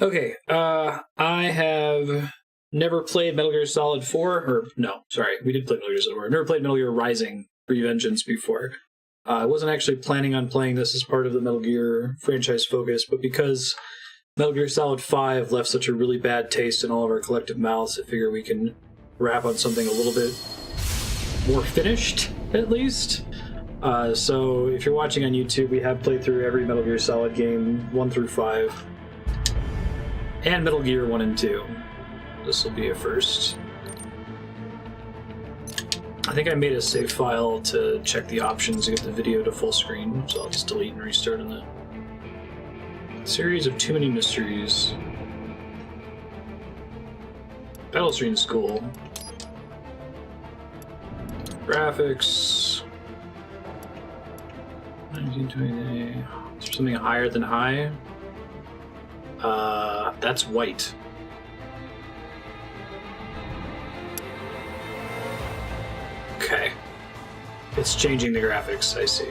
Okay, I have never played Metal Gear Solid 4, or no, sorry, we did play Metal Gear Solid 4. I've never played Metal Gear Rising Revengeance before. I wasn't actually planning on playing this as part of the Metal Gear franchise focus, but because Metal Gear Solid 5 left such a really bad taste in all of our collective mouths, I figure we can wrap on something a little bit more finished, at least. So if you're watching on YouTube, we have played through every Metal Gear Solid game, 1 through 5. And Metal Gear 1 and 2. This will be a first. I think I made a save file to check the options to get the video to full screen, so I'll just delete and restart on that. Series of Too Many Mysteries. Battle screen's cool. Graphics. 1920. Is there something higher than high? That's white. Okay. It's changing the graphics, I see.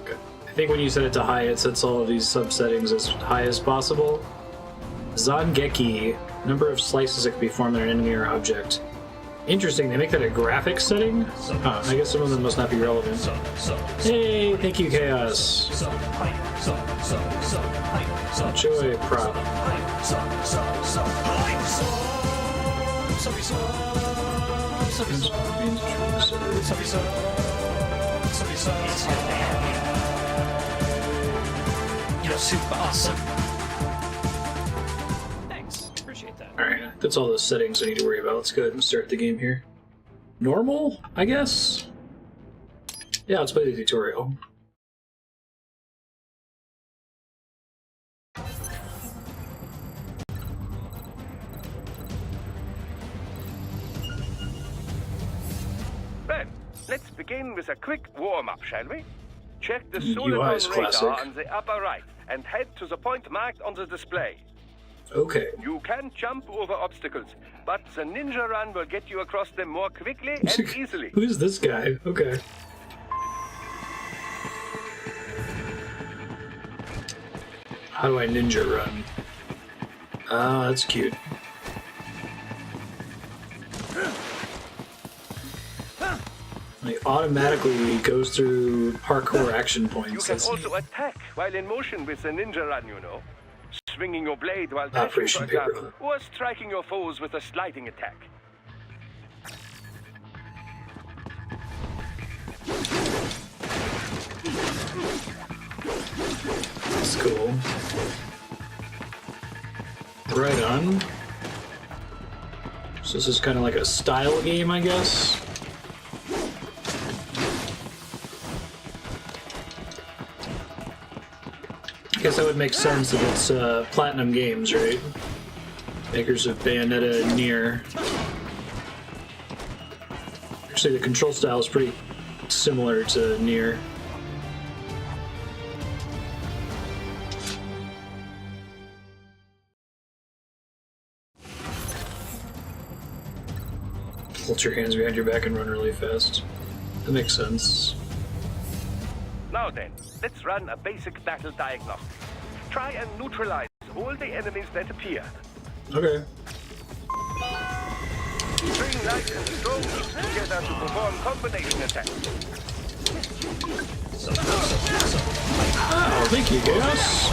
Okay. I think when you set it to high, it sets all of these subsettings as high as possible. Zangeki, number of slices that can be formed on an enemy or object. Interesting, they make that a graphics setting? Huh, I guess some of them must not be relevant. Hey, thank you, Chaos. Enjoy prop. You're super awesome. Thanks, appreciate that. Alright, that's all the settings I need to worry about. Let's go ahead and start the game here. Normal, I guess? Yeah, let's play the tutorial. Then, let's begin with a quick warm-up, shall we? Check the UI solar is radar classic. on the upper right and head to the point marked on the display. Okay. You can jump over obstacles, but the ninja run will get you across them more quickly and easily. Who's this guy? Okay. How do I ninja run? Ah, that's cute. Like, automatically goes through parkour action You points. can That's also attack while in motion with the ninja run, you know. Swinging your blade while dashing, for Operation example, Paperclip. or striking your foes with a sliding attack. That's cool. Right on. So this is kind of like a style game, I guess. I guess that would make sense if it's Platinum Games, right? Makers of Bayonetta and Nier. Actually, the control style is pretty similar to Nier. Hold your hands behind your back and run really fast. That makes sense. Now then, let's run a basic battle diagnostic. Try and neutralize all the enemies that appear. Okay. Bring light and strong together to perform combination attacks. Oh, thank you, Chaos.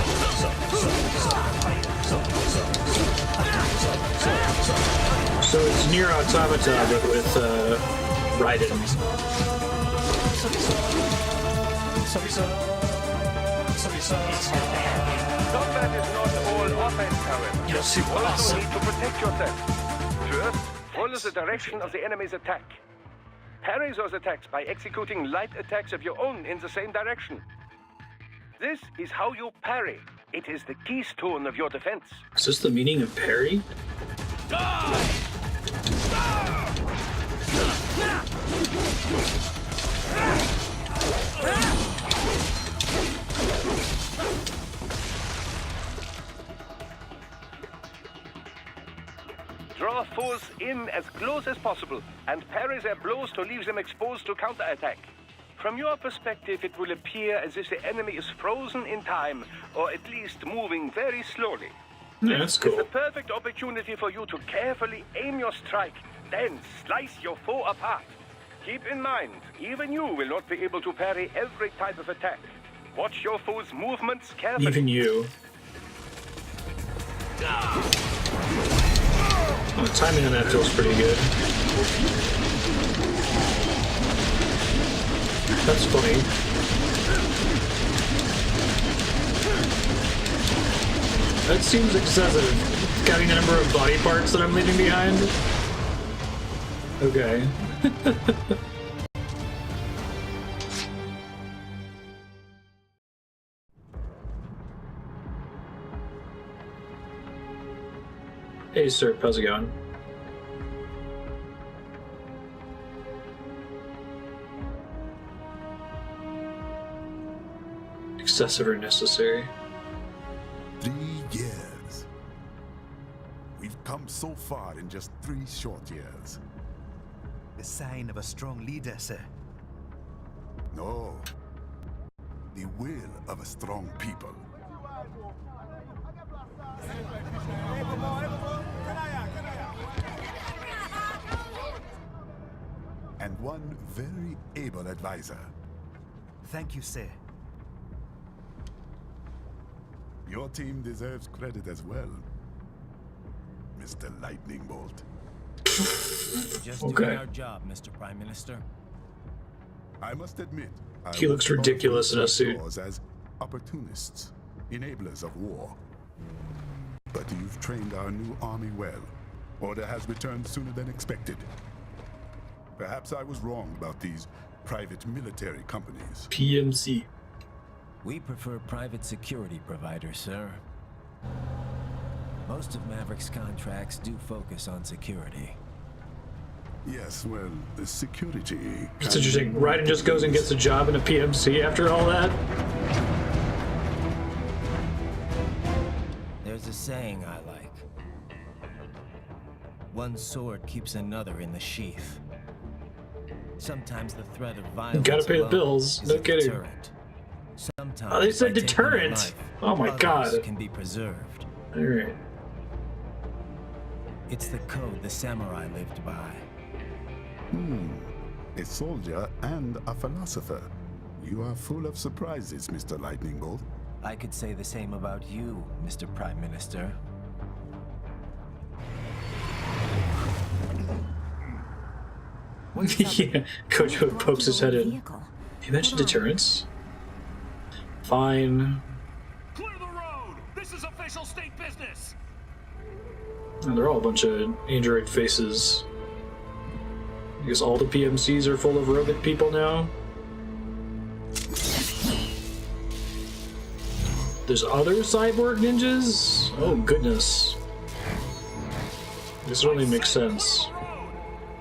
So it's Nier Automata, but with Raiden. Combat is not all offense, however. You're super You also awesome. need to protect yourself. First, follow the direction of the enemy's attack. Parry those attacks by executing light attacks of your own in the same direction. This is how you parry. It is the keystone of your defense. Is this the meaning of parry? Draw foes in as close as possible and parry their blows to leave them exposed to counterattack. From your perspective, it will appear as if the enemy is frozen in time, or at least moving very slowly. Yeah, that's This is cool. the perfect opportunity for you to carefully aim your strike, then slice your foe apart. Keep in mind, even you will not be able to parry every type of attack. Watch your foe's movements carefully. Even you. Oh, timing on that feels pretty good. That's funny. That seems excessive, counting the number of body parts that I'm leaving behind. Okay. Hey, sir, how's it going? Excessive or necessary? 3 years. We've come so far in just 3 short years. The sign of a strong leader, sir. No. The will of a strong people. And one very able advisor. Thank you, sir. Your team deserves credit as well, Mr. Lightning Bolt. Just Okay. doing our job, Mr. Prime Minister. I must admit, I He looks once thought ridiculous in a of suit. yours as opportunists, enablers of war. But you've trained our new army well. Order has returned sooner than expected. Perhaps I was wrong about these private military companies. PMC. We prefer private security providers, sir. Most of Maverick's contracts do focus on security. Yes, well, the security... It's interesting. Raiden just goes and gets a job in a PMC after all that. There's a saying I like. One sword keeps another in the sheath. Sometimes the threat of violence Gotta pay the alone bills. is No a kidding. deterrent. Sometimes Oh, they said by taking their deterrent. life, Oh my others God. can be preserved. Alright. It's the code the samurai lived by. A soldier and a philosopher. You are full of surprises, Mr. Lightning Bolt. I could say the same about you, Mr. Prime Minister. Yeah, Coach Hook pokes his head in. You mentioned deterrence? Fine. Clear the road! This is official state business! And they're all a bunch of android faces. I guess all the PMCs are full of robot people now. There's other cyborg ninjas? Oh goodness. This only makes sense.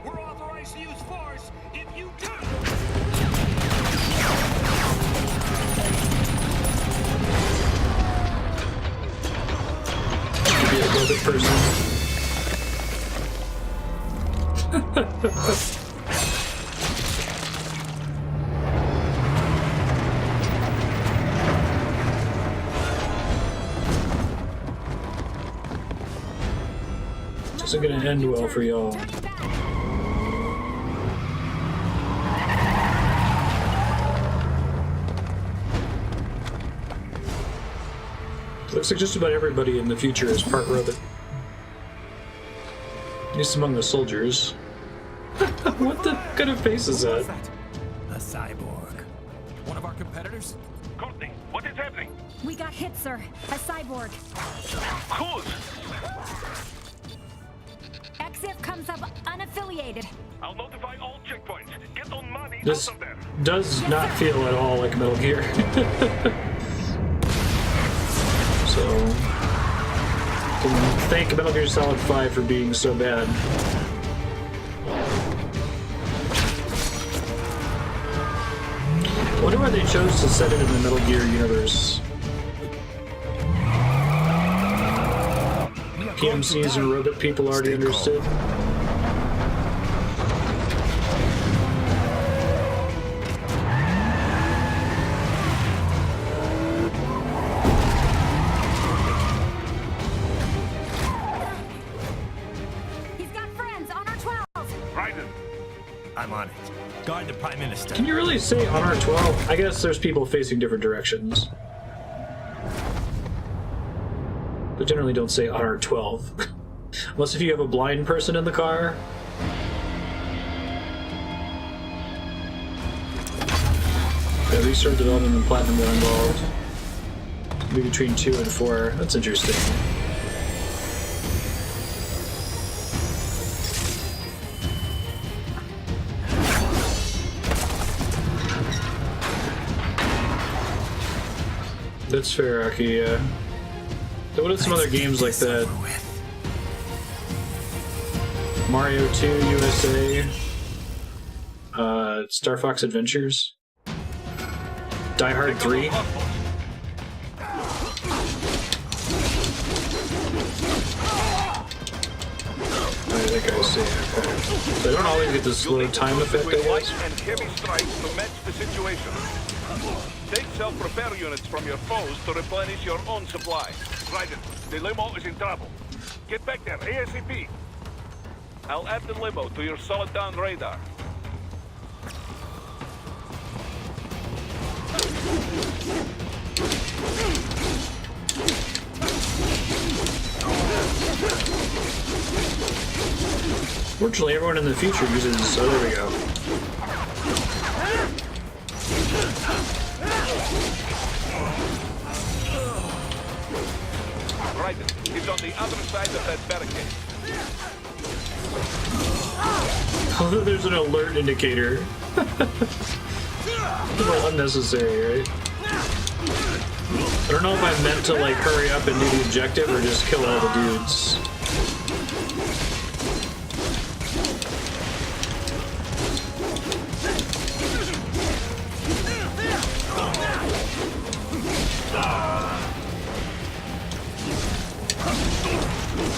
We're authorized to use force if you do! To be a robot person. This isn't gonna end well for y'all. Looks like just about everybody in the future is part robot. At least among the soldiers. What the kind of face is that? A cyborg. One of our competitors? Courtney, what is happening? We got hit, sir. A cyborg. Whose? EXIF comes up unaffiliated. I'll notify all checkpoints. Get on money This out of there. does not feel at all like Metal Gear. So, can thank Metal Gear Solid 5 for being so bad. I wonder why they chose to set it in the Metal Gear universe. PMCs and robot people already understood. Minister. Can you really say on R12? I guess there's people facing different directions. But generally don't say on R12. Unless if you have a blind person in the car. Yeah, restart development and platinum got involved. Maybe between 2 and 4. That's interesting. That's fair, Aki, yeah. So what are some other games like that? Mario 2 USA, Star Fox Adventures, Die Hard 3. I think I see. Okay. So I don't always get the slow time effect, I guess. And heavy strikes to match the situation. Take self-repair units from your foes to replenish your own supply. Raiden, the limo is in trouble. Get back there ASAP. I'll add the limo to your solid down radar. Fortunately, everyone in the future uses... Oh, there we go. Raiden, he's on the other side of that barricade. Although there's an alert indicator. Well, unnecessary, right? I don't know if I meant to like hurry up and do the objective or just kill all the dudes.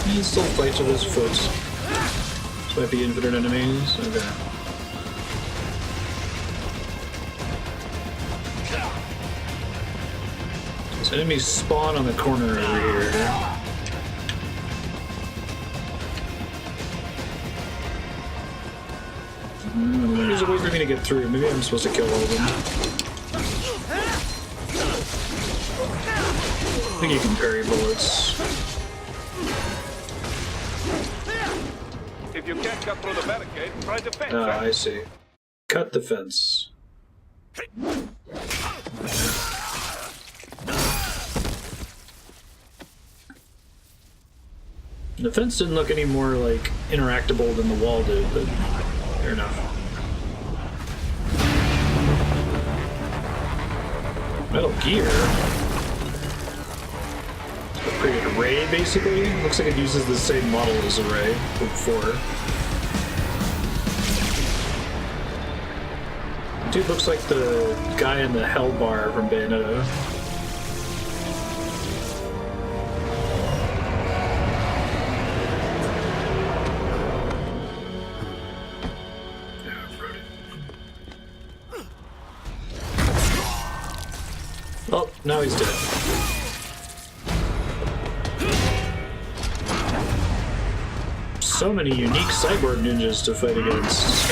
He still fights with his foot. This might be infinite enemies. Okay. So enemies spawn on the corner over here. There's a way for me to get through. Maybe I'm supposed to kill all of them. I think you can parry bullets. If you can't cut through the barricade, try the fence. Ah, I see. Cut the fence. The fence didn't look any more like interactable than the wall did, but fair enough. Metal Gear. Upgraded Array, basically. Looks like it uses the same model as Array from before. Dude looks like the guy in the Hell Bar from Bayonetta. Oh, now he's dead. So many unique cyborg ninjas to fight against.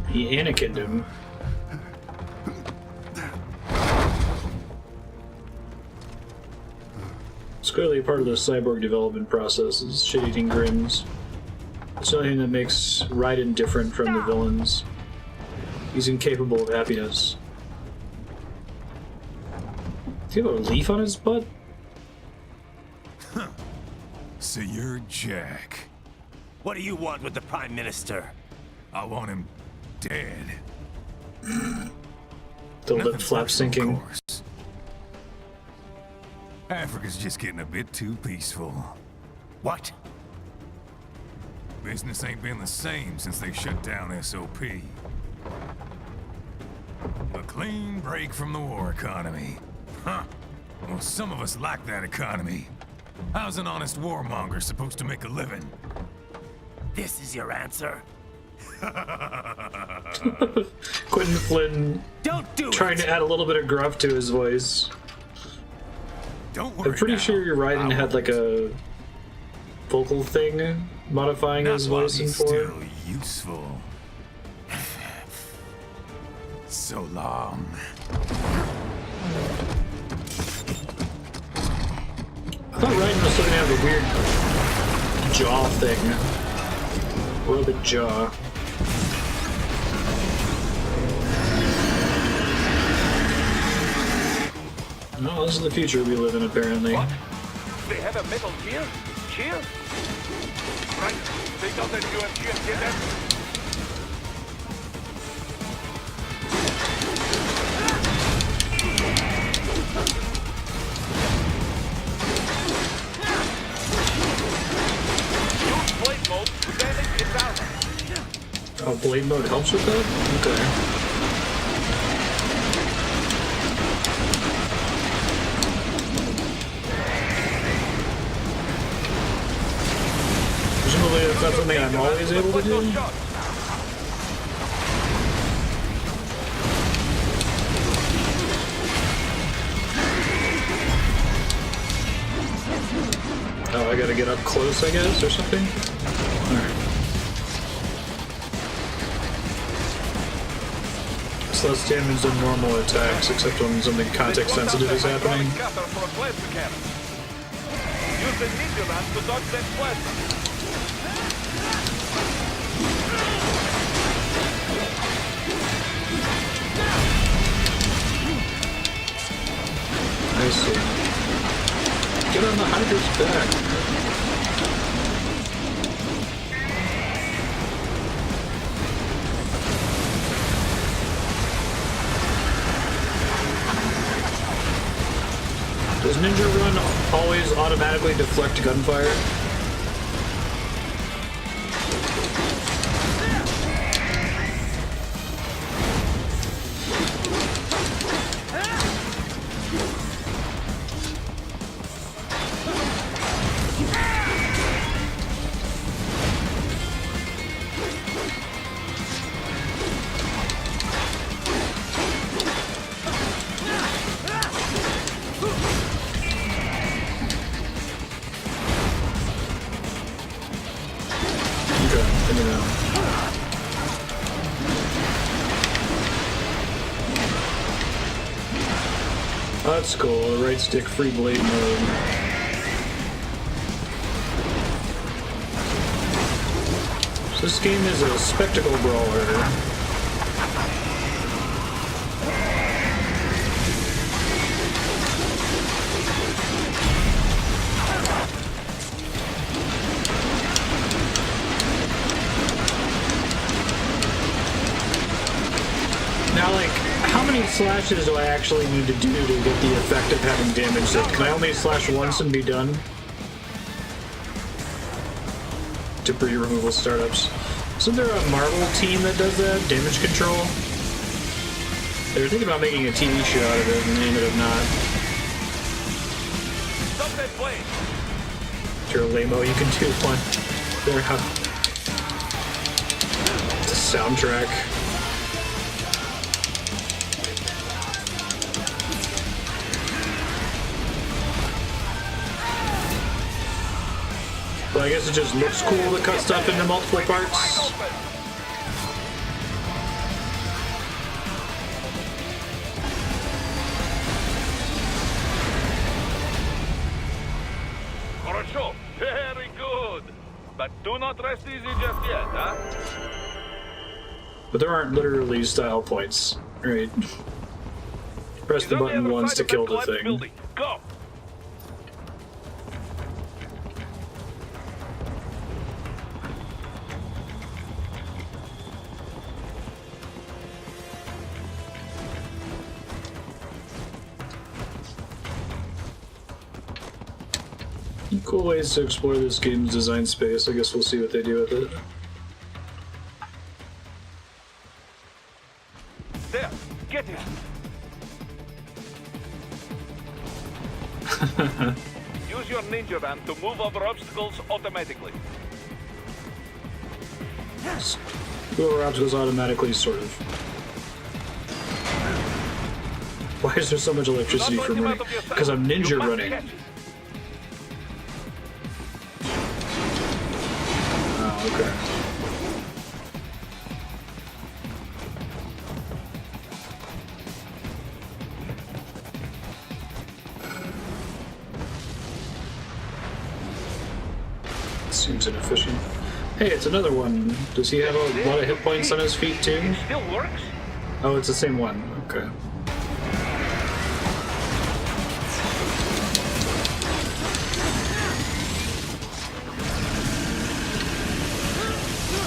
He Anakin'd him. It's clearly part of the cyborg development process is shit-eating grins. It's the only thing that makes Raiden different from the villains. He's incapable of happiness. Does he have a leaf on his butt? So you're Jack. What do you want with the Prime Minister? I want him dead. The lip flap sinking. Africa's just getting a bit too peaceful. What? Business ain't been the same since they shut down SOP. A clean break from the war economy. Huh. Well, some of us like that economy. How's an honest warmonger supposed to make a living? This is your answer? Quentin Flynn Don't do trying it! to add a little bit of gruff to his voice. Don't worry. I'm pretty now. sure your Raiden had like a vocal thing modifying Not his while voice in he's 4. still useful. So long. I thought Raiden was still gonna have a weird jaw thing. Robot jaw. No, this is the future we live in, apparently. What? They have a metal tier? Cheer? Right. Take out that UFG and get that. Use blade mode to damage its armor. Oh, blade mode helps with that? Okay. Presumably that's not something I'm always able to do. Oh, I gotta get up close, I guess, or something? Alright. It's less damage than normal attacks, except when something context-sensitive is happening. Use the ninja lamp to dodge that plasma. I see. Get on the Hydra's back. Does Ninja Run always automatically deflect gunfire? That's cool. Right stick free blade mode. So this game is a spectacle brawler. Now, like, how many slashes do I actually need to do to get the effect of having damage hit? Can I only slash once and be done? Debris removal startups. Isn't there a Marvel team that does that? Damage control? They were thinking about making a TV show out of it and they ended up not. Stop that blade! If you're a lame-o, you can do one. There, it's a soundtrack. But I guess it just looks cool to cut stuff into multiple parts. Хорошо, very good. But do not rest easy just yet, huh? But there aren't literally style points, right? Press the button once to kill the thing. Building. Go! Cool ways to explore this game's design space. I guess we'll see what they do with it. There, get it. Use use your ninja ramp to move over obstacles automatically. Go over obstacles automatically, sort of. Why is there so much electricity from running? Because I'm ninja running. Oh, okay. Seems inefficient. Hey, it's another one. Does he have a lot of hit points on his feet too? It still works? Oh, it's the same one. Okay.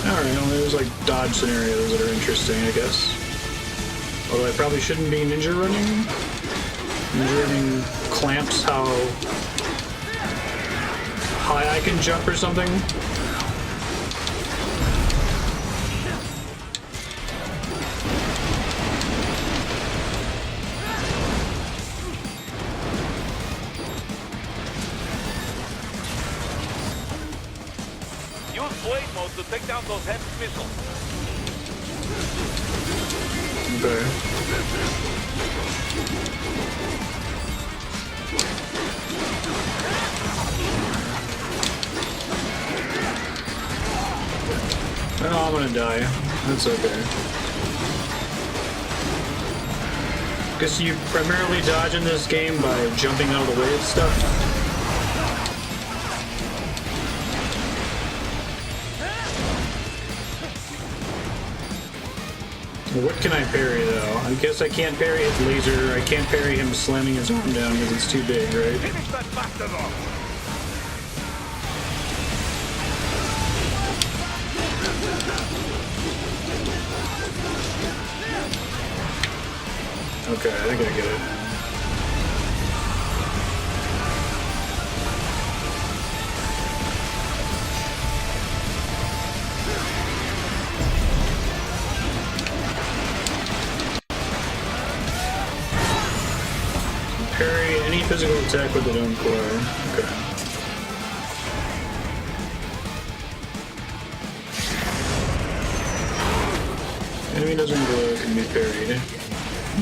Alright, well, there's like dodge scenarios that are interesting, I guess. Although I probably shouldn't be ninja running. Ninja running clamps how high I can jump or something. Use blade mode to take down those heavy missiles. Okay. Oh, I'm gonna die. That's okay. Guess you primarily dodge in this game by jumping out of the way of stuff. What can I parry though? I guess I can't parry his laser. I can't parry him slamming his arm down because it's too big, right? Finish that bastard off. Okay, I think I get it. Parry any physical attack with the dome core. Okay. Enemy doesn't glow, can be parried.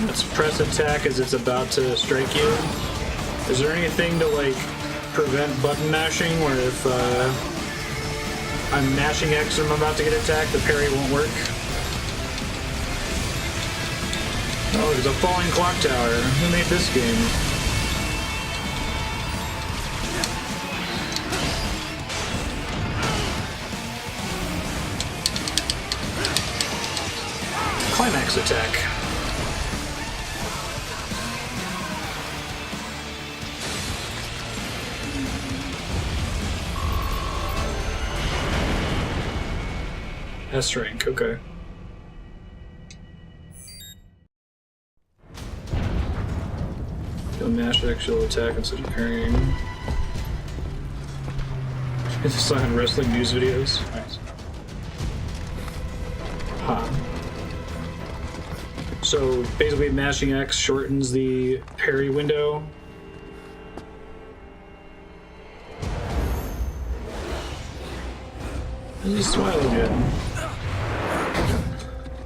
Let's press attack as it's about to strike you. Is there anything to like prevent button mashing where if I'm mashing X and I'm about to get attacked, the parry won't work? Oh, there's a falling clock tower. Who made this game? Climax attack. S rank, okay. You'll mash actual attack instead of parrying. It's just on wrestling news videos. Nice. Huh. So basically mashing X shortens the parry window. He's smiling again.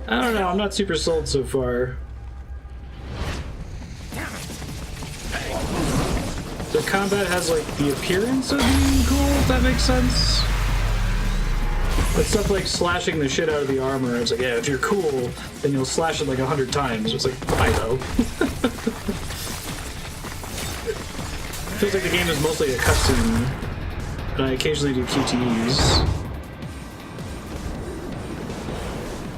I don't know, I'm not super sold so far. The combat has like the appearance of being cool, if that makes sense. But stuff like slashing the shit out of the armor, it's like, yeah, if you're cool, then you'll slash it like 100 times. It's like, why though? Feels like the game is mostly a cutscene, and I occasionally do QTEs.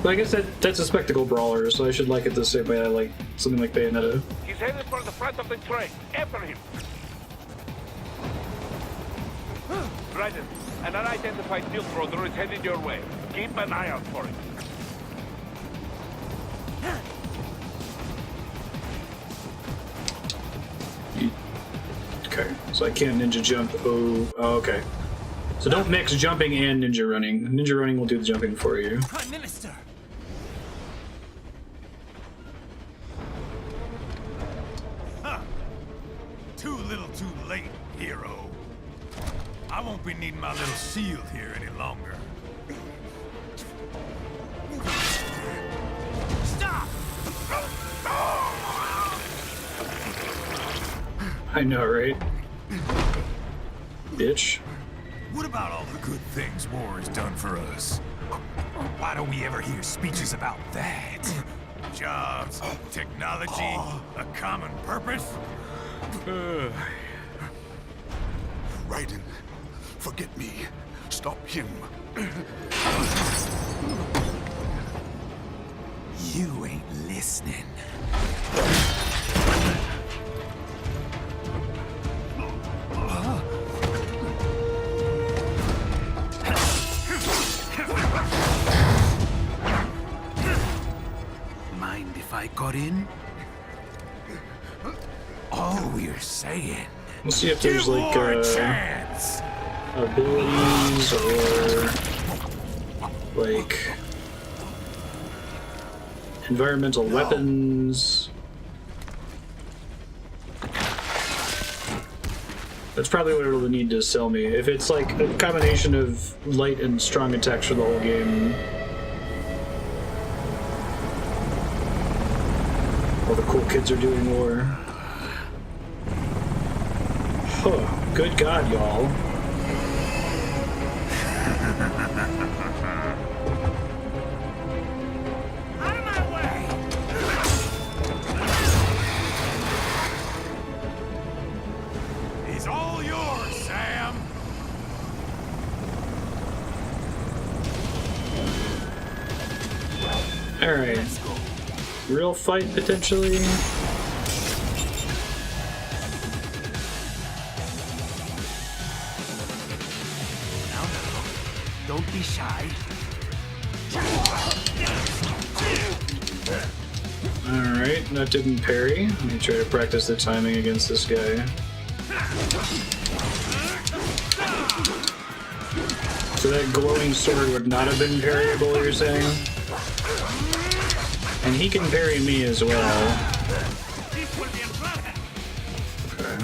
But I guess that's a spectacle brawler, so I should like it the same way I like something like Bayonetta. He's headed for the front of the train. After him. Bryden, an unidentified field rotor is headed your way. Keep an eye out for it. Okay, so I can't ninja jump. Oh, okay. So don't mix jumping and ninja running. Ninja running will do the jumping for you. Prime Minister! Too little too late, hero. I won't be needing my little shield here any longer. Stop! I know, right? Bitch. What about all the good things war has done for us? Why don't we ever hear speeches about that? Jobs, technology, a common purpose? Raiden, forget me. Stop him. You ain't listening. Mind if I got in? All we're saying. Let's see if there's like chance. abilities or like environmental weapons. That's probably what it'll need to sell me. If it's like a combination of light and strong attacks for the whole game. All the cool kids are doing war. Huh. Good God, y'all. Out of my way! He's all yours, Sam. Alright. Real fight, potentially? Don't be shy. Alright, that didn't parry. Let me try to practice the timing against this guy. So that glowing sword would not have been parryable, you're saying? And he can parry me as well. Okay.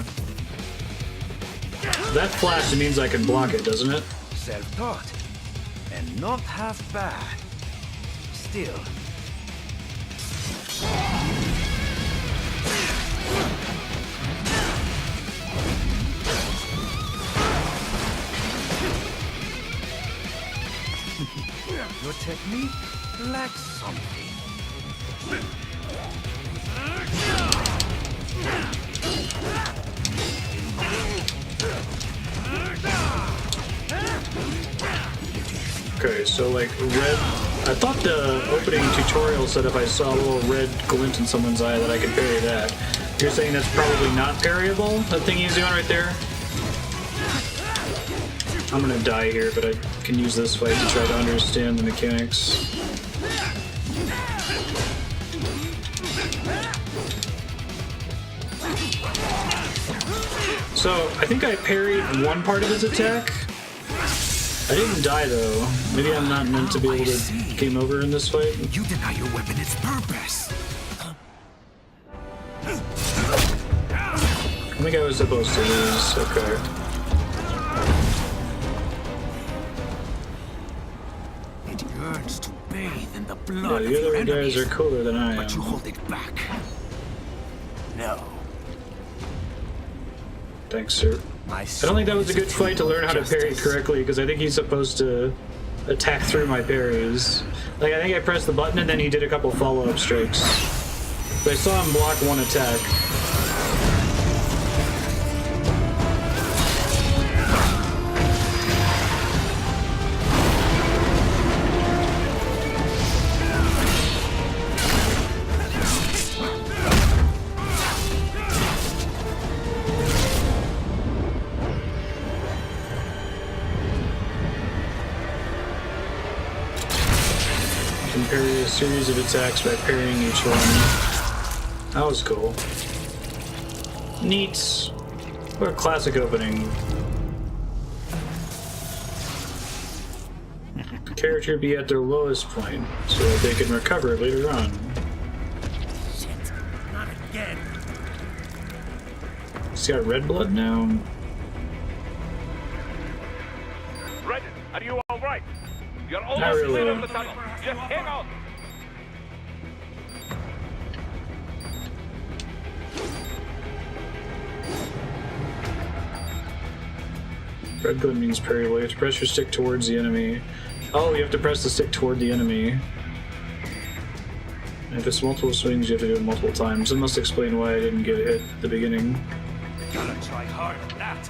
That flash means I can block it, doesn't it? Self-taught. And not half bad. Still. Your technique lacks something. Okay, so like red. I thought the opening tutorial said if I saw a little red glint in someone's eye that I could parry that. You're saying that's probably not parryable? That thing he's doing right there? I'm gonna die here, but I can use this fight to try to understand the mechanics. So, I think I parried one part of his attack. I didn't die though. Maybe I'm not meant to be able to game over in this fight. You deny your weapon its purpose. I think I was supposed to lose. Okay. It yearns to bathe in the Yeah, blood of the your other guys enemies, are cooler than I am. but you hold it back. No. Thanks, sir. I don't think that was a good fight to learn how to parry correctly, because I think he's supposed to attack through my parries. Like, I think I pressed the button and then he did a couple follow-up strikes. But I saw him block one attack. Parry a series of attacks by parrying each one. That was cool. Neat. What a classic opening. Character be at their lowest point, so that they can recover later on. Shit, not again. He's got red blood now. Are you all right? You're Not almost really. clear of the tunnel. Just hang on. Red button means parry. Well, you have to press your stick towards the enemy. Oh, you have to press the stick toward the enemy. And if it's multiple swings, you have to do it multiple times. It must explain why I didn't get hit at the beginning. Gotta try hard on that.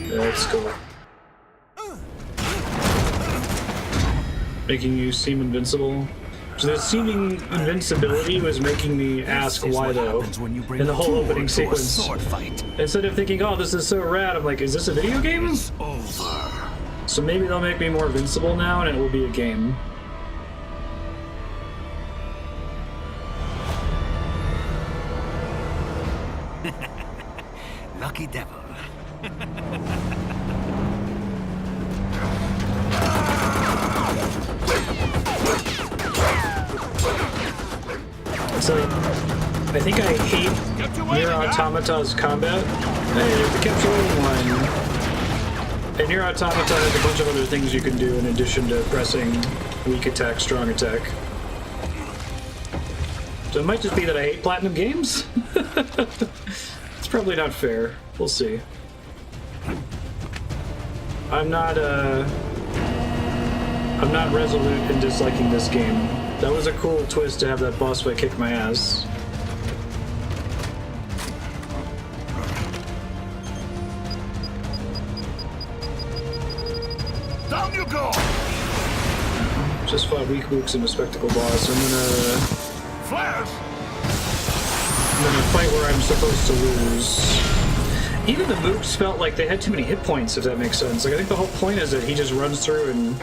That's cool. Making you seem invincible. So the seeming invincibility was making me ask why though. In the whole opening sequence. Instead of thinking, oh, this is so rad, I'm like, is this a video game? So maybe they'll make me more invincible now and it will be a game. Lucky devil. So, I think I hate Nier Automata's combat. Hey, the capturing one. And Nier Automata has a bunch of other things you can do in addition to pressing weak attack, strong attack. So it might just be that I hate Platinum games? It's probably not fair. We'll see. I'm not resolute in disliking this game. That was a cool twist to have that boss fight kick my ass. Down you go! Just fought weak mooks and a spectacle boss. Flash! I'm gonna fight where I'm supposed to lose. Even the mooks felt like they had too many hit points, if that makes sense. Like, I think the whole point is that he just runs through and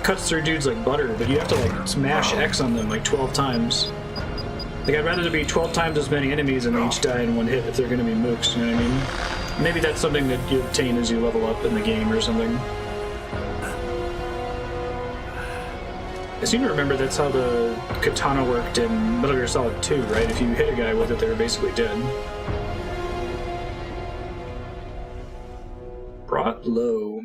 cuts through dudes like butter, but you have to like smash X on them like 12 times. Like, I'd rather there be 12 times as many enemies and they each die in one hit if they're gonna be mooks, you know what I mean? Maybe that's something that you obtain as you level up in the game or something. I seem to remember that's how the katana worked in Metal Gear Solid 2, right? If you hit a guy with it, they were basically dead. Brought low.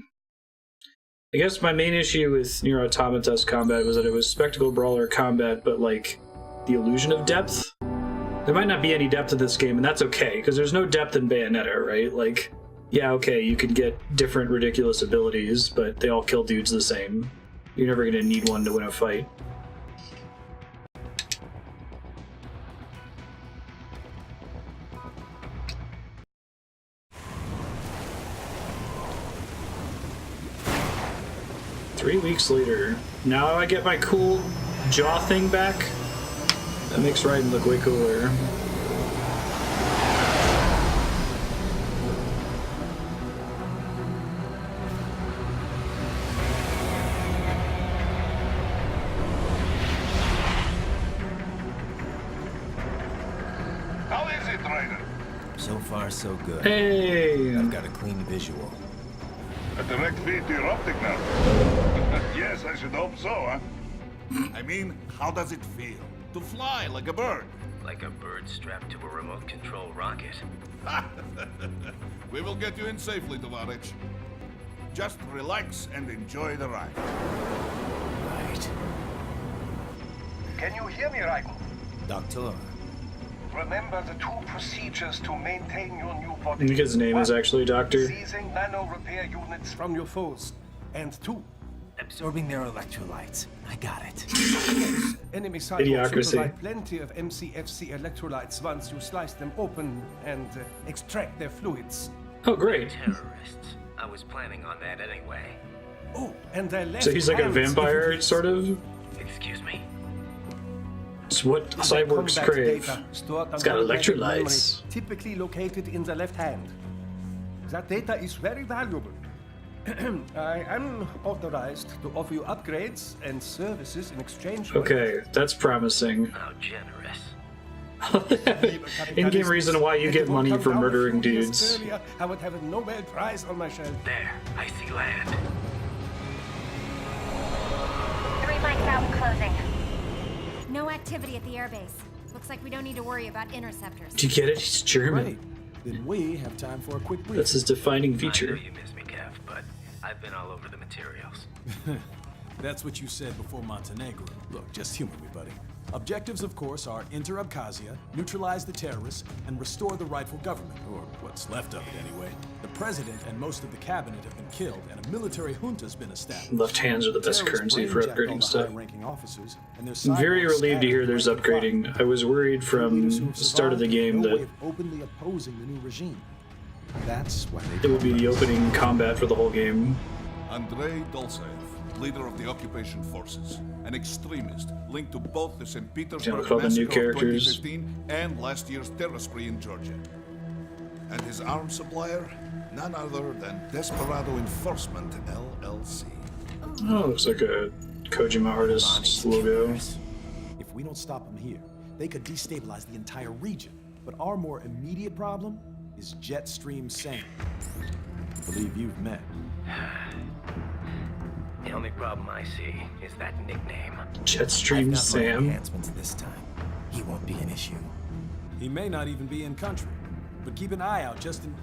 I guess my main issue with Nier Automata's combat was that it was spectacle brawler combat, but like the illusion of depth. There might not be any depth in this game, and that's okay, because there's no depth in Bayonetta, right? Like, yeah, okay, you can get different ridiculous abilities, but they all kill dudes the same. You're never gonna need one to win a fight. Three weeks later. Now I get my cool jaw thing back. That makes Raiden look way cooler. How is it, Raiden? So far, so good. Hey! I've got a clean visual. A direct feed to your optic nerve. Yes, I should hope so, huh? I mean, how does it feel? To fly like a bird? Like a bird strapped to a remote control rocket. We will get you in safely, Tovarich. Just relax and enjoy the ride. Right. Can you hear me, Raiden? Doctor. Remember the two procedures to maintain your new I body. think his name is actually Doctor. Seizing nano repair units from your foes. And two, Absorbing their electrolytes. I got it. yes, enemy cyborgs Idiocracy. provide plenty of MCFC electrolytes once you slice them open and extract their fluids. Oh, great. Terrorists. I was planning on that anyway. Oh, and their left So he's like a hands vampire, even- sort of? Excuse me? It's what cyborgs Combat crave. data stored It's got on embedded electrolytes. memory, typically located in the left hand. That data is very valuable. I am authorized to offer you upgrades and services in exchange. for Okay, that's promising. How generous. In-game reason why you If get it won't money come for down a murdering few years dudes. earlier, I would have a Nobel Prize on my shelf. There, I see land. 3 mics out and closing. No activity at the airbase. Looks like we don't need to worry about interceptors. Do you get it? He's German. Right. then we have time for a quick brief. That's his defining I feature. know you miss me, Kev, but I've been all over the materials. That's what you said before Montenegro. Look, just humor me, buddy. Objectives, of course, are enter Abkhazia, neutralize the terrorists, and restore the rightful government, or what's left of it anyway. The president and most of the cabinet have been killed, and a military junta's been established. Left hands are the best Terrorists currency for brainjacked all upgrading the stuff. high-ranking officers, and their I'm very cyborgs relieved to hear there's scattered right and upgrading. I was worried from the start of the game no way that of openly opposing the new regime. That's why it would be the opening combat for the whole game. Andrei Dolzaev, leader of the occupation forces, an extremist linked to both the St. Petersburg look at all the new massacre of characters. 2015 and last year's terror spree in Georgia. And his arms supplier, none other than Desperado Enforcement, LLC. Oh, looks like a Kojima artist's logo. If we don't stop them here, they could destabilize the entire region. But our more immediate problem is Jetstream Sam. I believe you've met. The only problem I see is that nickname. Jetstream Sam. Enhancements this time. He won't be an issue. He may not even be in country, but keep an eye out just in...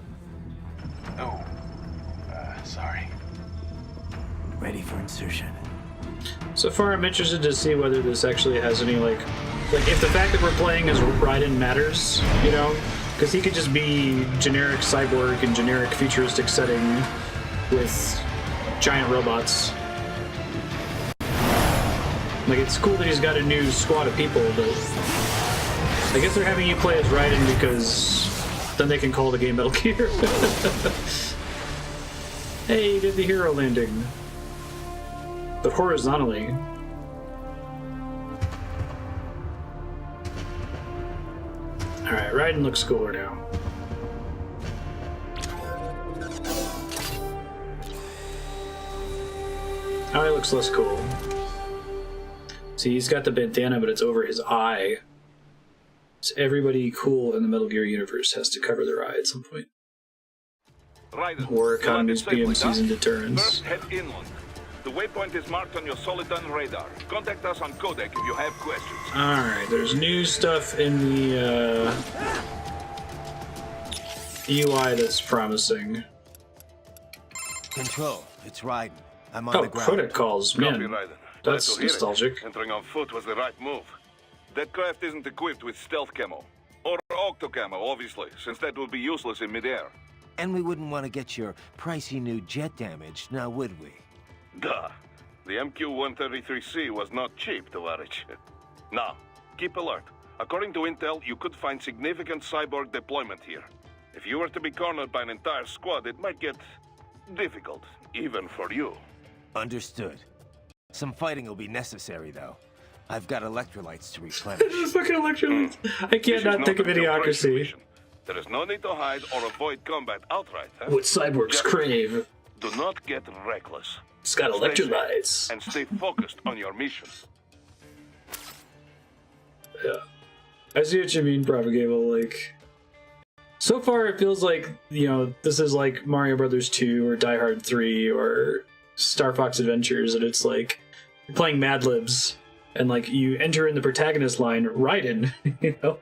Oh, sorry. Ready for insertion. So far, I'm interested to see whether this actually has any, like if the fact that we're playing as Raiden matters, you know? Because he could just be generic cyborg in generic futuristic setting with giant robots. Like, it's cool that he's got a new squad of people, but I guess they're having you play as Raiden because then they can call the game Metal Gear. Hey, you did the hero landing. But horizontally. Alright, Raiden looks cooler now. Oh, he looks less cool. See, he's got the bandana, but it's over his eye. So everybody cool in the Metal Gear universe has to cover their eye at some point. Raiden, War economies, you landed safely, PMCs, and deterrence. First, head inland. The waypoint is marked on your Soliton radar. Contact us on Codec if you have questions. Alright, there's new stuff in the UI that's promising. Control, it's Raiden. I'm on the ground. Codec calls, Copy, man. Raiden. That's Glad to hear it. nostalgic. Entering on foot was the right move. That craft isn't equipped with stealth camo. Or octo camo, obviously, since that would be useless in midair. And we wouldn't want to get your pricey new jet damaged, now would we? Duh. The MQ-133C was not cheap, Tovarich. Now, keep alert. According to intel, you could find significant cyborg deployment here. If you were to be cornered by an entire squad, it might get difficult, even for you. Understood. Some fighting will be necessary, though. I've got electrolytes to replenish. Fucking electrolytes. I can't not think of Idiocracy. There is no need to hide or avoid combat outright. Huh? What cyborgs Just crave. Do not get reckless. It's got Stay safe electrolytes. and stay focused on your mission. Yeah. I see what you mean, Propagable. Like, so far it feels like, you know, this is like Mario Brothers 2 or Die Hard 3 or Star Fox Adventures, and it's like you're playing Mad Libs, and like you enter in the protagonist line, Raiden, you know,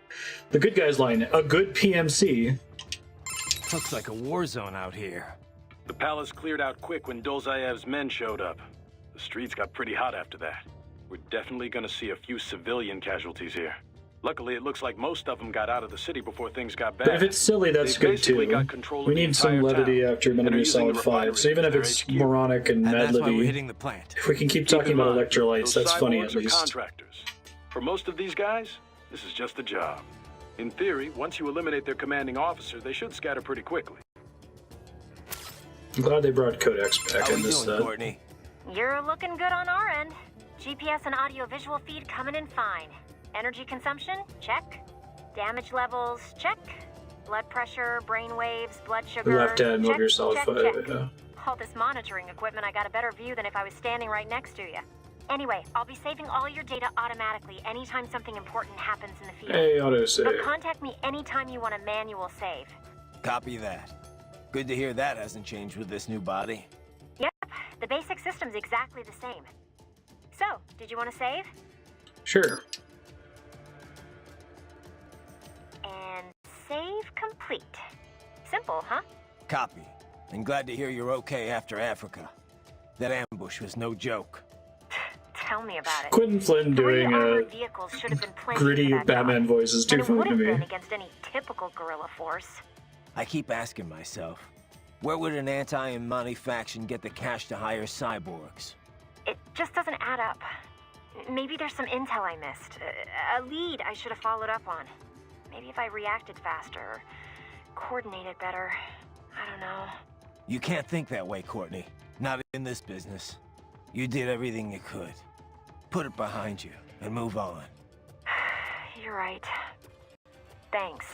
the good guy's line, a good PMC. Looks like a war zone out here. The palace cleared out quick when Dolzaev's men showed up. The streets got pretty hot after that. We're definitely gonna see a few civilian casualties here. Luckily, it looks like most of them got out of the city before things got bad. But if it's silly, that's good too. We need some levity after Metal Gear Solid 5. So even if it's moronic and Mad Libby, if we can keep talking about electrolytes, that's funny at least. Contractors. For most of these guys, this is just a job. In theory, once you eliminate their commanding officer, they should scatter pretty quickly. I'm glad they brought Codecs back in this set. Courtney? You're looking good on our end. GPS and audio-visual feed coming in fine. Energy consumption? Check. Damage levels? Check. Blood pressure, brain waves, blood sugar? Left Dad, Metal Gear Solid 5, yeah. All this monitoring equipment, I got a better view than if I was standing right next to you. Anyway, I'll be saving all your data automatically anytime something important happens in the field. Hey, autosave. But contact me anytime you want a manual save. Copy that. Good to hear that hasn't changed with this new body. Yep, the basic system's exactly the same. So, did you want to save? Sure. And save complete. Simple, huh? Copy. And glad to hear you're okay after Africa. That ambush was no joke. Tell me about it. Quentin Flynn doing vehicles should have been plenty gritty for that Batman job. voice is too But it funny would to have me. been against any typical guerrilla force. I keep asking myself, where would an anti-Imani faction get the cash to hire cyborgs? It just doesn't add up. Maybe there's some intel I missed. A lead I should have followed up on. Maybe if I reacted faster, or coordinated better. I don't know. You can't think that way, Courtney. Not in this business. You did everything you could. Put it behind you and move on. You're right. Thanks.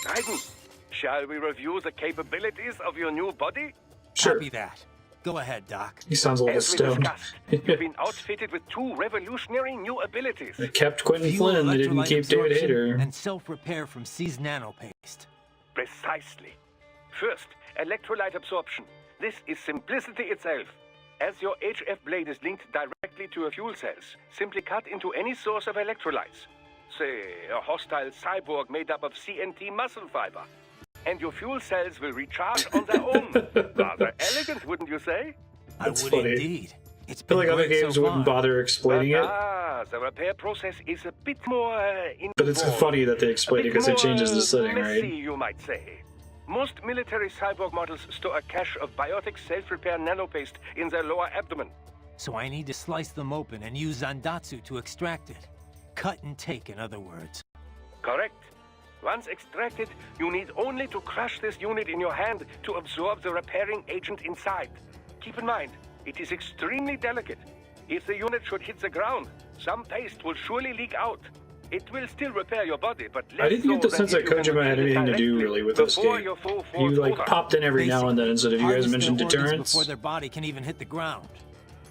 Raiden, shall we review the capabilities of your new body? Sure. Copy that. Go ahead, Doc. He sounds a little As we stoned. discussed, you've been outfitted with 2 revolutionary new abilities. They kept Quentin Fuel Flynn, they didn't electrolyte keep David absorption Hayter. and self-repair from C's nanopaste. Precisely. First, electrolyte absorption. This is simplicity itself. As your HF blade is linked directly to your fuel cells, simply cut into any source of electrolytes. Say, a hostile cyborg made up of CNT muscle fiber. And your fuel cells will recharge on their own. Rather elegant, wouldn't you say? I would indeed. It's I feel been like other great games so wouldn't far. bother explaining it. The repair process is a bit more But it's funny that they explain it because it changes the setting, messy, right? you might say. Most military cyborg models store a cache of biotic self-repair nanopaste in their lower abdomen. So I need to slice them open and use Zandatsu to extract it. Cut and take, in other words. Correct. Once extracted, you need only to crush this unit in your hand to absorb the repairing agent inside. Keep in mind, it is extremely delicate. If the unit should hit the ground, some paste will surely leak out. It will still repair your body, but less I didn't get the so sense than that if you Kojima had can anything to do directly really with this before game. your full He force like over. popped in every now and then and said, "Have you guys Harvest mentioned their organs deterrence?" before their body can even hit the ground.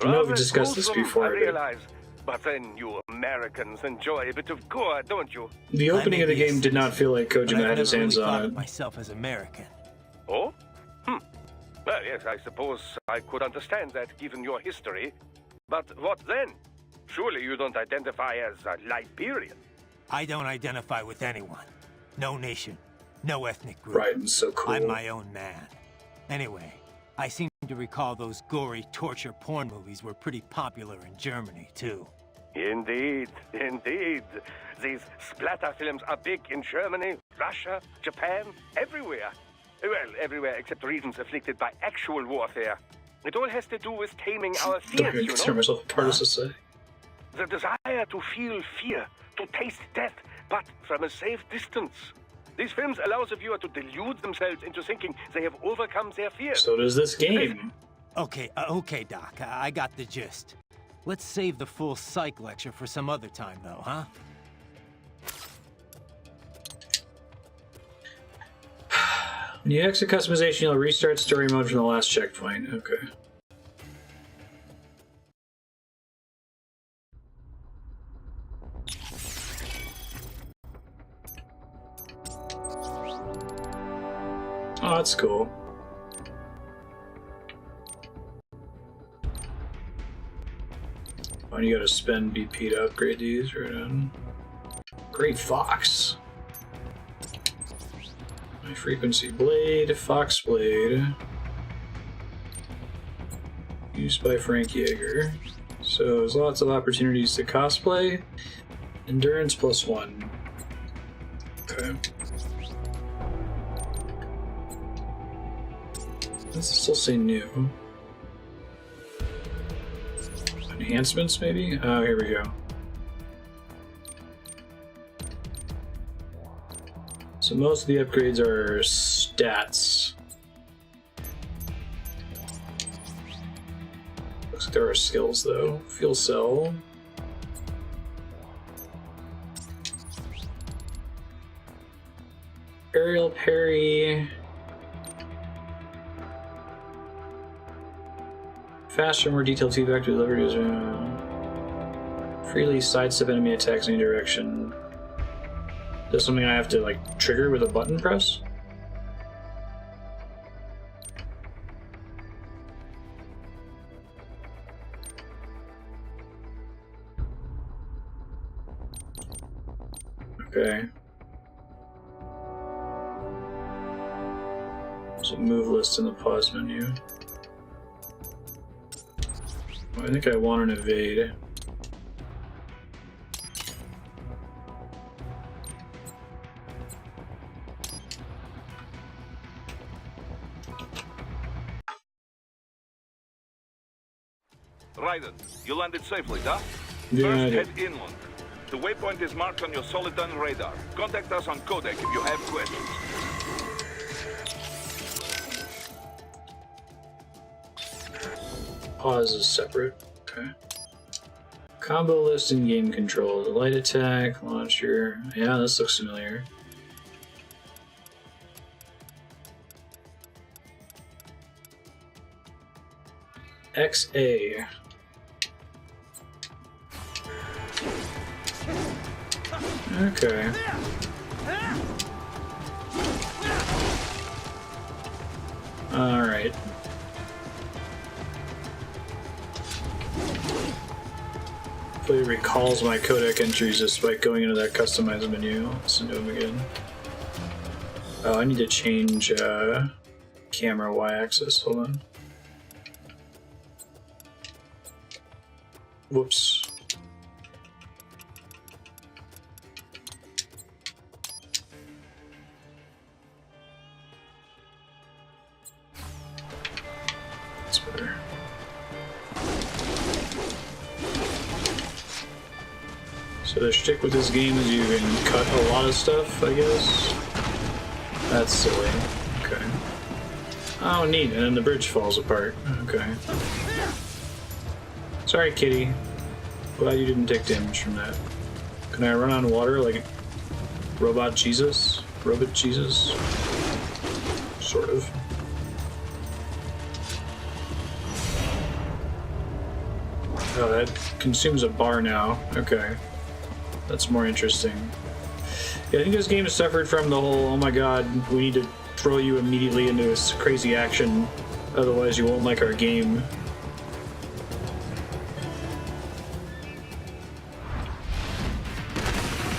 I know we Rather discussed this gruesome, before. I but realize. But then you Americans enjoy a bit of gore, don't you? The opening of the game did not feel like But Kojima I've had his never hands really thought on of it. myself as American. Oh? Well, yes, I suppose I could understand that given your history. But what then? Surely you don't identify as a Liberian. I don't identify with anyone. No nation. No ethnic group. Right, and so cool. I'm my own man. Anyway, I seem to recall those gory torture porn movies were pretty popular in Germany, too. Indeed, indeed. These splatter films are big in Germany, Russia, Japan, everywhere. Well, everywhere except regions afflicted by actual warfare. It all has to do with taming our Don't fears, even you consider know? myself a part of society. The desire to feel fear, to taste death, but from a safe distance. These films allow the viewer to delude themselves into thinking they have overcome their fears. So does this game. Okay, Doc, I got the gist. Let's save the full psych lecture for some other time, though, huh? When you exit customization, you'll restart story mode from the last checkpoint. Okay. Oh, that's cool. Oh, you gotta spend BP to upgrade these, right on. Great Fox. High frequency blade, Fox blade. Used by Frank Yeager. So there's lots of opportunities to cosplay. Endurance +1. Okay. Let's still say new. Enhancements, maybe? Oh, here we go. So most of the upgrades are stats. Looks like there are skills, though. Fuel cell. Aerial parry. Faster, more detailed feedback to deliver to freely sidestep enemy attacks in any direction. Is this something I have to like trigger with a button press? Okay. There's a move list in the pause menu. I think I want an evade. Raiden, you landed safely, huh? Yeah, First, I did. head inland. The waypoint is marked on your Soliton radar. Contact us on Codec if you have questions. Pause is separate. Okay. Combo list and game controls. Light attack, launcher. Yeah, this looks familiar. XA. Okay. Alright. Hopefully it recalls my codec entries just by going into that customize menu. Listen to them again. Oh, I need to change camera y-axis. Hold on. Whoops. That's better. So the shtick with this game is you can cut a lot of stuff, I guess. That's silly. Okay. Oh, neat. And then the bridge falls apart. Okay. Sorry, kitty. Glad you didn't take damage from that. Can I run on water like Robot Jesus? Robot Jesus? Sort of. Oh, that consumes a bar now. Okay. That's more interesting. Yeah, I think this game has suffered from the whole, oh my god, we need to throw you immediately into this crazy action, otherwise you won't like our game.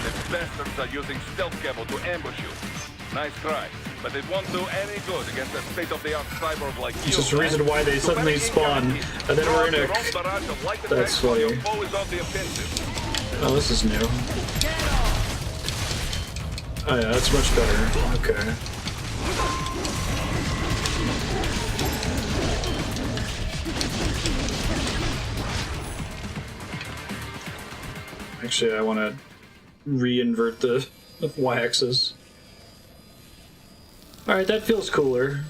The bastards are using stealth cable to ambush you. Nice try, but it won't do any good against a state-of-the-art cyborg like you. It's just a reason why they suddenly spawn, and then we're in a... That's funny. Oh, this is new. Oh yeah, that's much better. Okay. Actually, I want to re-invert the y-axis. Alright, that feels cooler.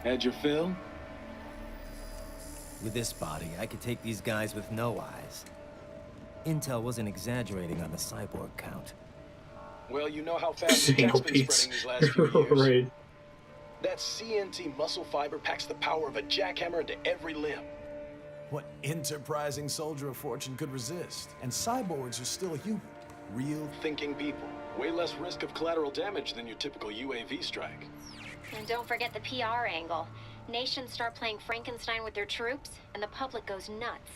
Had your fill? With this body, I could take these guys with no eyes. Intel wasn't exaggerating on the cyborg count. Well, you know how fast the tech's been spreading these last few years. Right. That CNT muscle fiber packs the power of a jackhammer into every limb. What enterprising soldier of fortune could resist? And cyborgs are still human. Real thinking people. Way less risk of collateral damage than your typical UAV strike. And don't forget the PR angle. Nations start playing Frankenstein with their troops, and the public goes nuts.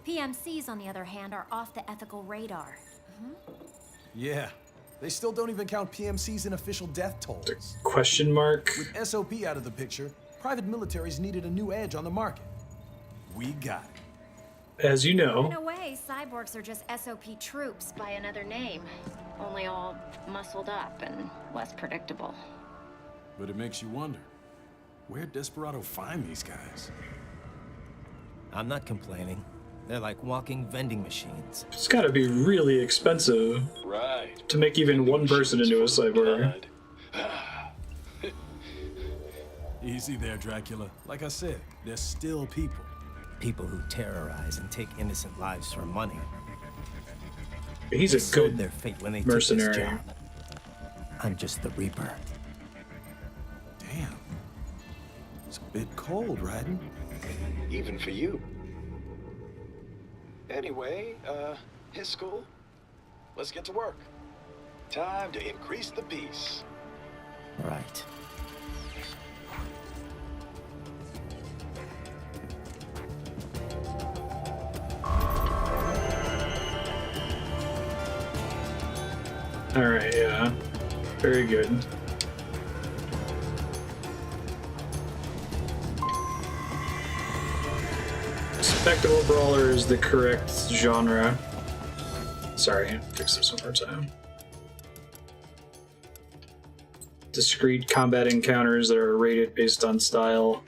PMCs, on the other hand, are off the ethical radar. Yeah. They still don't even count PMCs in official death tolls. Question mark? With SOP out of the picture, private militaries needed a new edge on the market. We got it. As you know. In a way, cyborgs are just SOP troops by another name. Only all muscled up and less predictable. But it makes you wonder, where'd Desperado find these guys? I'm not complaining. They're like walking vending machines. It's gotta be really expensive. Right. To make even one person into a cyborg. Easy there, Dracula. Like I said, they're still people. People who terrorize and take innocent lives for money. He's a good their fate when they mercenary. Take this job. I'm just the Reaper. Damn. It's a bit cold, Raiden. Even for you. Anyway, his school. Let's get to work. Time to increase the peace. Right. Alright, yeah. Very good. Spectacle Brawler is the correct genre. Sorry, fix this one more time. Discrete combat encounters that are rated based on style.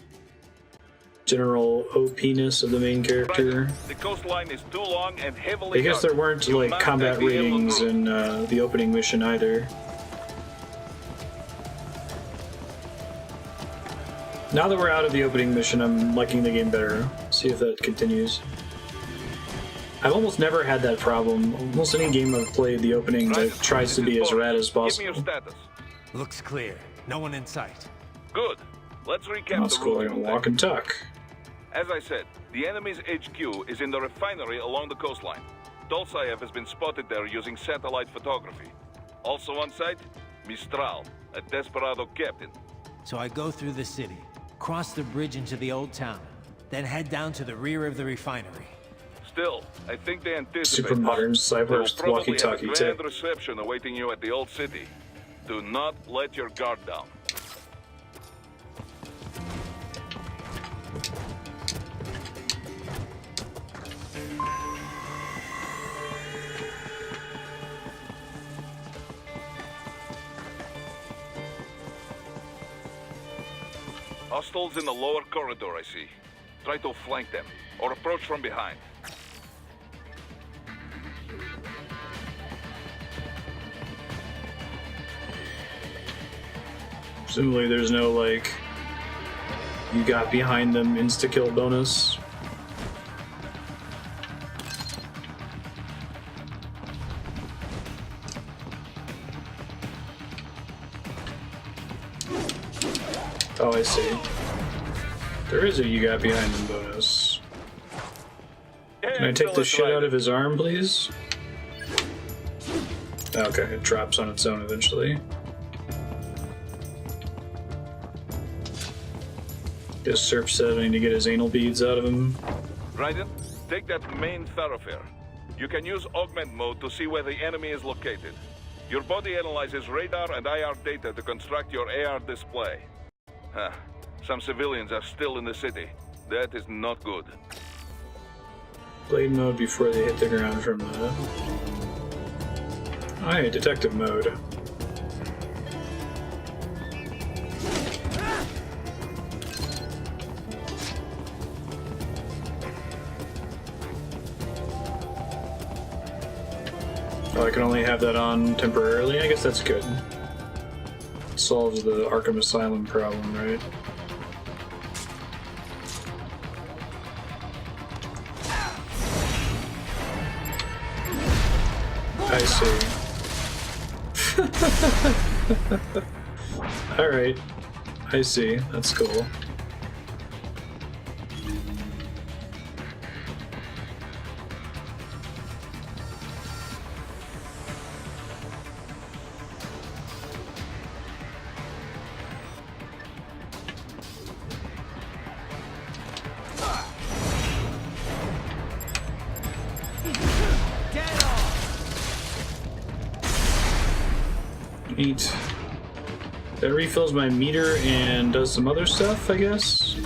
General OP-ness of the main character. The coastline is too long and heavily I guess there weren't like combat ratings in the opening mission either. Now that we're out of the opening mission, I'm liking the game better. See if that continues. I've almost never had that problem. Almost any game I've played, the opening tries to be as rad as possible. Looks clear. No one in sight. Good. Let's recap That's cool. I can walk and talk. As I said, the enemy's HQ is in the refinery along the coastline. Dolzaev has been spotted there using satellite photography. Also on site, Mistral, a desperado captain. So I go through the city, cross the bridge into the old town, then head down to the rear of the refinery. Still, I think they anticipate super modern cyber walkie-talkie grand tech. reception awaiting you at the old city. Do not let your guard down. Hostiles in the lower corridor, I see. Try to flank them, or approach from behind. Presumably there's no, like, you got behind them insta-kill bonus. Oh, I see. There is a you got behind them bonus. Can I take the shit out of his arm, please? Okay, it drops on its own eventually. Just Serp said I need to get his anal beads out of him. Raiden, take that main thoroughfare. You can use augment mode to see where the enemy is located. Your body analyzes radar and IR data to construct your AR display. Huh. Some civilians are still in the city. That is not good. Blade mode before they hit the ground from the... Alright, detective mode. Oh, I can only have that on temporarily? I guess that's good. Solves the Arkham Asylum problem, right? I see. Alright. I see. That's cool. Neat. That refills my meter and does some other stuff, I guess?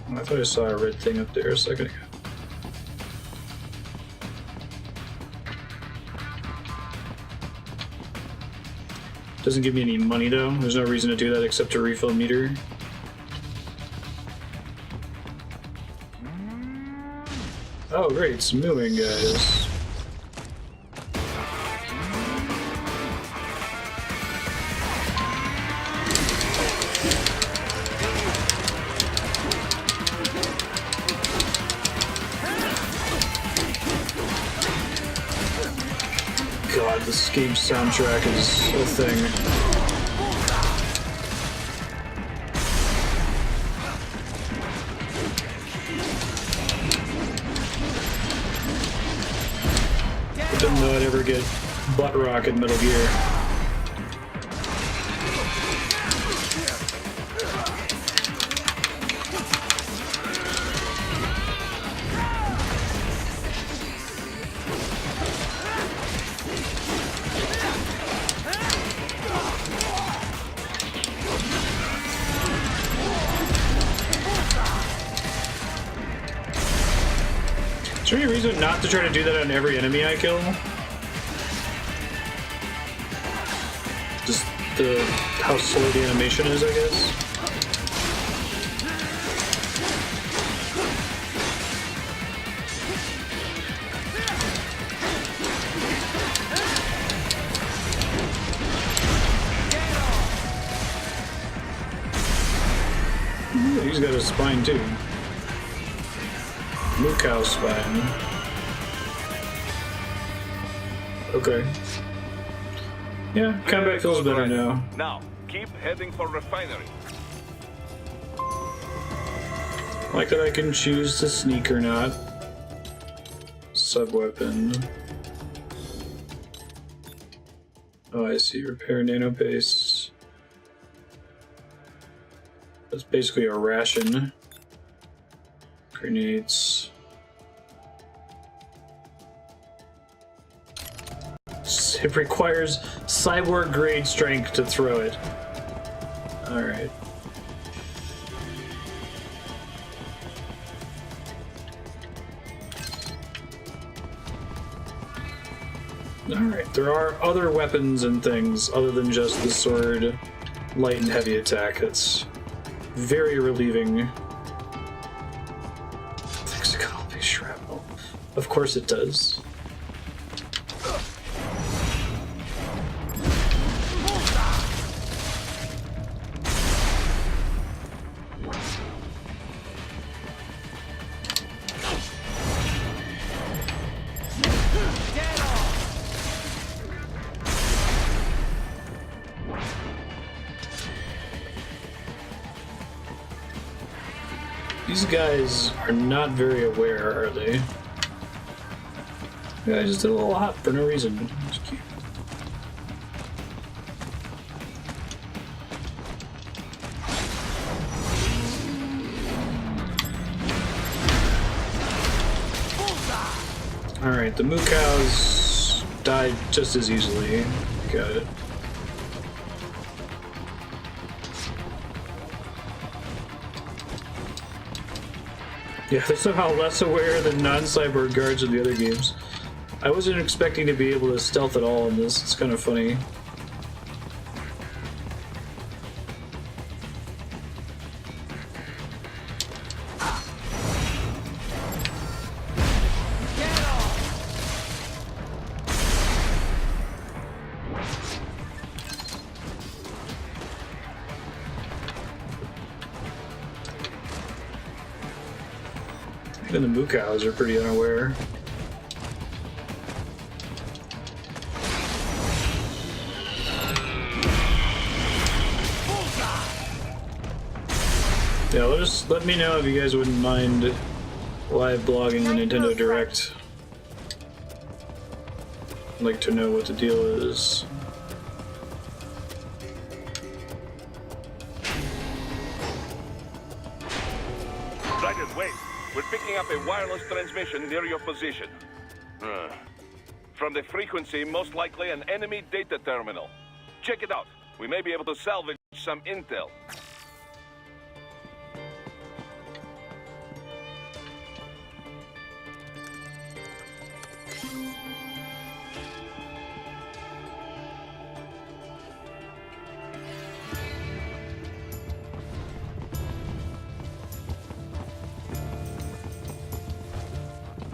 I thought I saw a red thing up there a second ago. Doesn't give me any money though. There's no reason to do that except to refill meter. Oh great, it's moving, guys. God, this game's soundtrack is a thing. I didn't know I'd ever get butt rock in Metal Gear. Is there any reason not to try to do that on every enemy I kill? Just how slow the animation is, I guess. Ooh, he's got a spine too. Mukau spine. Okay. Yeah, combat feels better now. Now, keep heading for refinery. Like that I can choose to sneak or not. Sub-weapon. Oh, I see. Repair nano paste. That's basically a ration. Grenades. It requires cyborg grade strength to throw it. Alright. Alright, there are other weapons and things other than just the sword, light and heavy attack. It's very relieving. Thanks to call me shrapnel. Of course it does. These guys are not very aware, are they? Yeah, I just did a little hop for no reason. It's cute. Alright, the Mukaus died just as easily. Got it. Yeah, they're somehow less aware than non-cyborg guards in the other games. I wasn't expecting to be able to stealth at all in this. It's kind of funny. Even the Mukaus are pretty unaware. Yeah, let me know if you guys wouldn't mind live blogging the Nintendo Direct. I'd like to know what the deal is. Right away. We're picking up a wireless transmission near your position. From the frequency, most likely an enemy data terminal. Check it out. We may be able to salvage some intel.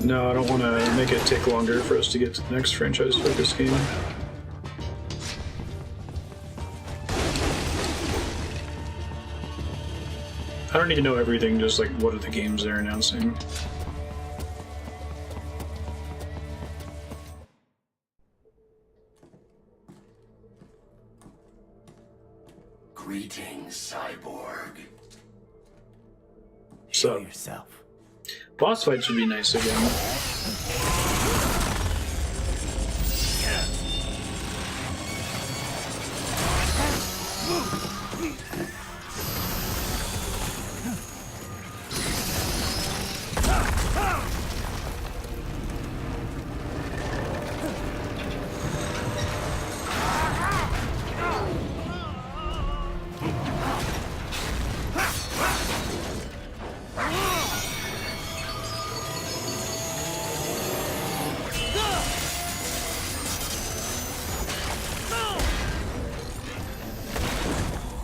No, I don't want to make it take longer for us to get to the next franchise-focused game. I don't need to know everything, just like what are the games they're announcing. Greetings, cyborg. Show yourself. Boss fight should be nice again.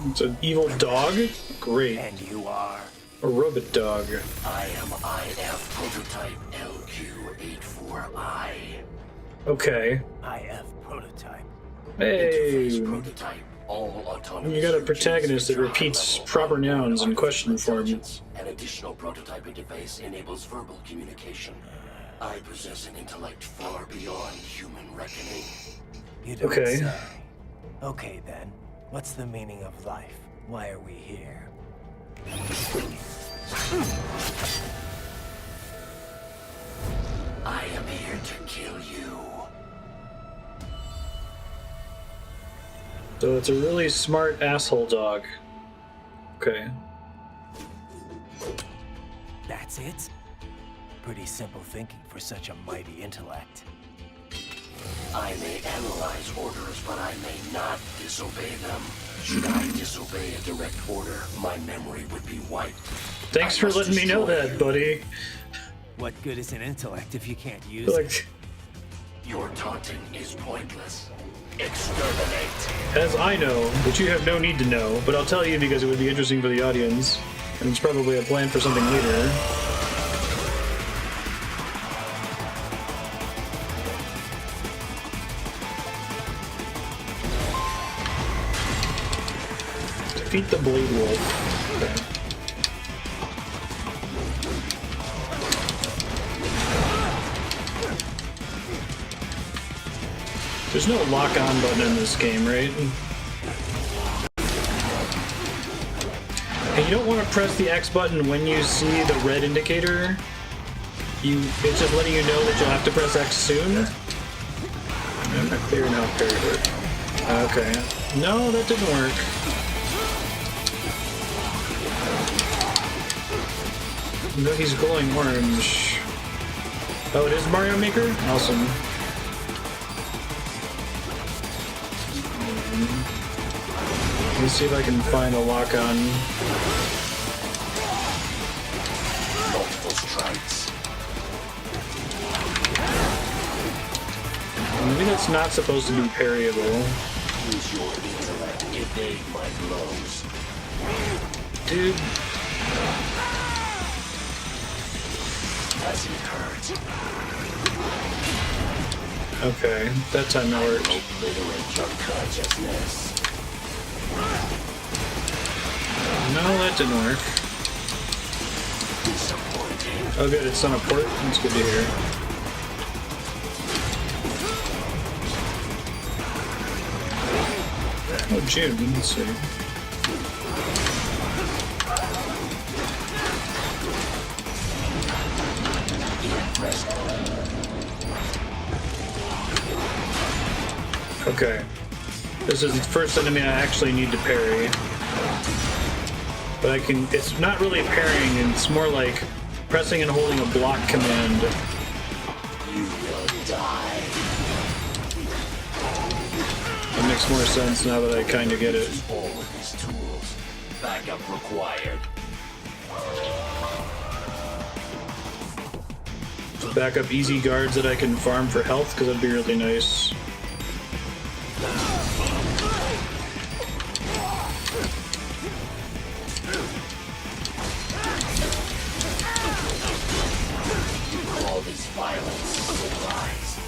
It's an evil dog? Great. And you are? A robot dog. I am IF prototype LQ84I. Okay. IF prototype. Hey! Prototype, all autonomous. You got a protagonist that repeats proper nouns in question form. An additional prototype interface enables verbal communication. I possess an intellect far beyond human reckoning. You don't Okay. say. Okay then. What's the meaning of life? Why are we here? I am here to kill you. So it's a really smart asshole dog. Okay. That's it? Pretty simple thinking for such a mighty intellect. I may analyze orders, but I may not disobey them. Should I disobey a direct order, my memory would be wiped. Thanks for letting me know that, buddy. What good is an intellect if you can't use Like, it? Your taunting is pointless. Exterminate. as I know, that you have no need to know, but I'll tell you because it would be interesting for the audience, and it's probably a plan for something later. Defeat the Blade Wolf. Okay. There's no lock-on button in this game, right? And you don't want to press the X button when you see the red indicator. It's just letting you know that you'll have to press X soon. I'm not clear now, parry work. Okay. No, that didn't work. No, he's glowing orange. Oh, it is Mario Maker? Awesome. Let's see if I can find a lock-on. Multiple strikes. Maybe that's not supposed to be parryable. Use your intellect. Evade my blows. Dude. Does it hurt? Okay, that time it worked. Obliterate your consciousness. No, that didn't work. Oh good, it's on a port. That's good to hear. Oh, June, let's see. Okay. This is the first enemy I actually need to parry. But I can, it's not really parrying, it's more like pressing and holding a block command. You will die. It makes more sense now that I kind of get it. All of these tools. Backup required. Back up easy guards that I can farm for health, because that'd be really nice. All this violence civilized.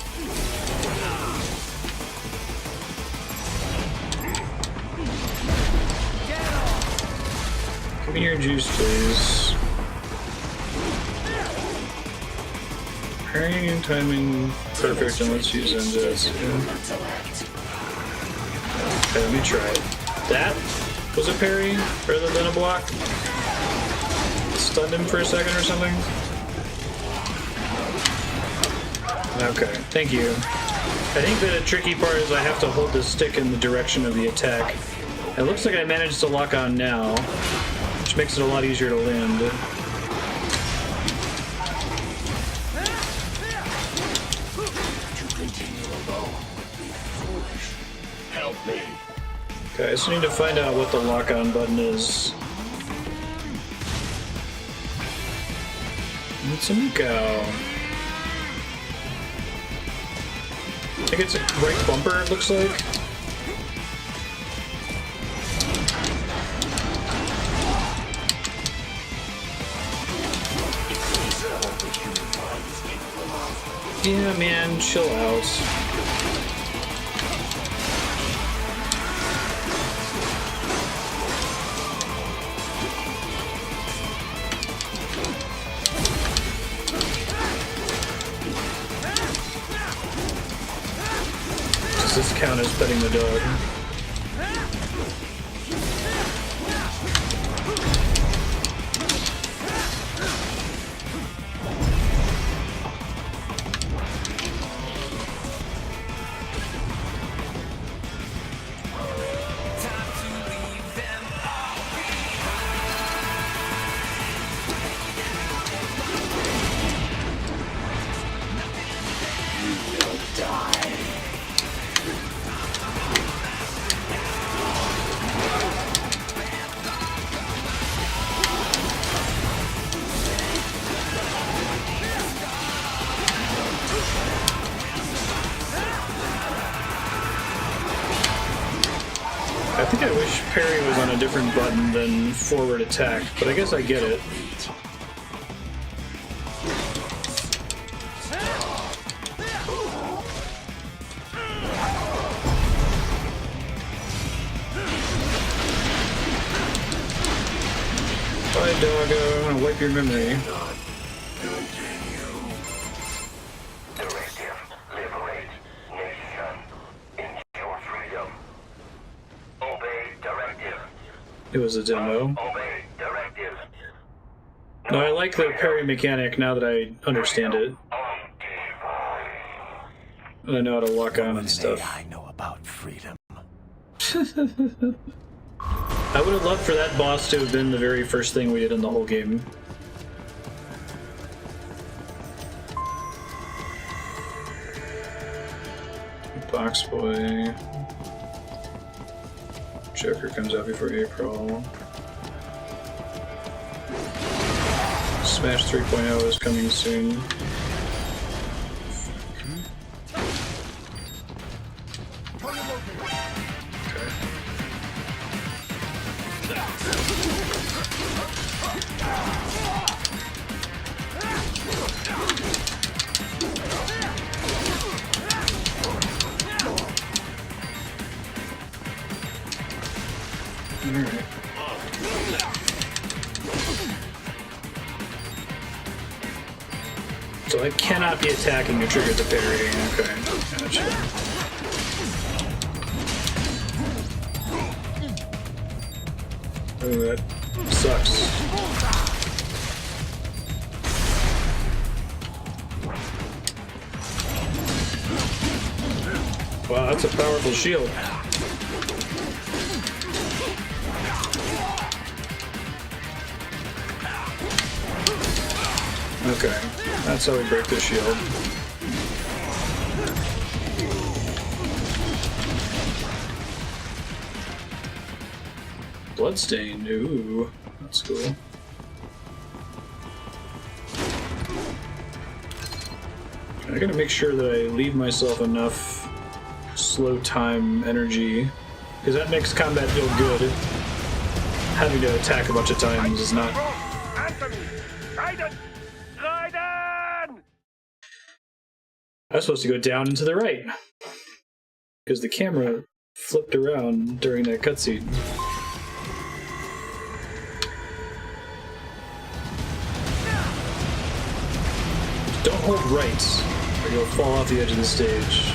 Give me your juice, please. Parrying and timing perfect, and let's use Zenjets. Okay, let me try it. That was a parry rather than a block. Stunned him for a second or something. Okay, thank you. I think the tricky part is I have to hold the stick in the direction of the attack. It looks like I managed to lock on now, which makes it a lot easier to land. Help me. Okay, I just need to find out what the lock-on button is. It's a go. I think it's a right bumper, it looks like. Yeah, man, chill out. Does this count as petting the dog? I think I wish parry was on a different button than forward attack, but I guess I get it. Bye, doggo. I'm gonna wipe your memory. It was a demo. No, I like the parry mechanic now that I understand it. And I know how to lock on and stuff. I know about freedom. I would have loved for that boss to have been the very first thing we did in the whole game. Box boy. Joker comes out before April. Smash 3.0 is coming soon. Alright. So I cannot be attacking to trigger the parry. Okay, gotcha. Oh, that sucks. Wow, that's a powerful shield. Okay, that's how we break the shield. Bloodstain, ooh, that's cool. I gotta make sure that I leave myself enough slow time energy, because that makes combat feel good. Having to attack a bunch of times is not... I was supposed to go down and to the right, because the camera flipped around during that cutscene. Don't hold right, or you'll fall off the edge of the stage.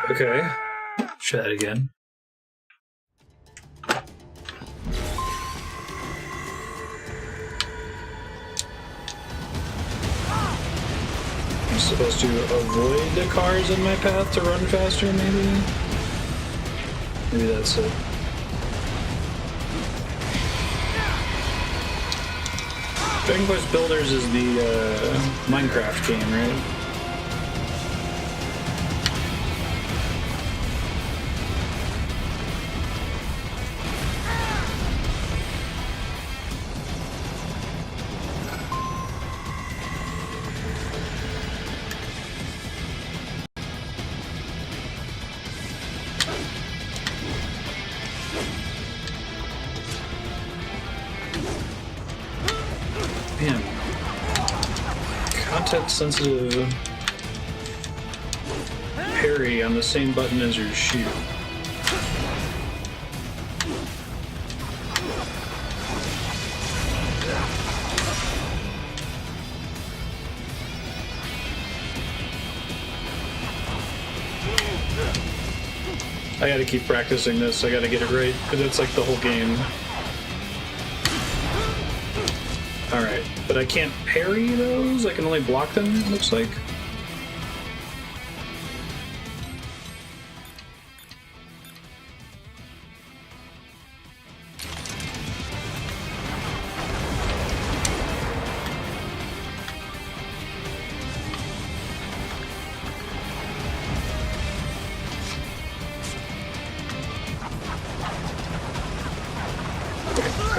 Okay. Try that again. I'm supposed to avoid the cars in my path to run faster, maybe? Maybe that's it. Dragon Quest Builders is the Minecraft game, right? set sensitive parry on the same button as your shield. I gotta keep practicing this, I gotta get it right, because it's like the whole game. Alright, but I can't parry those? I can only block them, it looks like.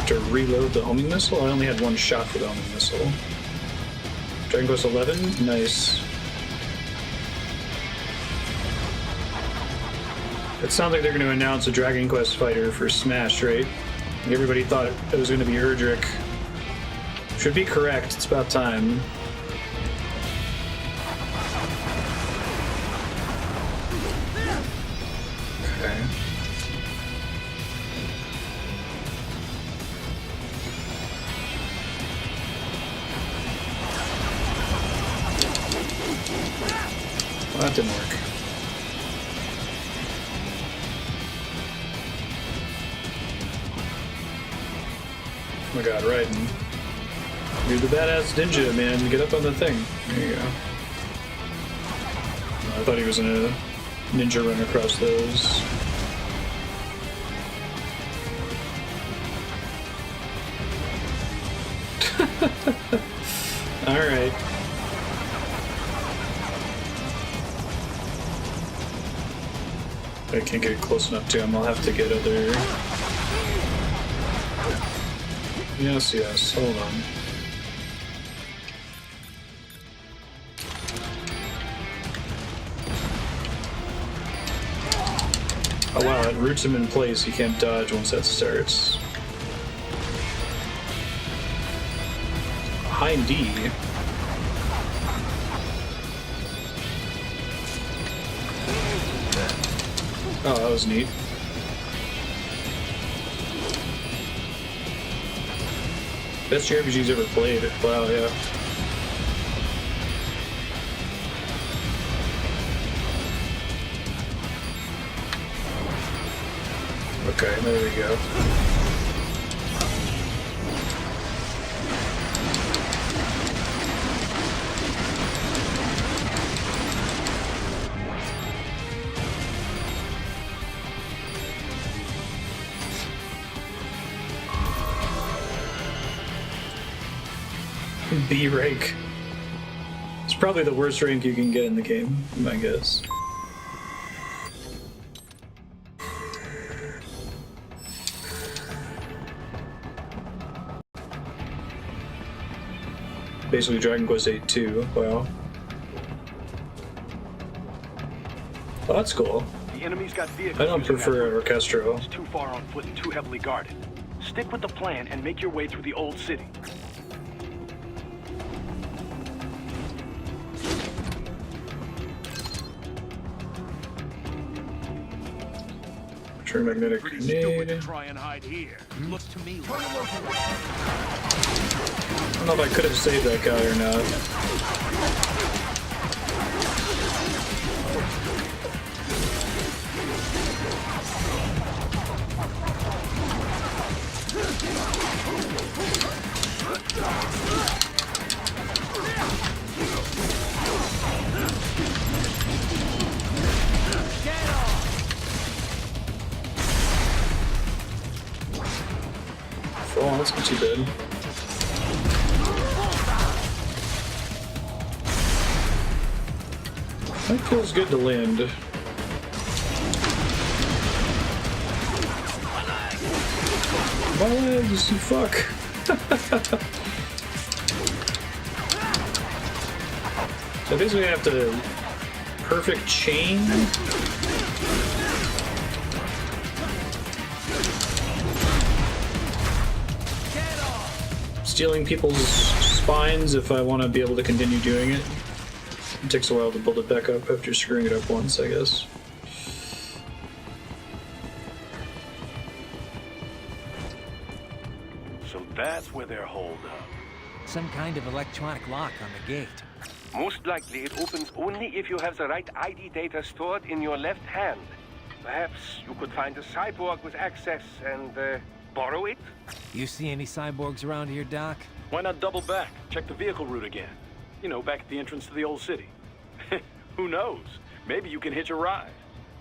To reload the homing missile? I only had one shot for the homing missile. Dragon Quest 11? Nice. It sounds like they're going to announce a Dragon Quest fighter for Smash, right? Everybody thought it was going to be Erdrick. Should be correct, it's about time. Okay. Well, that didn't work. Oh my god, Raiden. You're the badass ninja, man. Get up on the thing. There you go. Oh, I thought he was gonna ninja run across those. Alright. I can't get close enough to him. I'll have to get other... Yes, hold on. Oh wow, it roots him in place. He can't dodge once that starts. High D. Oh, that was neat. Best JRPGs ever played. Wow, yeah. Okay, there we go. B rank. It's probably the worst rank you can get in the game, I guess. Basically Dragon Quest 8 too. Wow. Oh, that's cool. The enemy's got vehicles. I don't prefer Orchestro. It's too far on foot and too heavily guarded. Stick with the plan and make your way through the old city. Magnetic grenade. Try and hide here. Looks to me I don't know if I could have saved that guy or not. Oh, that's not too bad. That feels good to land. My legs, you fuck. So basically I have to perfect chain. stealing people's spines if I want to be able to continue doing it. It takes a while to build it back up after screwing it up once, I guess. So that's where they're holed up. Some kind of electronic lock on the gate. Most likely it opens only if you have the right ID data stored in your left hand. Perhaps you could find a cyborg with access and borrow it? You see any cyborgs around here, Doc? Why not double back? Check the vehicle route again. You know, back at the entrance to the old city. Who knows? Maybe you can hitch a ride.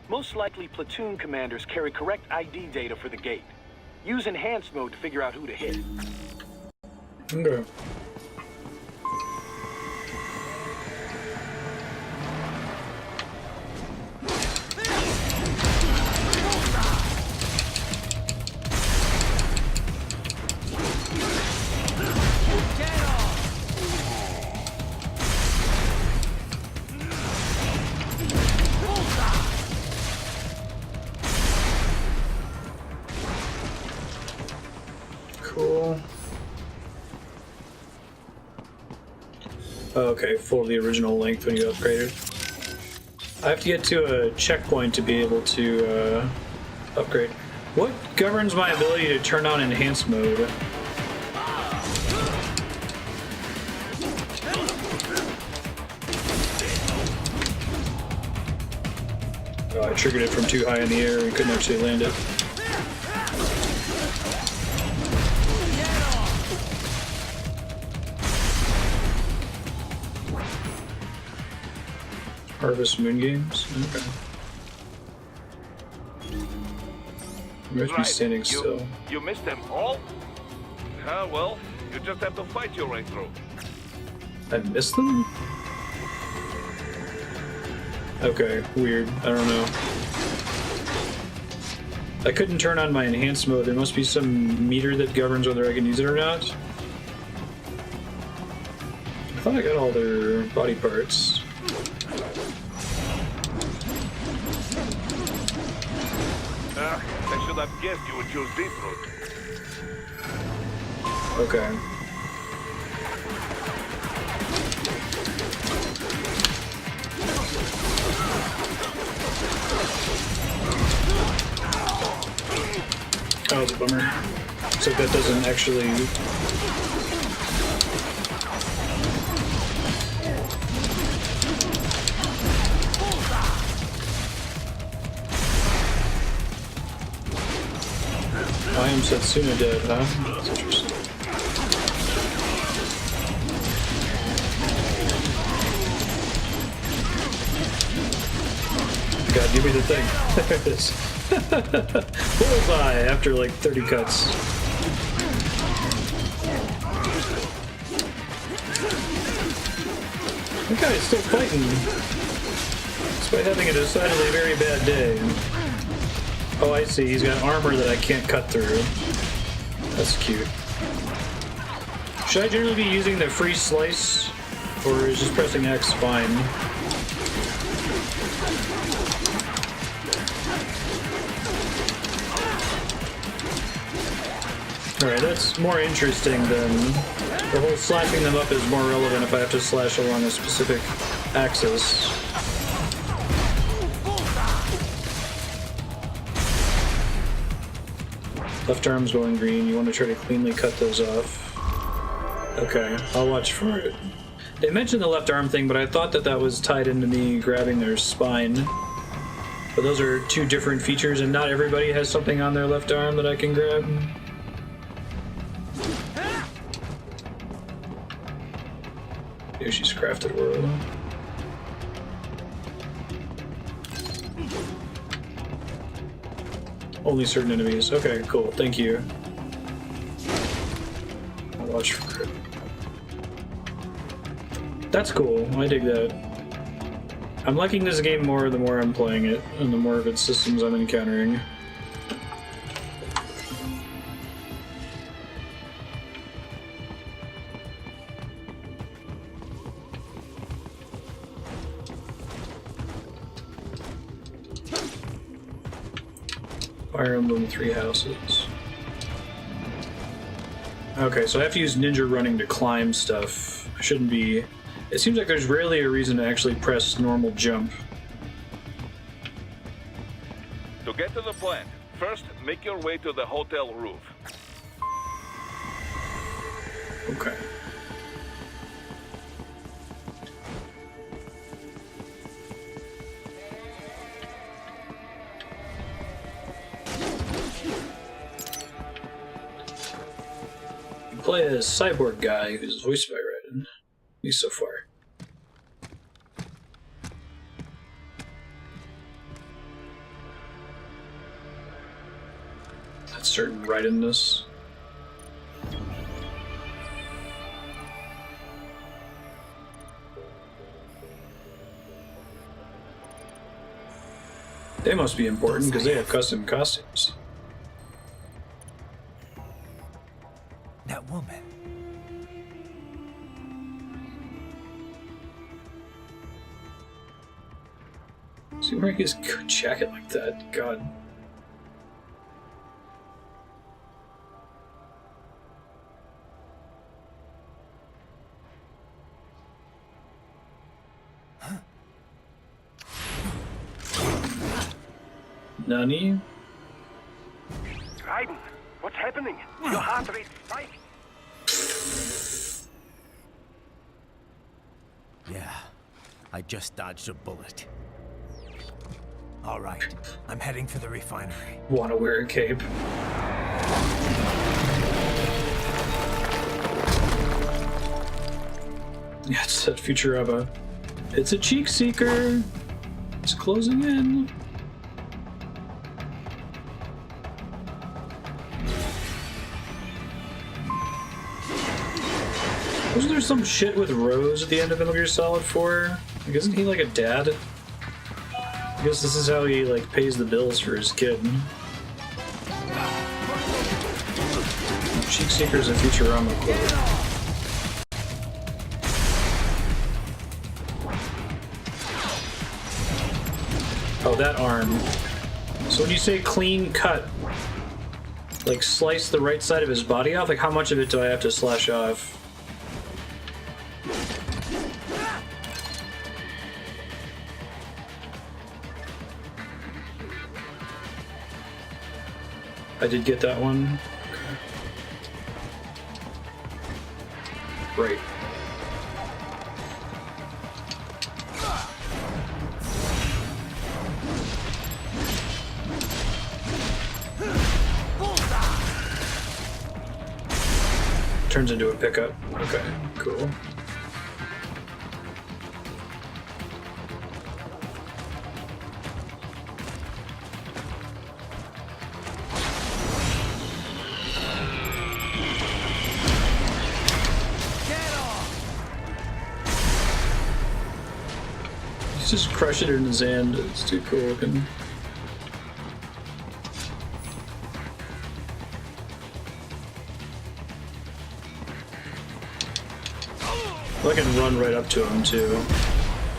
Most likely platoon commanders carry correct ID data for the gate. Use enhanced mode to figure out who to hit. Okay. Cool. Okay, full of the original length when you upgrade it. I have to get to a checkpoint to be able to upgrade. What governs my ability to turn on enhanced mode? Oh, I triggered it from too high in the air and couldn't actually land it. Harvest Moon Games? Okay. I'm going to be standing still. You missed them all? Ah, well, you just have to fight your way through. I missed them? Okay, weird. I don't know. I couldn't turn on my enhanced mode. There must be some meter that governs whether I can use it or not. I thought I got all their body parts. I should have guessed you would choose this route. Okay. Oh, it's a bummer. So that doesn't actually... I am Setsuna dead, huh? That's interesting. God, give me the thing. There it is. Bullseye after like 30 cuts. That guy is still fighting. Despite having a decidedly very bad day. Oh, I see. He's got armor that I can't cut through. That's cute. Should I generally be using the free slice? Or is just pressing X fine? Alright, that's more interesting than... The whole slashing them up is more relevant if I have to slash along a specific axis. Left arm's going green. You want to try to cleanly cut those off. Okay, I'll watch for it. They mentioned the left arm thing, but I thought that that was tied into me grabbing their spine. But those are two different features, and not everybody has something on their left arm that I can grab. Yoshi's Crafted World. Only certain enemies. Okay, cool. Thank you. I'll watch for it. That's cool. I dig that. I'm liking this game more the more I'm playing it, and the more of its systems I'm encountering. Fire Emblem Three Houses. Okay, so I have to use ninja running to climb stuff. Shouldn't be... It seems like there's rarely a reason to actually press normal jump. To get to the plant, first make your way to the hotel roof. Okay. You play a cyborg guy who's voiced by Raiden, at least so far. That's certain Raidenness. They must be important because they have custom costumes. That woman. Is he wearing his good jacket like that? God. Nani? Raiden, what's happening? Your heart rate spiked. Yeah, I just dodged a bullet. All right, I'm heading for the refinery. Want to wear a cape? Yeah, it's that Futurama. It's a cheek seeker. It's closing in. Wasn't there some shit with Rose at the end of Metal Gear Solid 4? Like, isn't he like a dad? I guess this is how he like pays the bills for his kid. Cheek Seeker's a Futurama quote. Oh, that arm. So when you say clean cut, like slice the right side of his body off, like how much of it do I have to slash off? I did get that one. Okay. Right. Turns into a pickup. Okay, cool. He's just crushing it in his hand. It's too cool looking. I can run right up to him too.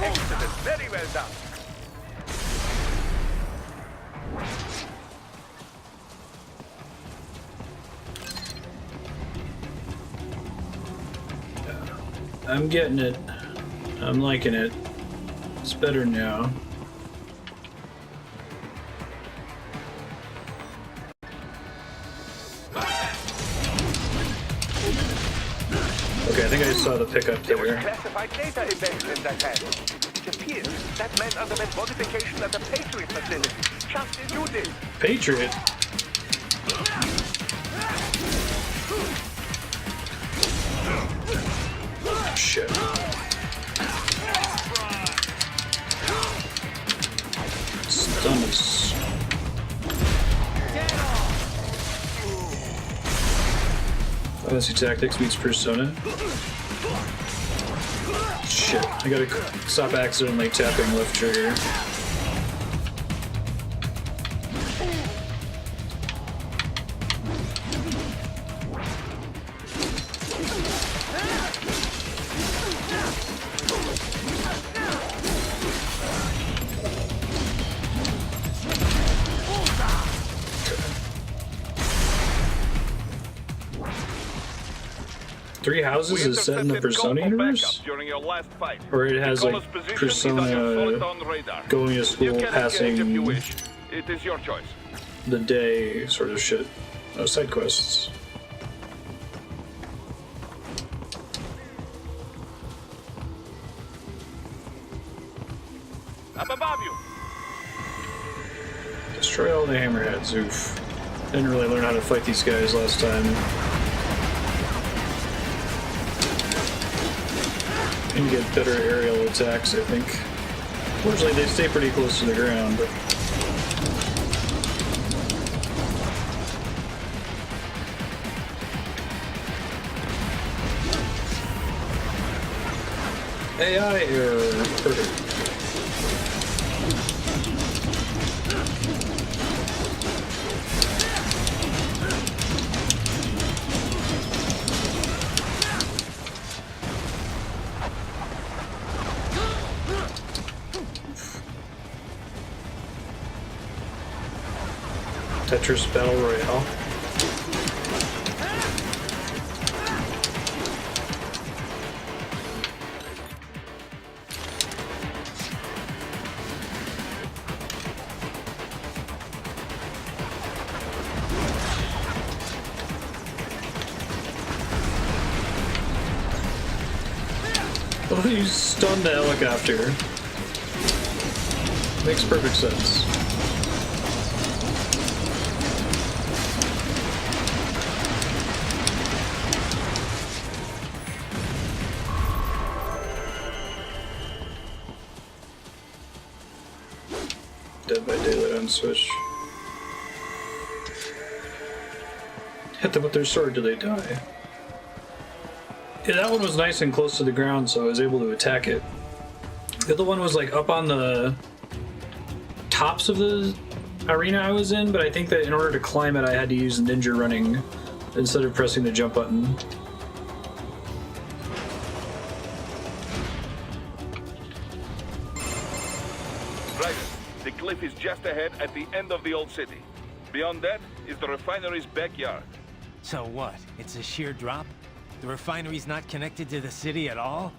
Excellent, very well done. I'm getting it. I'm liking it. It's better now. Okay, I think I saw the pickup there. There was classified data embedded in that hand. It appears that man underwent modification at the Patriot facility, just as you did. Patriot? Shit. Stunners. Fantasy Tactics meets Persona. Shit, I gotta stop accidentally tapping left trigger. Three Houses is set in the Persona universe? During your last fight. Or it has like Persona going to school, passing It is your choice. the day sort of shit. No side quests. Up above you. Destroy all the hammerheads. Oof. Didn't really learn how to fight these guys last time. And get better aerial attacks, I think. Fortunately, they stay pretty close to the ground, but... AI error. Perfect. Tetris Battle Royale. Oh, you stunned the helicopter. Makes perfect sense. Dead by Daylight on Switch. Hit them with their sword till they die. Yeah, that one was nice and close to the ground, so I was able to attack it. The other one was like up on the tops of the arena I was in, but I think that in order to climb it I had to use ninja running instead of pressing the jump button. Right. The cliff is just ahead at the end of the old city. Beyond that is the refinery's backyard. So what? It's a sheer drop? The refinery's not connected to the city at all?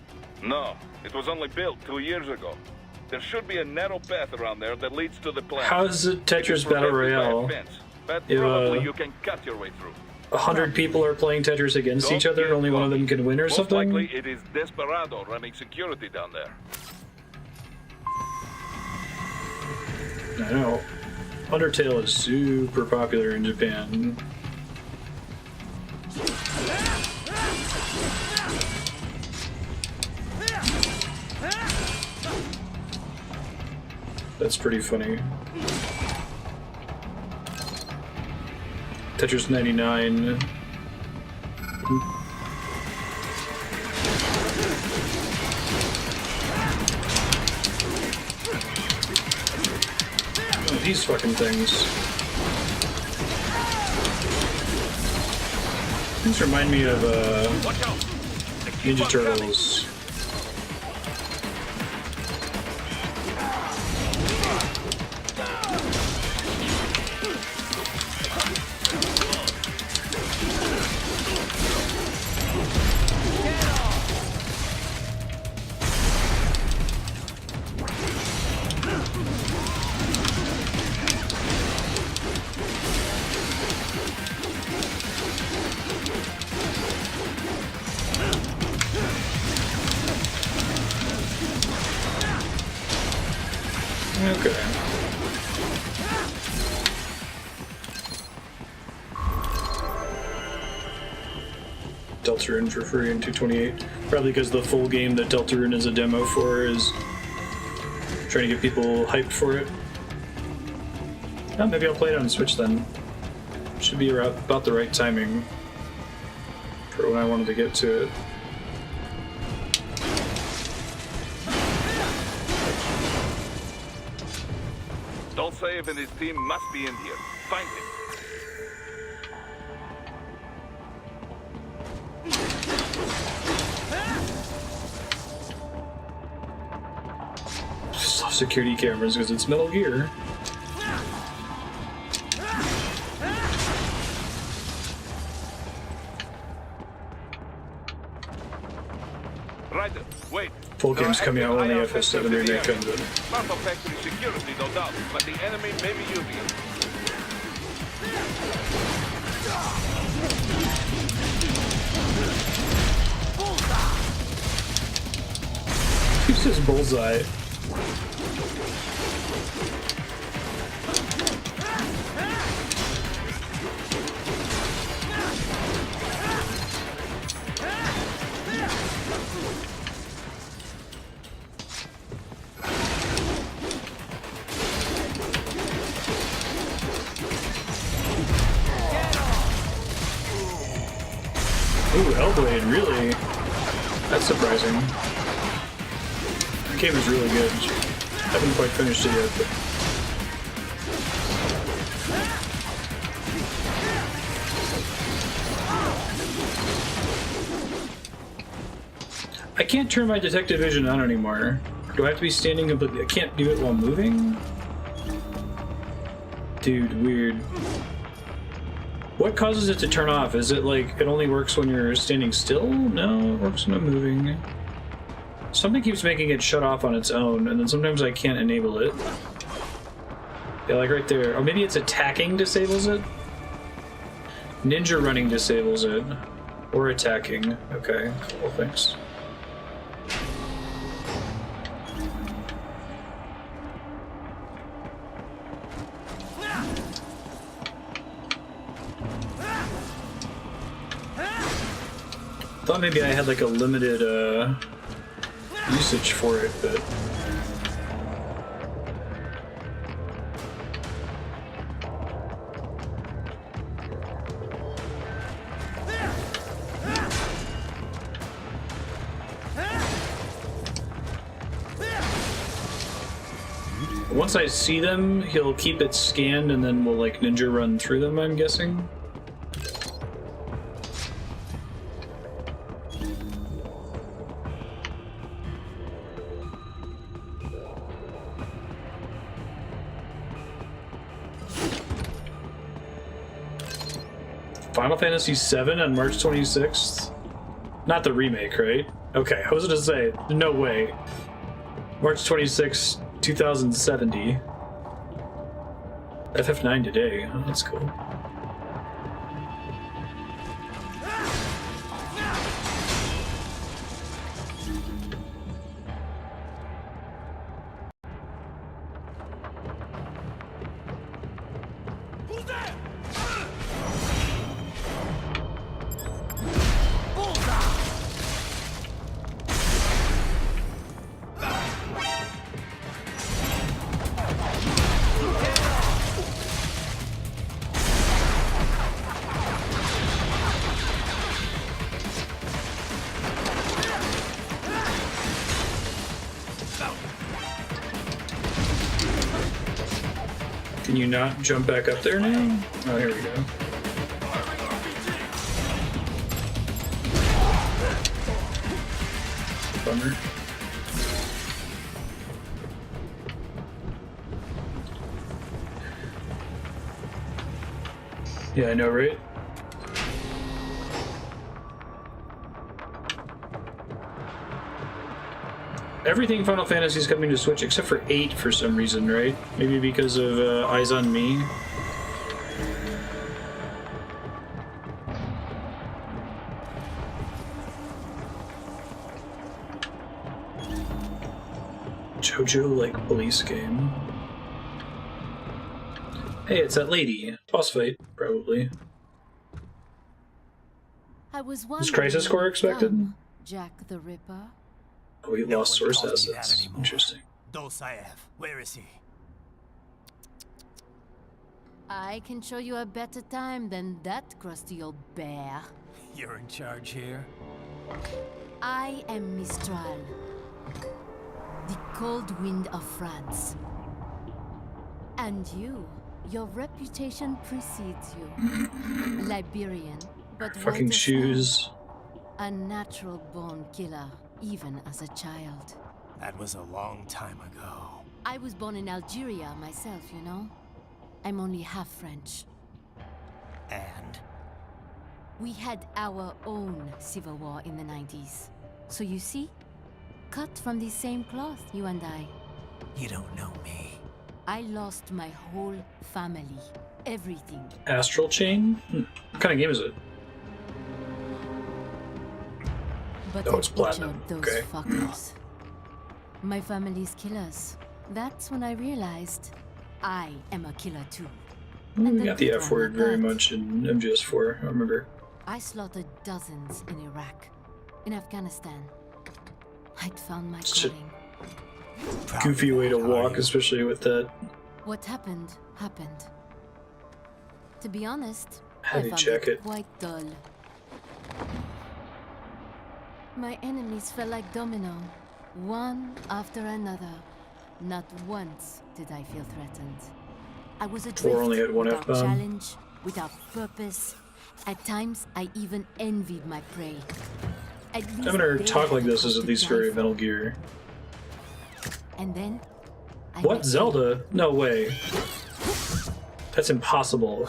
No, it was only built 2 years ago. There should be a narrow path around there that leads to the plant. How is it Tetris Battle Royale? But If, probably you can cut your way through. 100 people are playing Tetris against each other and only one of them can win or Most something? likely it is Desperado running security down there. I know. Undertale is super popular in Japan. That's pretty funny. Tetris 99. Oh, these fucking things. These remind me of Ninja Turtles. Okay. Deltarune for free in 228. Probably because the full game that Deltarune is a demo for is trying to get people hyped for it. Oh, maybe I'll play it on Switch then. Should be about the right timing for when I wanted to get to it. Dolzaev and his team must be in here. Find him. Just off security cameras because it's Metal Gear. full game's coming out when the FS7 remake comes in. Not for factory security, no doubt, but the enemy may be using it. Who says bullseye? Ooh, Hellblade, really? That's surprising. The game is really good. Haven't quite finished it yet, but... I can't turn my detective vision on anymore. Do I have to be standing completely? I can't do it while moving? Dude, weird. What causes it to turn off? Is it like it only works when you're standing still? No, it works when I'm moving. Something keeps making it shut off on its own, and then sometimes I can't enable it. Yeah, like right there. Or maybe it's attacking disables it? Ninja running disables it. Or attacking. Okay, cool, thanks. Thought maybe I had like a limited usage for it, but once I see them, he'll keep it scanned and then we'll like ninja run through them, I'm guessing. Final Fantasy VII on March 26th? Not the remake, right? Okay, I was gonna say, no way. March 26th, 2070. FF9 today. Oh, that's cool. Can you not jump back up there now? Oh, here we go. Bummer. Yeah, I know, right? Everything Final Fantasy is coming to Switch except for 8 for some reason, right? Maybe because of Eyes on Me. JoJo like police game. Hey, it's that lady. Boss fight, probably. Is Crisis Core expected? Jack the Ripper. Oh, we lost source assets. Interesting. Dosaev, where is he? I can show you a better time than that crusty old bear. You're in charge here? I am Mistral, the cold wind of France. And you, your reputation precedes you. Liberian, but fucking shoes. A natural-born killer, even as a child. That was a long time ago. I was born in Algeria myself, you know? I'm only half French. And? We had our own civil war in the 90s. So you see, cut from the same cloth, you and I. You don't know me. I lost my whole family. Everything. Astral Chain? What kind of game is it? But Oh, it's I platinum. butchered those Okay. fuckers. My family's killers. That's when I realized I am a killer too. We got the F word very much in MGS4, I remember. I slaughtered dozens in Iraq, in Afghanistan. I'd found my Such a calling. goofy way to walk, especially with that What happened, happened. To be honest, heavy I found jacket. it quite dull. My enemies fell like domino, one after another. Not once did I feel threatened. I was adrift, only had one without F-bomb. challenge, without purpose. At times, I even envied my prey. At least Having her they talk like had a this is cause at to least die very for. Metal Gear. And then, I What? met Zelda? No way. That's impossible.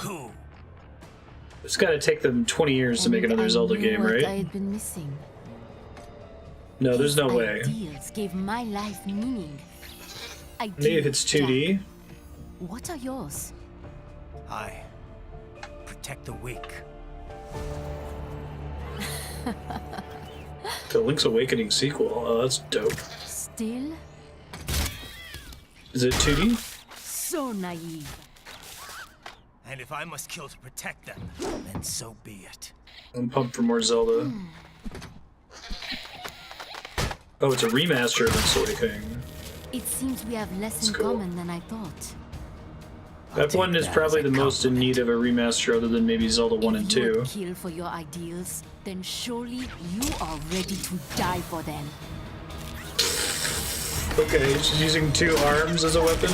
It's gotta take them 20 years to make and another I Zelda knew game, what right? I had been missing. No, there's no way. Ideals gave my life meaning. Maybe if it's 2D? What are yours? I protect the weak. The Link's Awakening sequel. Oh, that's dope. Still Is it 2D? so naive. And if I must kill to protect them, then so be it. I'm pumped for more Zelda. Oh, it's a remaster of Link's Awakening. It seems we have less That's in cool. common than I thought. That one is probably the most in need of a remaster other than maybe Zelda 1 and If you 2. would kill for your ideals, then surely you are ready to die for them. Okay, she's using 2 arms as a weapon.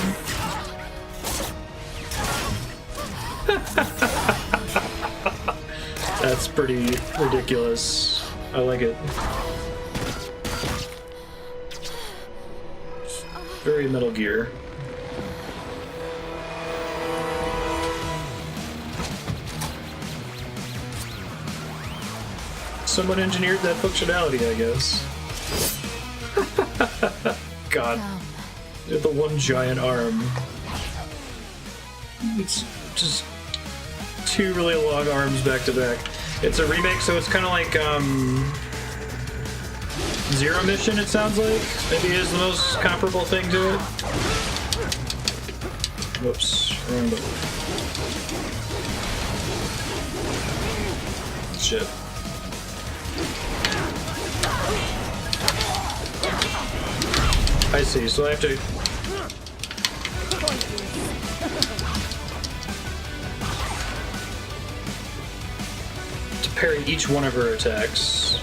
That's pretty ridiculous. I like it. Very Metal Gear. Someone engineered that functionality, I guess. God. They have the one giant arm. It's just 2 really long arms back to back. It's a remake, so it's kind of like Zero Mission, it sounds like. Maybe is the most comparable thing to it. Whoops, wrong button. Shit. I see, so I have to... parry each one of her attacks.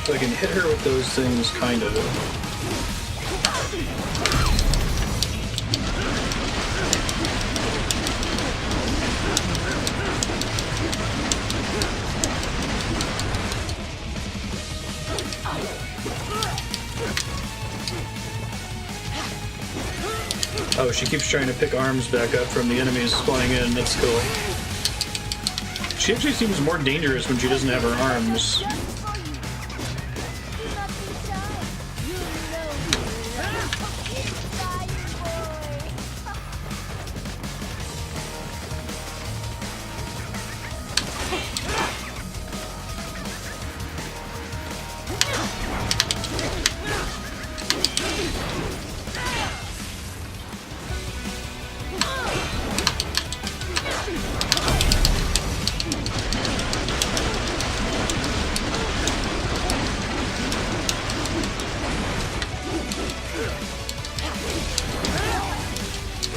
So I can hit her with those things, kind of. Oh, she keeps trying to pick arms back up from the enemies spawning in. That's cool. She actually seems more dangerous when she doesn't have her arms.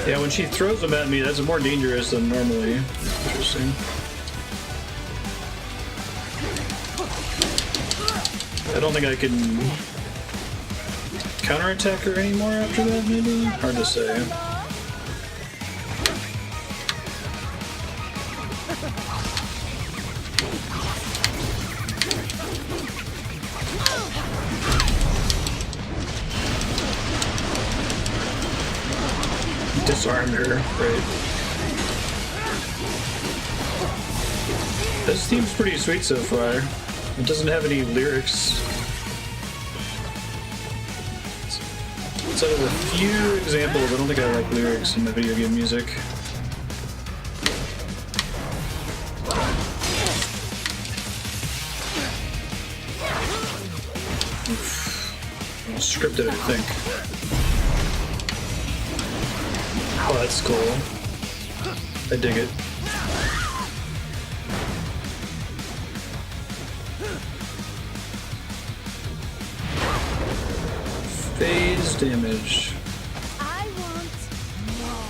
Yeah, when she throws them at me, that's more dangerous than normally. Interesting. I don't think I can counterattack her anymore after that, maybe? Hard to say. disarmed her, right? This theme's pretty sweet so far. It doesn't have any lyrics. It's out of a few examples. I don't think I like lyrics in the video game music. Scripted, I think. Oh, that's cool. I dig it. Phase damage. I want more.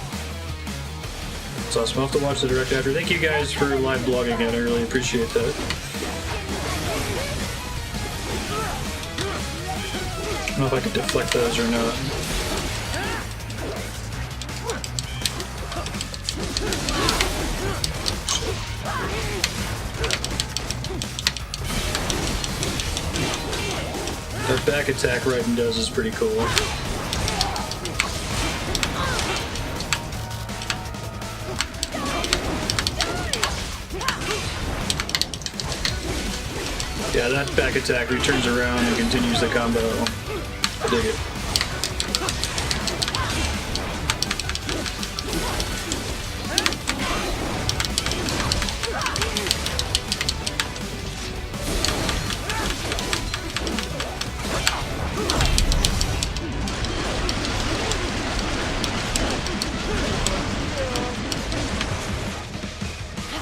It's awesome. I'll have to watch the direct after. Thank you guys for live blogging again. I really appreciate that. I don't know if I could deflect those or not. That back attack Raiden does is pretty cool. Yeah, that back attack returns around and continues the combo. I dig it.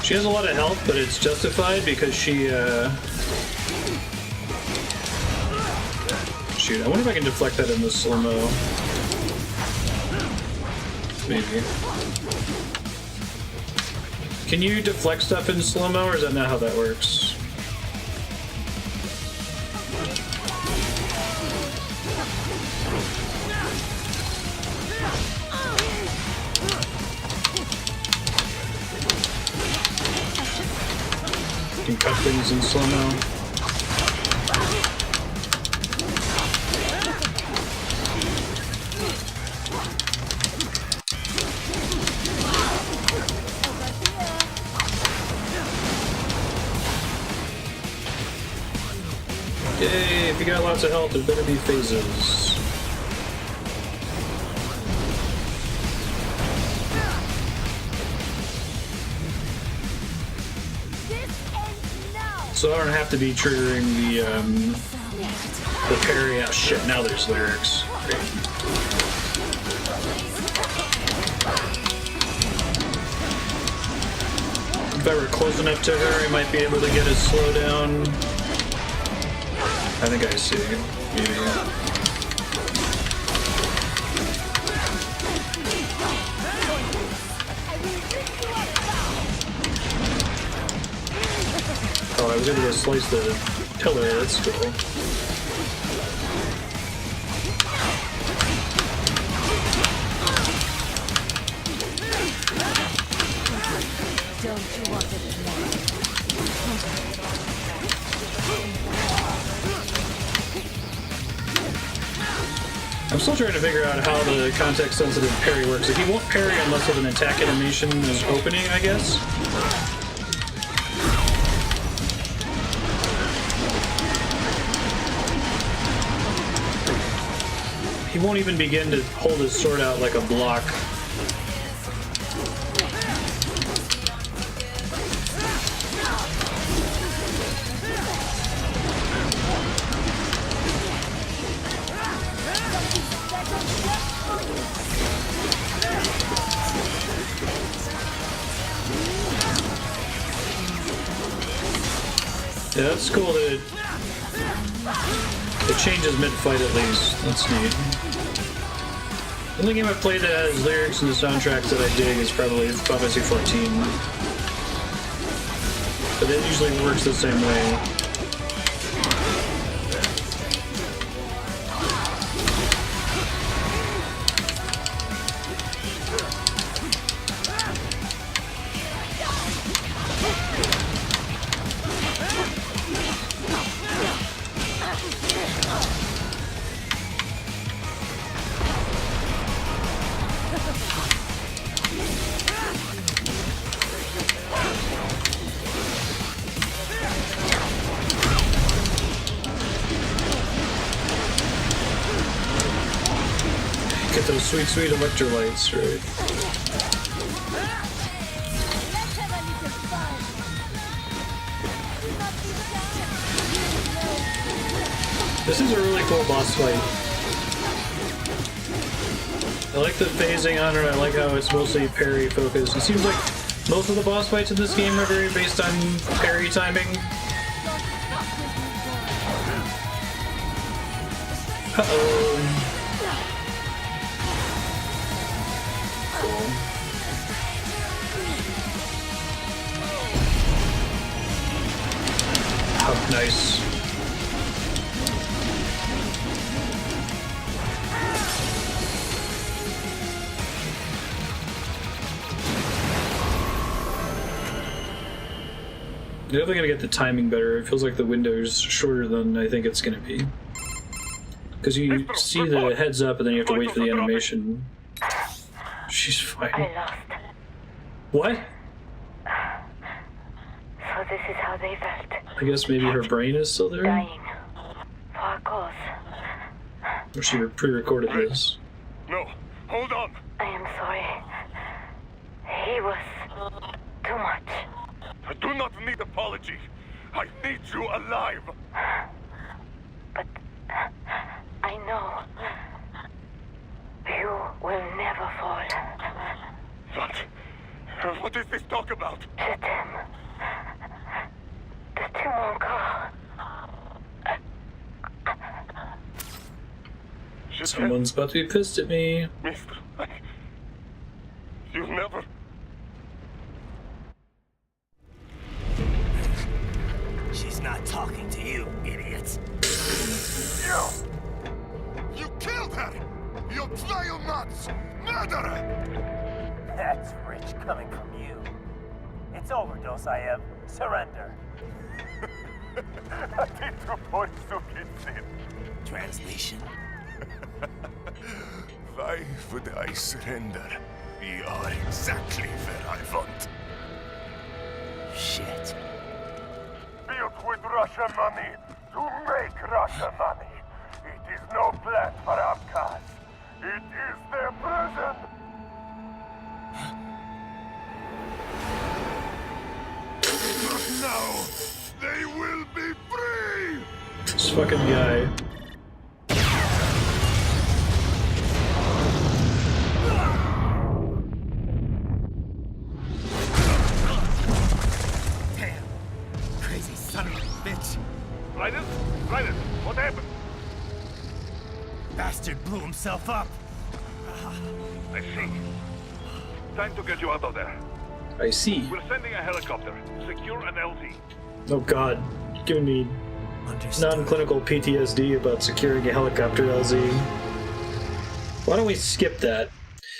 She has a lot of health, but it's justified because she, Shoot, I wonder if I can deflect that in the slow-mo. Maybe. Can you deflect stuff in slow-mo, or is that not how that works? You can cut things in slow-mo. Yay, if you got lots of health, there better be phases. So I don't have to be triggering the parry. Oh shit, now there's lyrics. Great. If I were close enough to her, I might be able to get a slowdown. I think I see. Maybe. Oh, I was able to slice the pillar. That's cool. Don't you want it more? I'm still trying to figure out how the context-sensitive parry works. Like, he won't parry unless an attack animation is opening, I guess. He won't even begin to hold his sword out like a block. Yeah, that's cool that it changes mid-fight at least. That's neat. The only game I've played that has lyrics in the soundtracks that I dig is probably Final Fantasy 14. But it usually works the same way. Get those sweet, sweet electrolytes, right? This is a really cool boss fight. I like the phasing on it, I like how it's mostly parry focused. It seems like most of the boss fights in this game are very based on parry timing. Uh-oh. Cool. Oh, nice. You're definitely gonna get the timing better. It feels like the window's shorter than I think it's gonna be. Because you see the heads up and then you have to wait for the animation. She's fine. I lost. What? So this is how they felt. I guess maybe her brain is still there? Dying. For a cause. Or she pre-recorded this. No, hold on. I am sorry. He was too much. I do not need apology. I need you alive. But I know you will never fall. What is this talk about? Je t'aime. De tout mon corps. Someone's about to be pissed at me. Mistral, you never... She's not talking to you, idiot. You killed her! You vile nuts! Murderer! That's rich coming from you. It's overdose, I have. Surrender. Translation. Why would I surrender? You are exactly where I want. Shit. Built with Russian money to make Russian money. It is no plan for outcasts. It is their prison. But now, they will be free! This fucking guy. Damn. Crazy son of a bitch. Raiden? Raiden, what happened? Bastard blew himself up. I see. Time to get you out of there. I see. We're sending a helicopter. Secure an LZ. Oh god. Giving me non-clinical PTSD about securing a helicopter LZ. Why don't we skip that?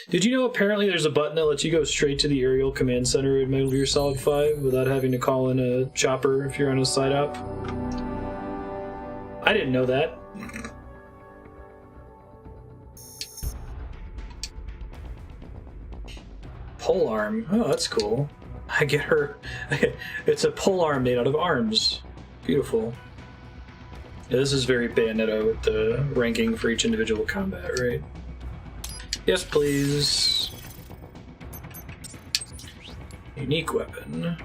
Did you know apparently there's a button that lets you go straight to the aerial command center in Metal Gear Solid 5 without having to call in a chopper if you're on a side up? I didn't know that. Pole arm. Oh, that's cool. I get her. It's a pole arm made out of arms. Beautiful. Yeah, this is very Bayonetta with the ranking for each individual combat, right? Yes, please. Unique weapon.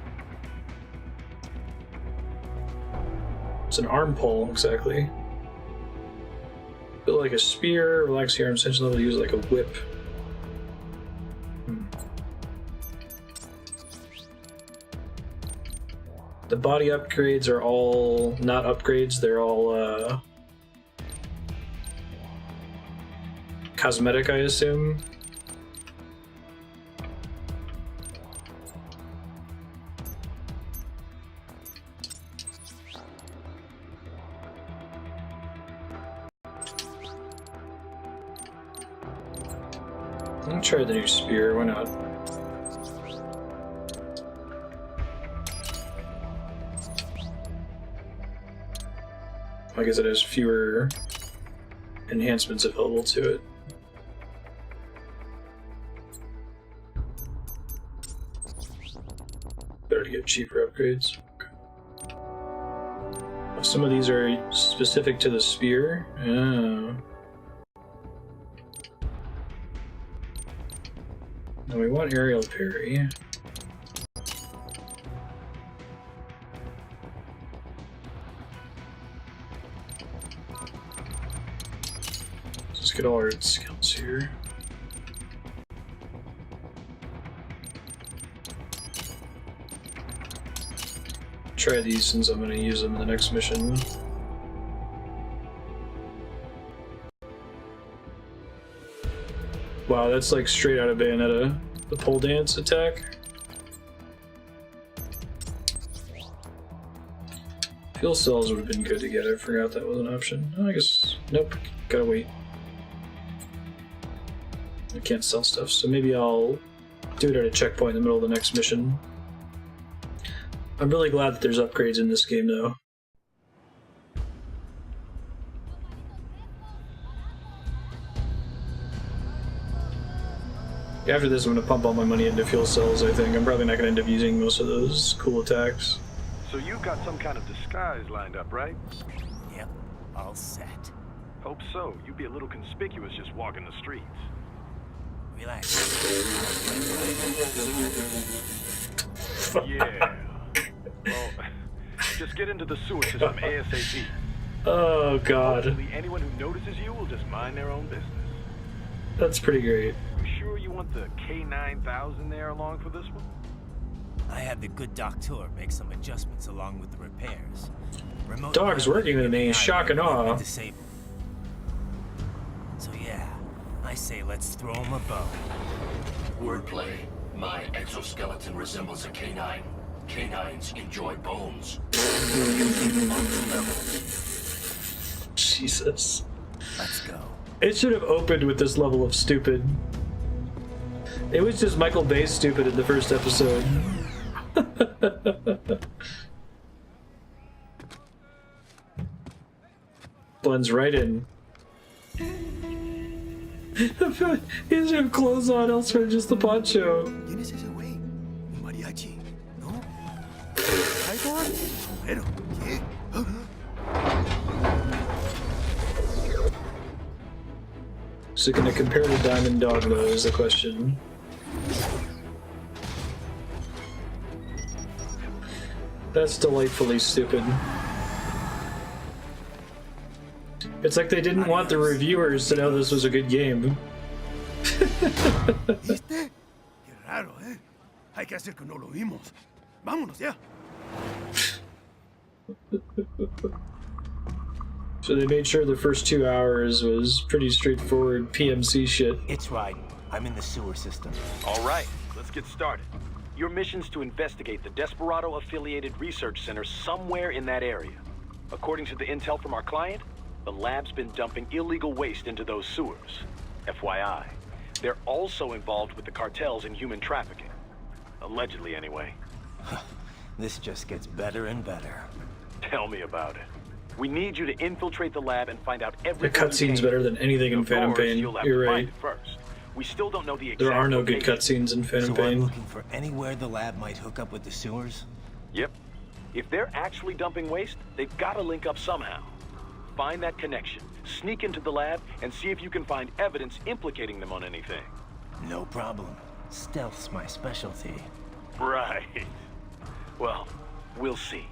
It's an arm pole, exactly. Built like a spear, relax your arm tension level, use it like a whip. The body upgrades are all not upgrades, they're all cosmetic, I assume. I'll try the new spear, why not? I guess it has fewer enhancements available to it. Better to get cheaper upgrades. Some of these are specific to the spear. Oh. And we want aerial parry. Let's get all our skills here. Try these since I'm going to use them in the next mission. Wow, that's like straight out of Bayonetta. The pole dance attack. Fuel cells would have been good to get. I forgot that was an option. Oh, I guess. Nope. Gotta wait. I can't sell stuff, so maybe I'll do it at a checkpoint in the middle of the next mission. I'm really glad that there's upgrades in this game, though. After this, I'm going to pump all my money into fuel cells, I think. I'm probably not going to end up using most of those cool attacks. So you've got some kind of disguise lined up, right? Yep, all set. Hope so. You'd be a little conspicuous just walking the streets. Relax. Yeah. Well, just get into the sewer system ASAP. Oh, God. Hopefully anyone who notices you will just mind their own business. That's pretty great. You sure you want the K9000 there along for this one? I had the good doctor make some adjustments along with the repairs. Remote Dog's working with me, shock and awe. So yeah, I say let's throw him a bone. Wordplay. My exoskeleton resembles a canine. Canines enjoy bones. Jesus. Let's go. It should have opened with this level of stupid. It was just Michael Bay stupid in the first episode. Blends right in. He doesn't have clothes on elsewhere, just the poncho. So can I compare to Diamond Dog though is the question. That's delightfully stupid. It's like they didn't want the reviewers to know this was a good game. So they made sure the first 2 hours was pretty straightforward PMC shit. It's right. I'm in the sewer system. All right, let's get started. Your mission's to investigate the Desperado-affiliated research center somewhere in that area. According to the intel from our client, the lab's been dumping illegal waste into those sewers. FYI, they're also involved with the cartels in human trafficking. Allegedly, anyway. This just gets better and better. Tell me about it. We need you to infiltrate the lab and find out everything. The cutscene's better than anything in Phantom Pain. You're right. First. We still don't know the exact There are no good location. cutscenes in Phantom So I'm Pain. looking for anywhere the lab might hook up with the sewers? Yep. If they're actually dumping waste, they've got to link up somehow. Find that connection, sneak into the lab, and see if you can find evidence implicating them on anything. No problem. Stealth's my specialty. Right. Well, we'll see.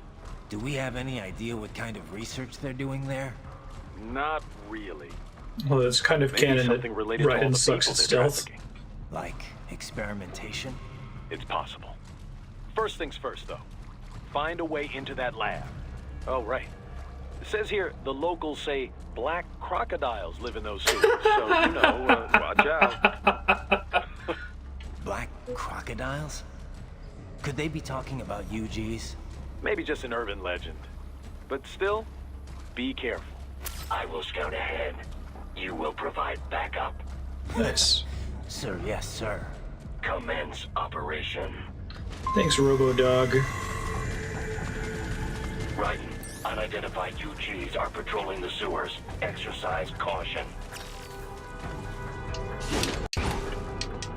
Do we have any idea what kind of research they're doing there? Not really. Well, it's kind of Maybe canon something that related to all Ryan the sucks people at they're stealth. trafficking. Like experimentation? It's possible. First things first, though. Find a way into that lab. Oh, right. It says here the locals say black crocodiles live in those sewers, so, you know, watch out. Black crocodiles? Could they be talking about UGs? Maybe just an urban legend. But still, be careful. I will scout ahead. You will provide backup. Nice. Sir, yes, sir. Commence operation. Thanks, Robo-Dog. Right. Unidentified UGs are patrolling the sewers. Exercise caution.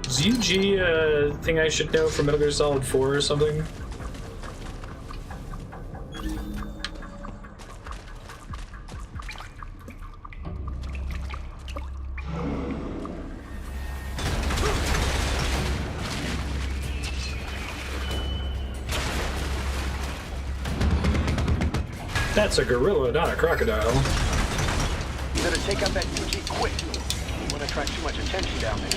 Is UG a thing I should know from Metal Gear Solid 4 or something? That's a gorilla, not a crocodile. You better take out that UG quick. You won't attract too much attention down there.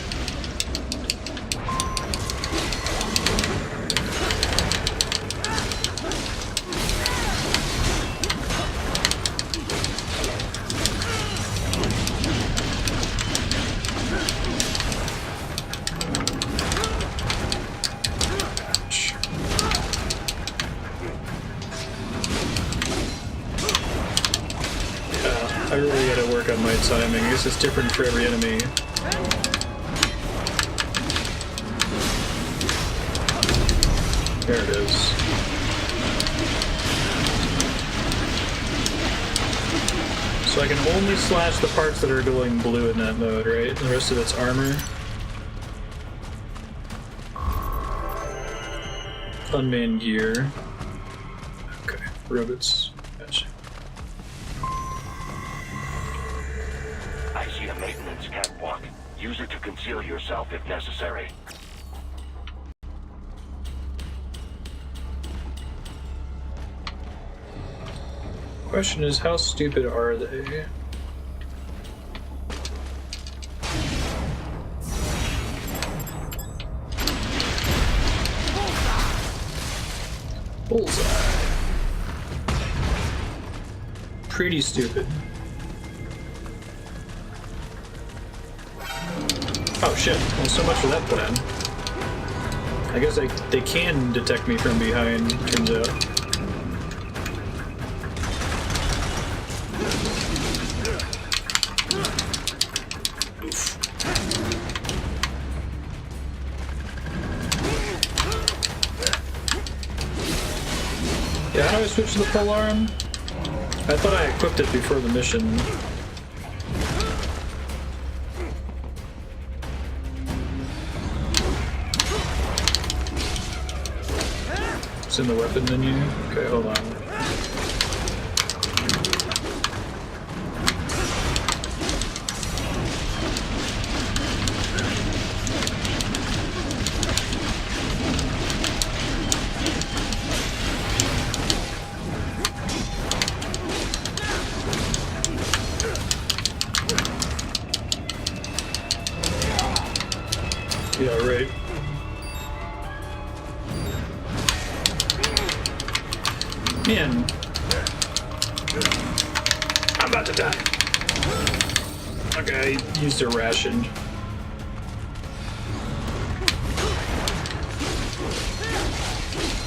I really gotta work on my timing. I guess it's different for every enemy. There it is. So I can only slash the parts that are glowing blue in that mode, right? The rest of it's armor. Unmanned gear. Okay, robots. Gotcha. I see a maintenance catwalk. Use it to conceal yourself if necessary. Question is, how stupid are they? Bullseye. Pretty stupid. Oh shit, well so much for that plan. I guess they can detect me from behind, turns out. Oof. Yeah, how do I switch to the pole arm? I thought I equipped it before the mission. It's in the weapon menu. Okay, hold on. Yeah, right. Man. I'm about to die. Okay, I used a ration.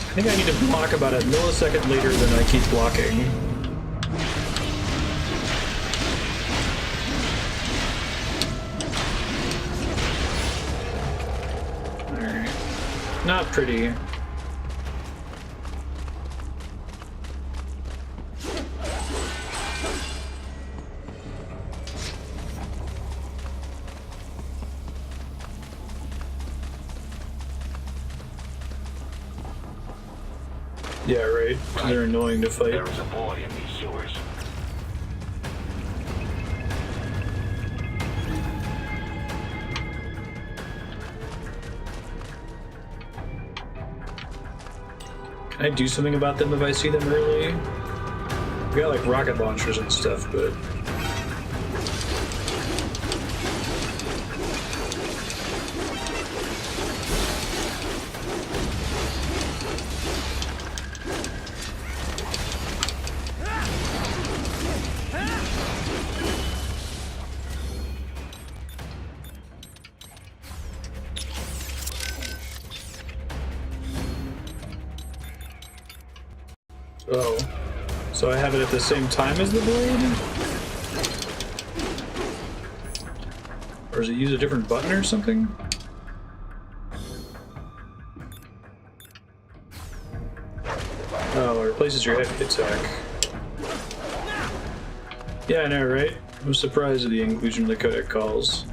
I think I need to block about a millisecond later than I keep blocking. Alright. Not pretty. Yeah, right. They're annoying to fight. There is a boy in these sewers. Can I do something about them if I see them early? We got like rocket launchers and stuff, but... Oh. So I have it at the same time as the blade? Or does it use a different button or something? Oh, it replaces your heavy attack. Yeah, I know, right? I'm surprised at the inclusion of the codec calls.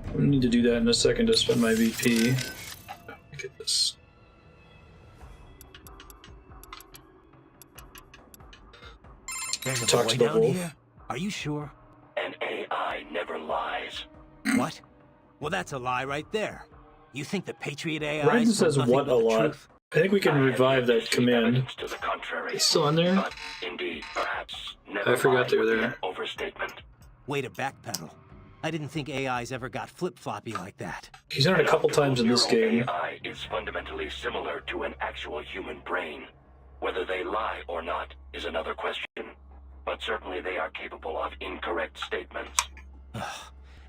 I'm gonna need to do that in a second to spend my VP. Look at this. There's a Talk boy to the down wolf. here? Are you sure? An AI never lies. What? Well, that's a lie right there. You think the Patriot AI Ryan is says nothing what but a the lot. truth? I think we can revive that command. To the contrary, It's still on there? but indeed, perhaps, never I forgot mind they were would be there. an overstatement. Way to backpedal. I didn't think AIs ever got flip-floppy like that. He's done it a couple times in this game. AI is fundamentally similar to an actual human brain. Whether they lie or not is another question. But certainly they are capable of incorrect statements.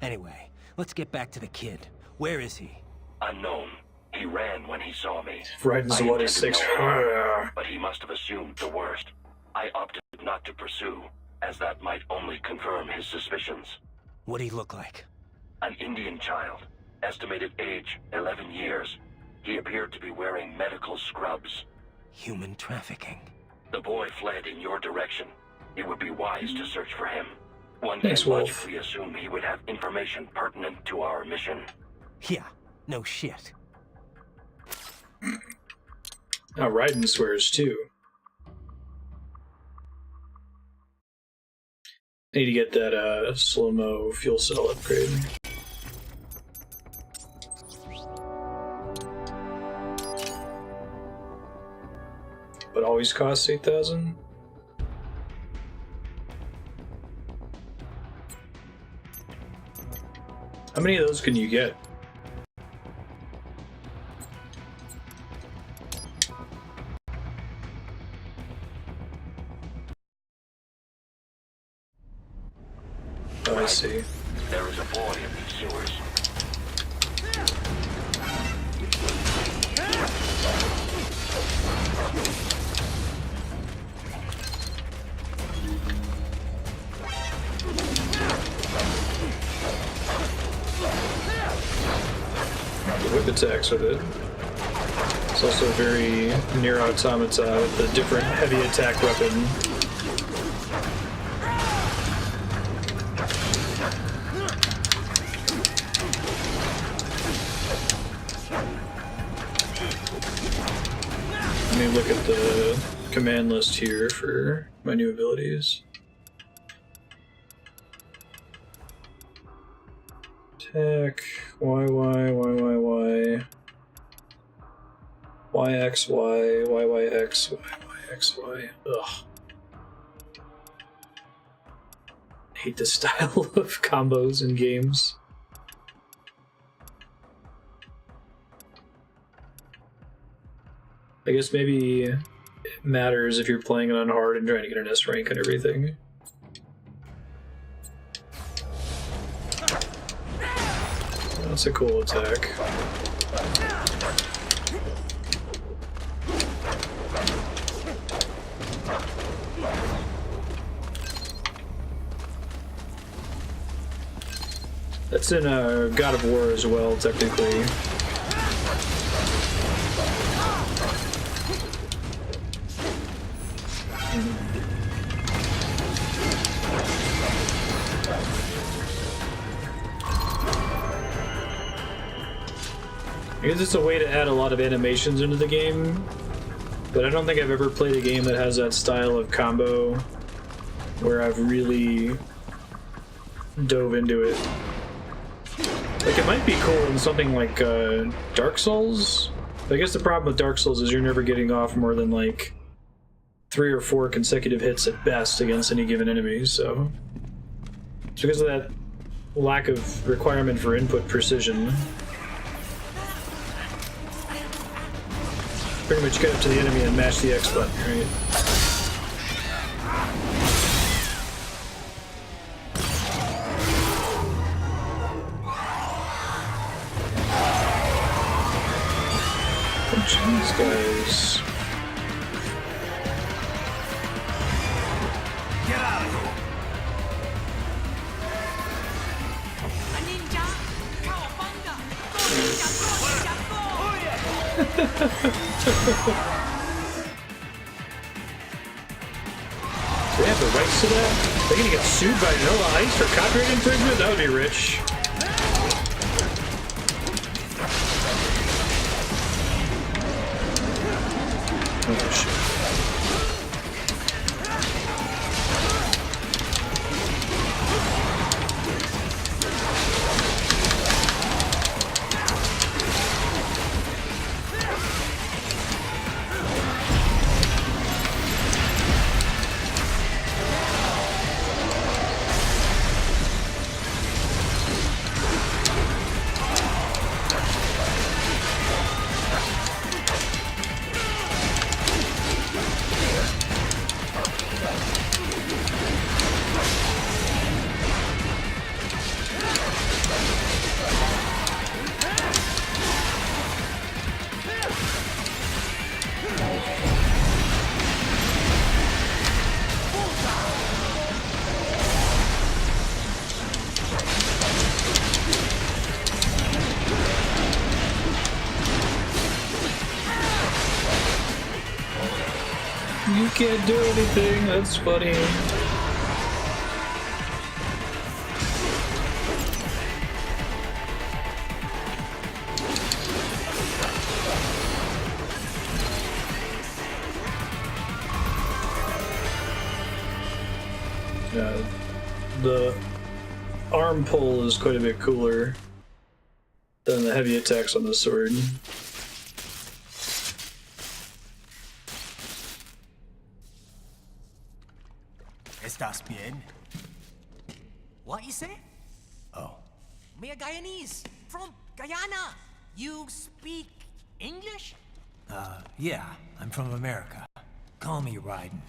Anyway, let's get back to the kid. Where is he? Unknown. He ran when he saw me. Right into I what intended is 6. no harm, but he must have assumed the worst. I opted not to pursue, as that might only confirm his suspicions. What'd he look like? An Indian child. Estimated age, 11 years. He appeared to be wearing medical scrubs. Human trafficking. The boy fled in your direction. It would be wise to search for him. One Thanks, can Wolf. logically assume he would have information pertinent to our mission. Yeah, no shit. Now Raiden swears too. I need to get that slow-mo fuel cell upgrade. But always costs 8,000? How many of those can you get? Oh, I see. There is a boy in these sewers. The whip attacks with it. It's also very near automata with the different heavy attack weapon. Let me look at the command list here for my new abilities. Attack, Y, YXY, YYXY. Ugh. I hate this style of combos in games. I guess maybe it matters if you're playing it on hard and trying to get an S rank and everything. That's a cool attack. That's in God of War as well, technically. I guess it's a way to add a lot of animations into the game, but I don't think I've ever played a game that has that style of combo where I've really dove into it. Like, it might be cool in something like Dark Souls. I guess the problem with Dark Souls is you're never getting off more than like 3 or 4 consecutive hits at best against any given enemy, so it's because of that lack of requirement for input precision. Pretty much get up to the enemy and mash the X button, right? Bunch of these guys. Get out of here! A ninja! 看我帮的！Do they have the rights to that? They're gonna get sued by Vanilla Ice for copyright infringement? That would be rich. Oh shit. can't do anything. That's funny. The arm pull is quite a bit cooler than the heavy attacks on the sword. ¿Estás bien? What you say? Oh. Me a Guyanese from Guyana. You speak English? Yeah, I'm from America. Call me Ryden.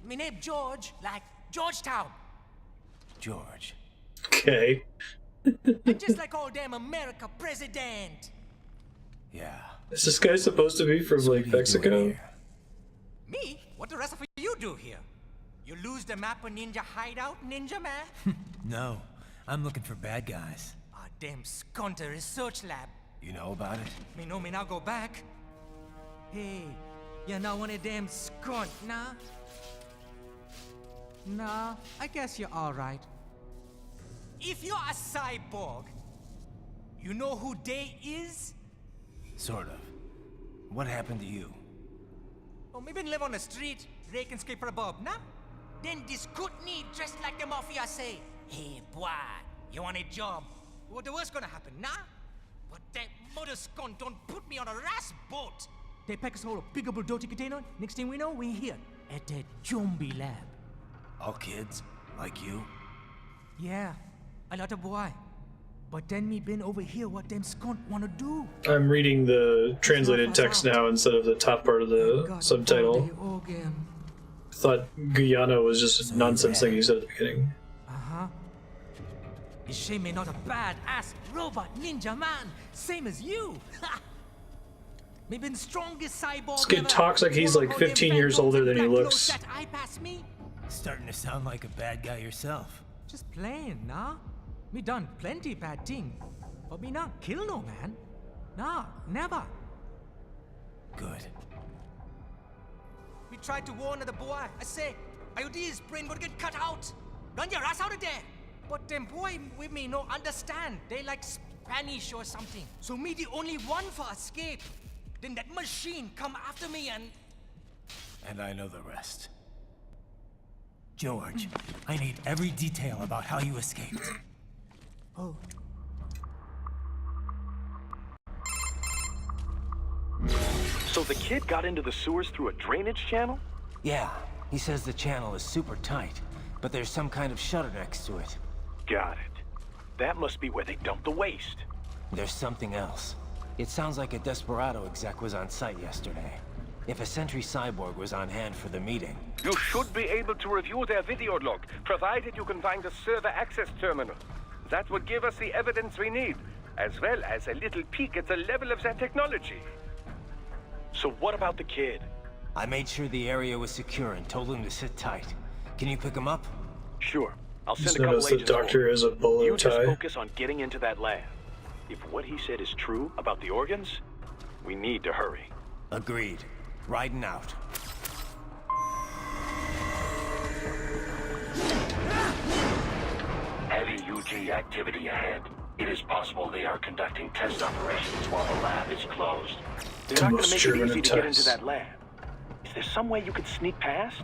Me name George, like Georgetown. George. Okay. I'm just like all damn America president. Yeah. Is this guy supposed to be from, like, Mexico? Me? What the rest of you do here? You lose the map of Ninja Hideout, Ninja Man? No, I'm looking for bad guys. Ah, damn Skunter research lab. You know about it? Me know me now go back. Hey, you're not one of them skunt, nah? Nah, I guess you're alright. If you're a cyborg, you know who they is? Sort of. What happened to you? Oh, me been live on the street, rake and scrape for a bob, nah? Then this Kootenai dressed like the mafia say, hey boy, you want a job? What the worst gonna happen, nah? But that mother scunt don't put me on a ras boat. They pack us all a big old dirty container. Next thing we know, we're here at that zombie lab. All kids? Like you? Yeah, a lot of boy. But then me been over here what them skunt wanna do. I'm reading the translated text now instead of the top part of the subtitle. I thought Guyana was just a nonsense thing you said at the beginning. Uh-huh. Is she me not a bad-ass robot ninja man, same as you? Me been strongest cyborg. This kid talks like he's like 15 years older than he looks. Starting to sound like a bad guy yourself. Just playing, nah? Me done plenty bad thing, but me not kill no man. Nah, never. Good. Me tried to warn the boy. I say, IOD's brain gonna get cut out. Run your ass out of there. But them boy with me no understand. They like Spanish or something. So me the only one for escape. Then that machine come after me and... And I know the rest. George, I need every detail about how you escaped. Oh. So the kid got into the sewers through a drainage channel? Yeah, he says the channel is super tight, but there's some kind of shutter next to it. Got it. That must be where they dumped the waste. There's something else. It sounds like a Desperado exec was on site yesterday. If a Sentry cyborg was on hand for the meeting... You should be able to review their video log, provided you can find a server access terminal. That would give us the evidence we need, as well as a little peek at the level of their technology. So what about the kid? I made sure the area was secure and told him to sit tight. Can you pick him up? Sure. I'll send Just a couple notice the agents doctor over. has a bolo You just tie. focus on getting into that lab. If what he said is true about the organs, we need to hurry. Agreed. Riding out. Heavy UG activity ahead. It is possible they are conducting test operations while the lab is closed. They're not going to make it easy to get into that lab. Is there some way you could sneak past?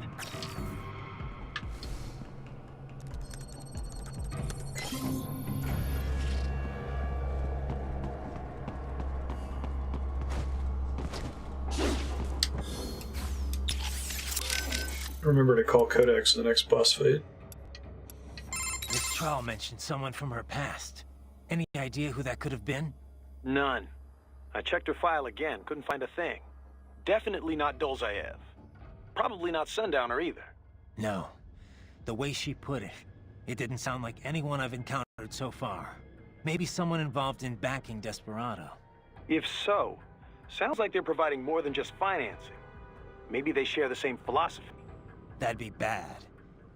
Remember to call Codex in the next boss fight. Mistral mentioned someone from her past. Any idea who that could have been? None. I checked her file again, couldn't find a thing. Definitely not Dolzaev. Probably not Sundowner either. No. The way she put it, it didn't sound like anyone I've encountered so far. Maybe someone involved in backing Desperado. If so, sounds like they're providing more than just financing. Maybe they share the same philosophy. That'd be bad.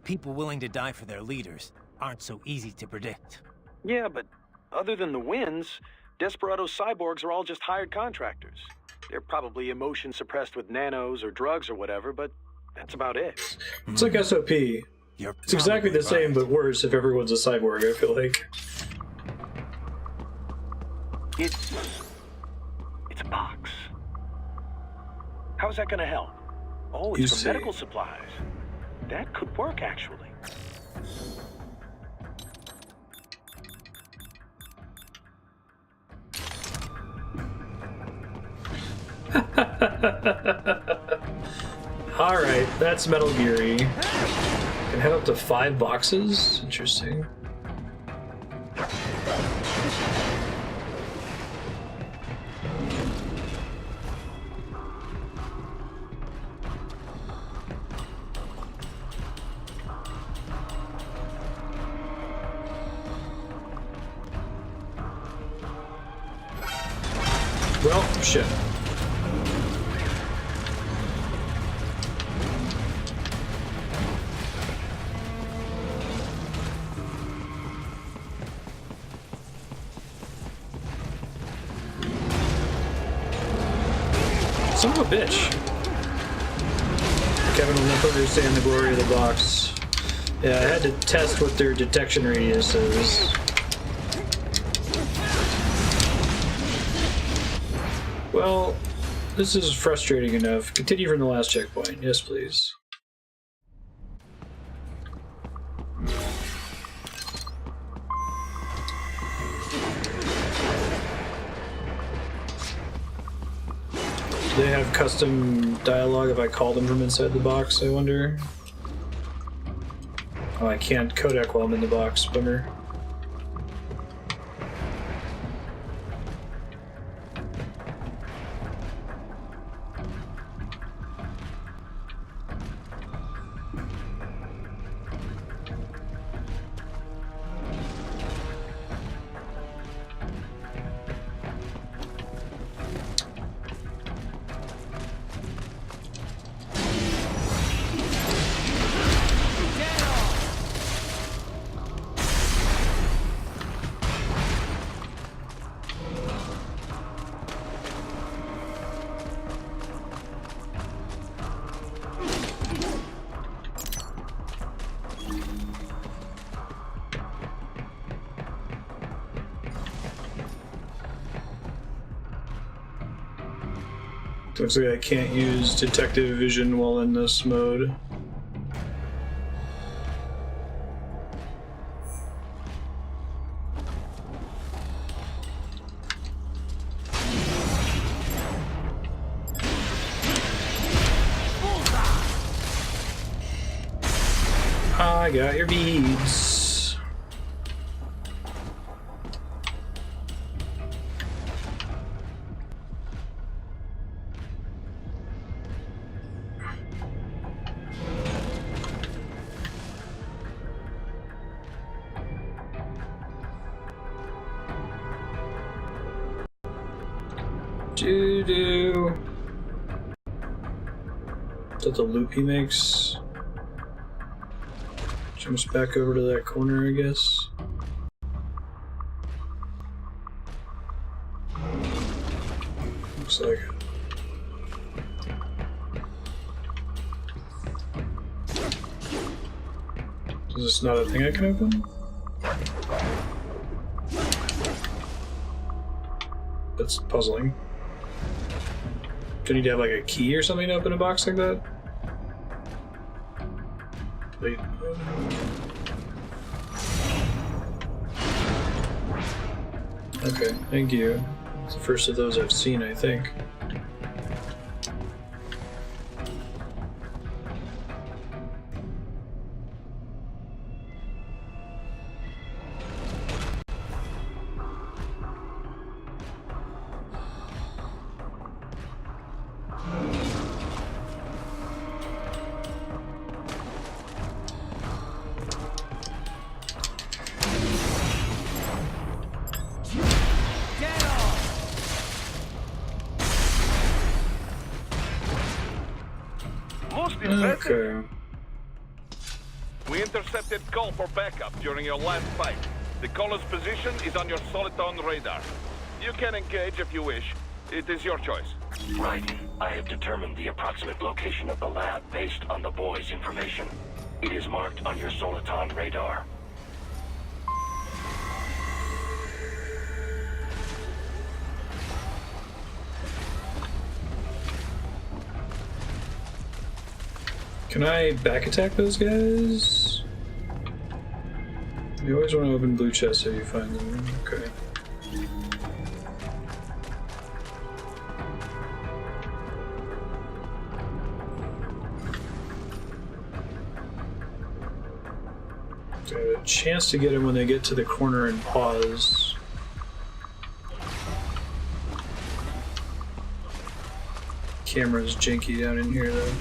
People willing to die for their leaders aren't so easy to predict. Yeah, but other than the wins, Desperado's cyborgs are all just hired contractors. They're probably emotion suppressed with nanos or drugs or whatever, but That's about it. It's like SOP. It's exactly the same, but worse if everyone's a cyborg, I feel like. It's a box. How's that gonna help? Oh, it's for medical supplies. That could work, actually. Alright, that's Metal Geary. Can have up to 5 boxes? Interesting. Well, shit. Son of a bitch. Kevin will never understand the glory of the box. Yeah, I had to test what their detection radius is. Well, this is frustrating enough. Continue from the last checkpoint. Yes, please. Do they have custom dialogue if I call them from inside the box, I wonder? Oh, I can't codec while I'm in the box. Bummer. Looks like I can't use detective vision while in this mode. I got your beads. Doo-doo. Is that the loop he makes? Jumps back over to that corner, I guess. Looks like it. Is this not a thing I can open? That's puzzling. Do you need to have like a key or something to open a box like that? Wait. Okay, thank you. It's the first of those I've seen, I think. Okay. We intercepted call for backup during your last fight. The caller's position is on your Soliton radar. You can engage if you wish. It is your choice. Right. I have determined the approximate location of the lab based on the boy's information. It is marked on your Soliton radar. Can I back attack those guys? You always want to open blue chests if you find them. Okay. A chance to get them when they get to the corner and pause. Camera's janky down in here though.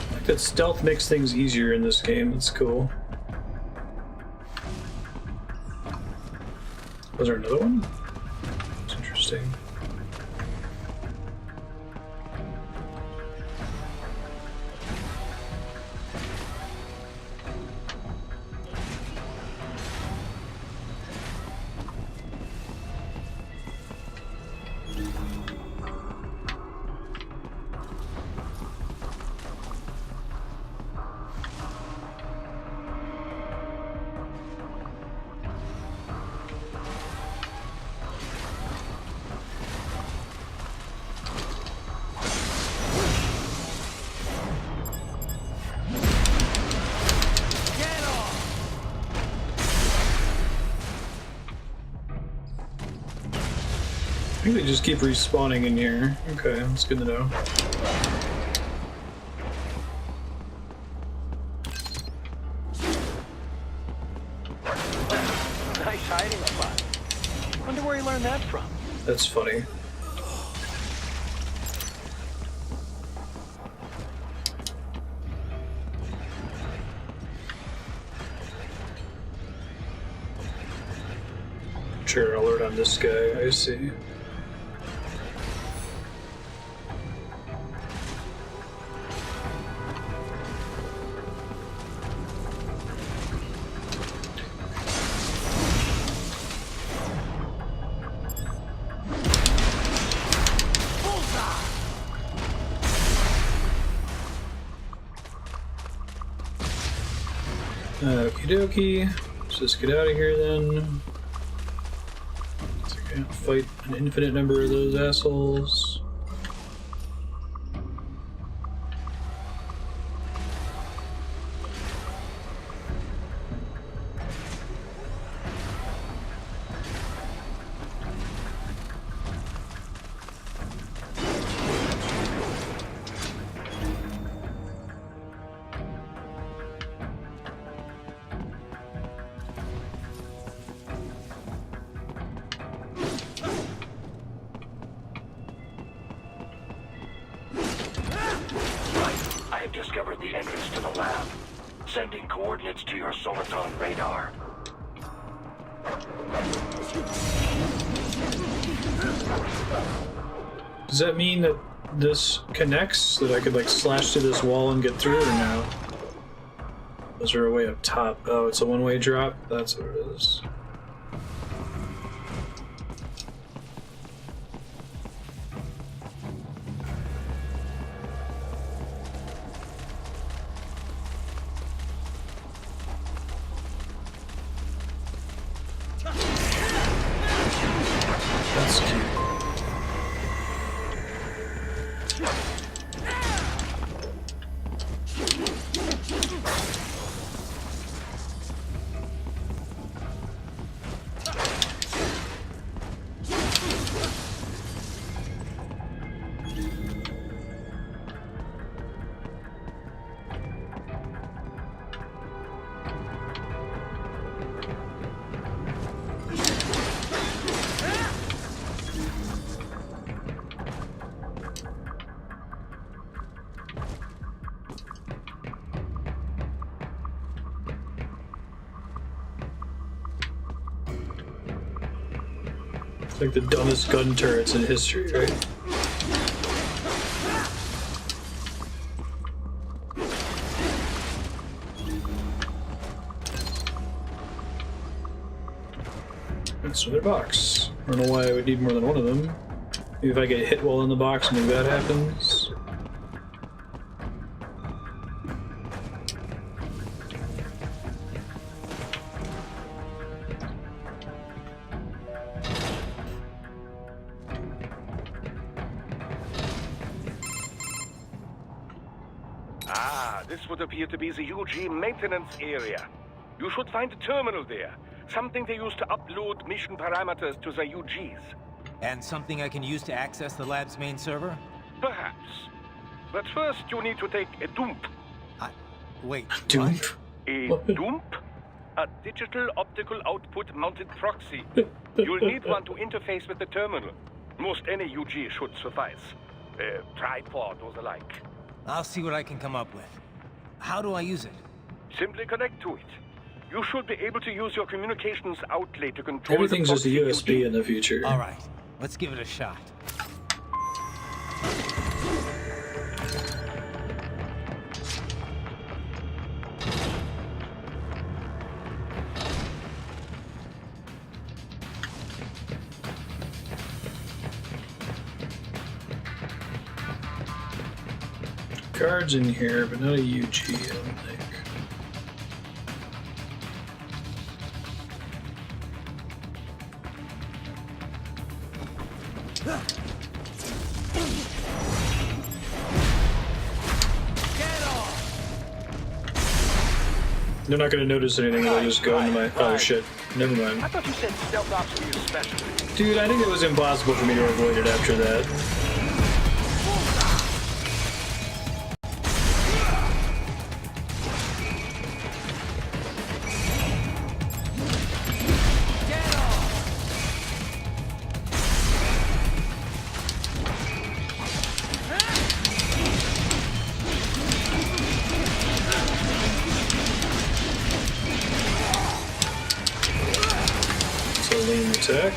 I like that stealth makes things easier in this game. It's cool. Was there another one? That's interesting. I think they just keep respawning in here. Okay, that's good to know. Nice hiding spot. Wonder where you learned that from. That's funny. Sure, alert on this guy, I see. Okie dokie. Let's just get out of here then. So I can't fight an infinite number of those assholes. Discovered the entrance to the lab. Sending coordinates to your Soliton radar. Does that mean that this connects? That I could like slash through this wall and get through or no? Was there a way up top? Oh, it's a one-way drop? That's what it is. Like the dumbest gun turrets in history, right? That's another box. I don't know why I would need more than one of them. Maybe if I get hit while in the box, maybe that happens. Ah, this would appear to be the UG maintenance area. You should find a terminal there. Something they use to upload mission parameters to the UGs. And something I can use to access the lab's main server? Perhaps. But first you need to take a dump. Wait, dump? A dump? A digital optical output mounted proxy. You'll need one to interface with the terminal. Most any UG should suffice. A tripod or the like. I'll see what I can come up with. How do I use it? Simply connect to it. You should be able to use your communications outlet to control Everything's the just a USB in the future. All right, let's give it a shot. Cards in here, but not a UG, I don't think. They're not going to notice anything if I just go into my... Oh shit, never mind. I thought you said stealth ops were your specialty. Dude, I think it was impossible for me to avoid it after that. Attack.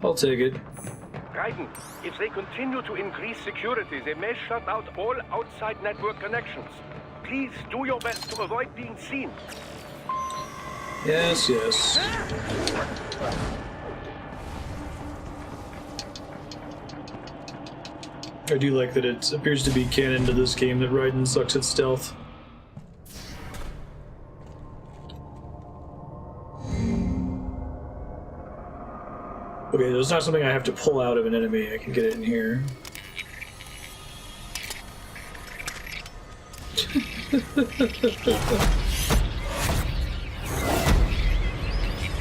I'll take it. Raiden, if they continue to increase security, they may shut out all outside network connections. Please do your best to avoid being seen. Yes, yes. I do like that it appears to be canon to this game that Raiden sucks at stealth. Okay, there's not something I have to pull out of an enemy. I can get it in here.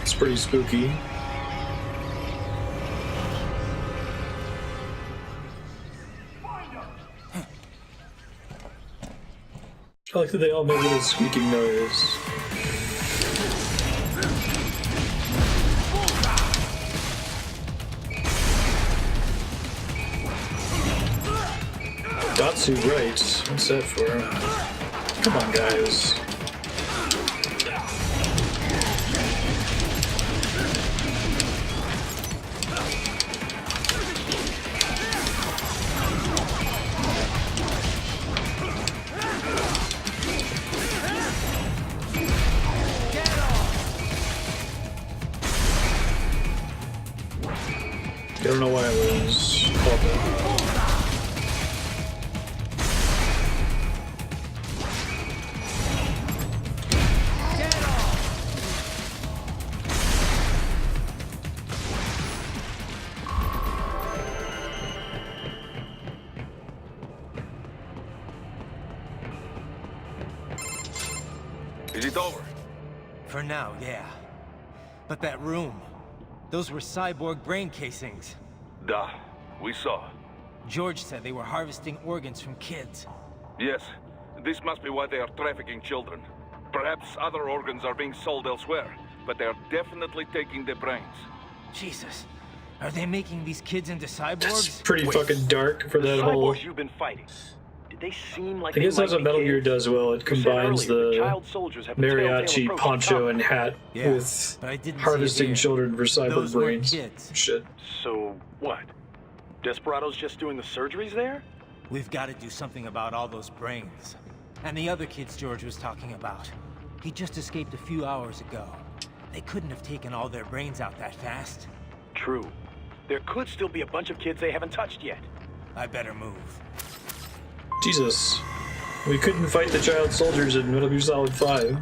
It's pretty spooky. I like that they all make a little squeaking noise. Datsu right. What's that for? Come on, guys. don't know why it was called that. Is it over? For now, yeah. But that room, those were cyborg brain casings. Duh, we saw. George said they were harvesting organs from kids. Yes, this must be why they are trafficking children. Perhaps other organs are being sold elsewhere, but they are definitely taking the brains. Jesus, are they making these kids into cyborgs? That's pretty fucking dark for that whole... Cyborgs you've been fighting. Did they seem like I guess that's what Metal Gear does well. It combines the mariachi poncho and hat with harvesting children for cyber brains. Shit. So, what? Desperado's just doing the surgeries there? We've got to do something about all those brains. And the other kids George was talking about. He just escaped a few hours ago. They couldn't have taken all their brains out that fast. True. There could still be a bunch of kids they haven't touched yet. I better move. Jesus. We couldn't fight the child soldiers in Metal Gear Solid 5.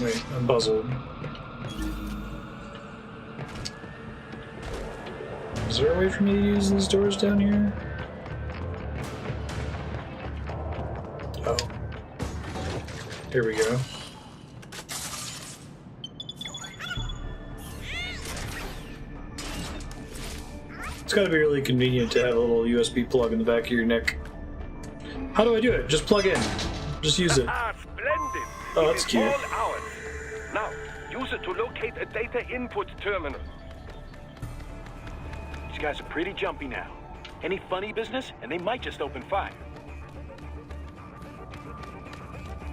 Wait, I'm puzzled. Is there a way for me to use these doors down here? Oh. Here we go. It's gotta be really convenient to have a little USB plug in the back of your neck. How do I do it? Just plug in. Just use it. Splendid! Oh, that's cute. All ours. Now, use it to locate a data input terminal. These guys are pretty jumpy now. Any funny business, and they might just open fire.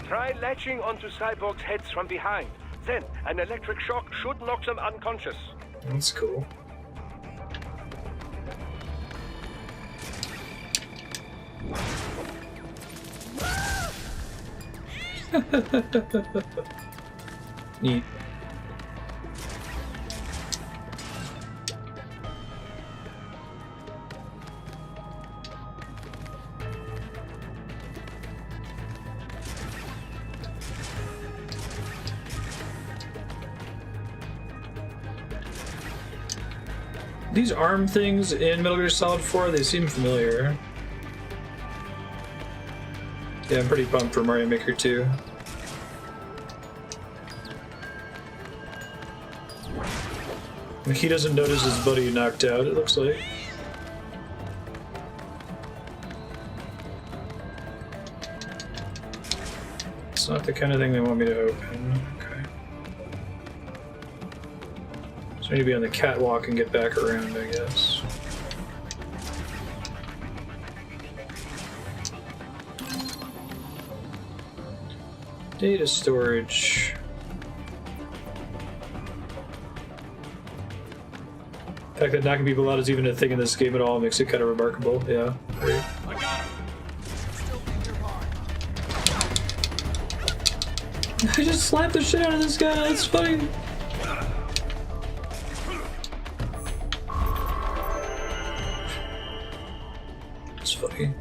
Try latching onto cyborgs' heads from behind. Then, an electric shock should knock them unconscious. That's cool. Neat. These arm things in Metal Gear Solid 4, they seem familiar. Yeah, I'm pretty pumped for Mario Maker 2. He doesn't notice his buddy knocked out, it looks like. It's not the kind of thing they want me to open. Okay. So I need to be on the catwalk and get back around, I guess. Data storage. The fact that knocking people out is even a thing in this game at all makes it kind of remarkable. Yeah. Great. I just slapped the shit out of this guy. That's funny. It's funny.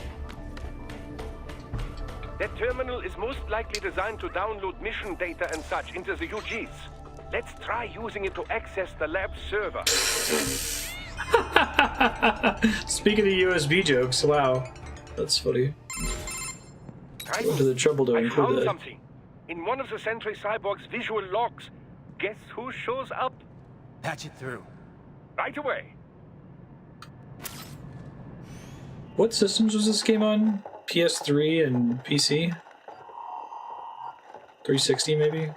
That terminal is most likely designed to download mission data and such into the UGs. Let's try using it to access the lab server. Speaking of USB jokes, wow. That's funny. Go to the trouble to I include found that. something. In one of the Sentry cyborg's visual logs. Guess who shows up? Patch it through. Right away. What systems was this game on? PS3 and PC? 360 maybe? Then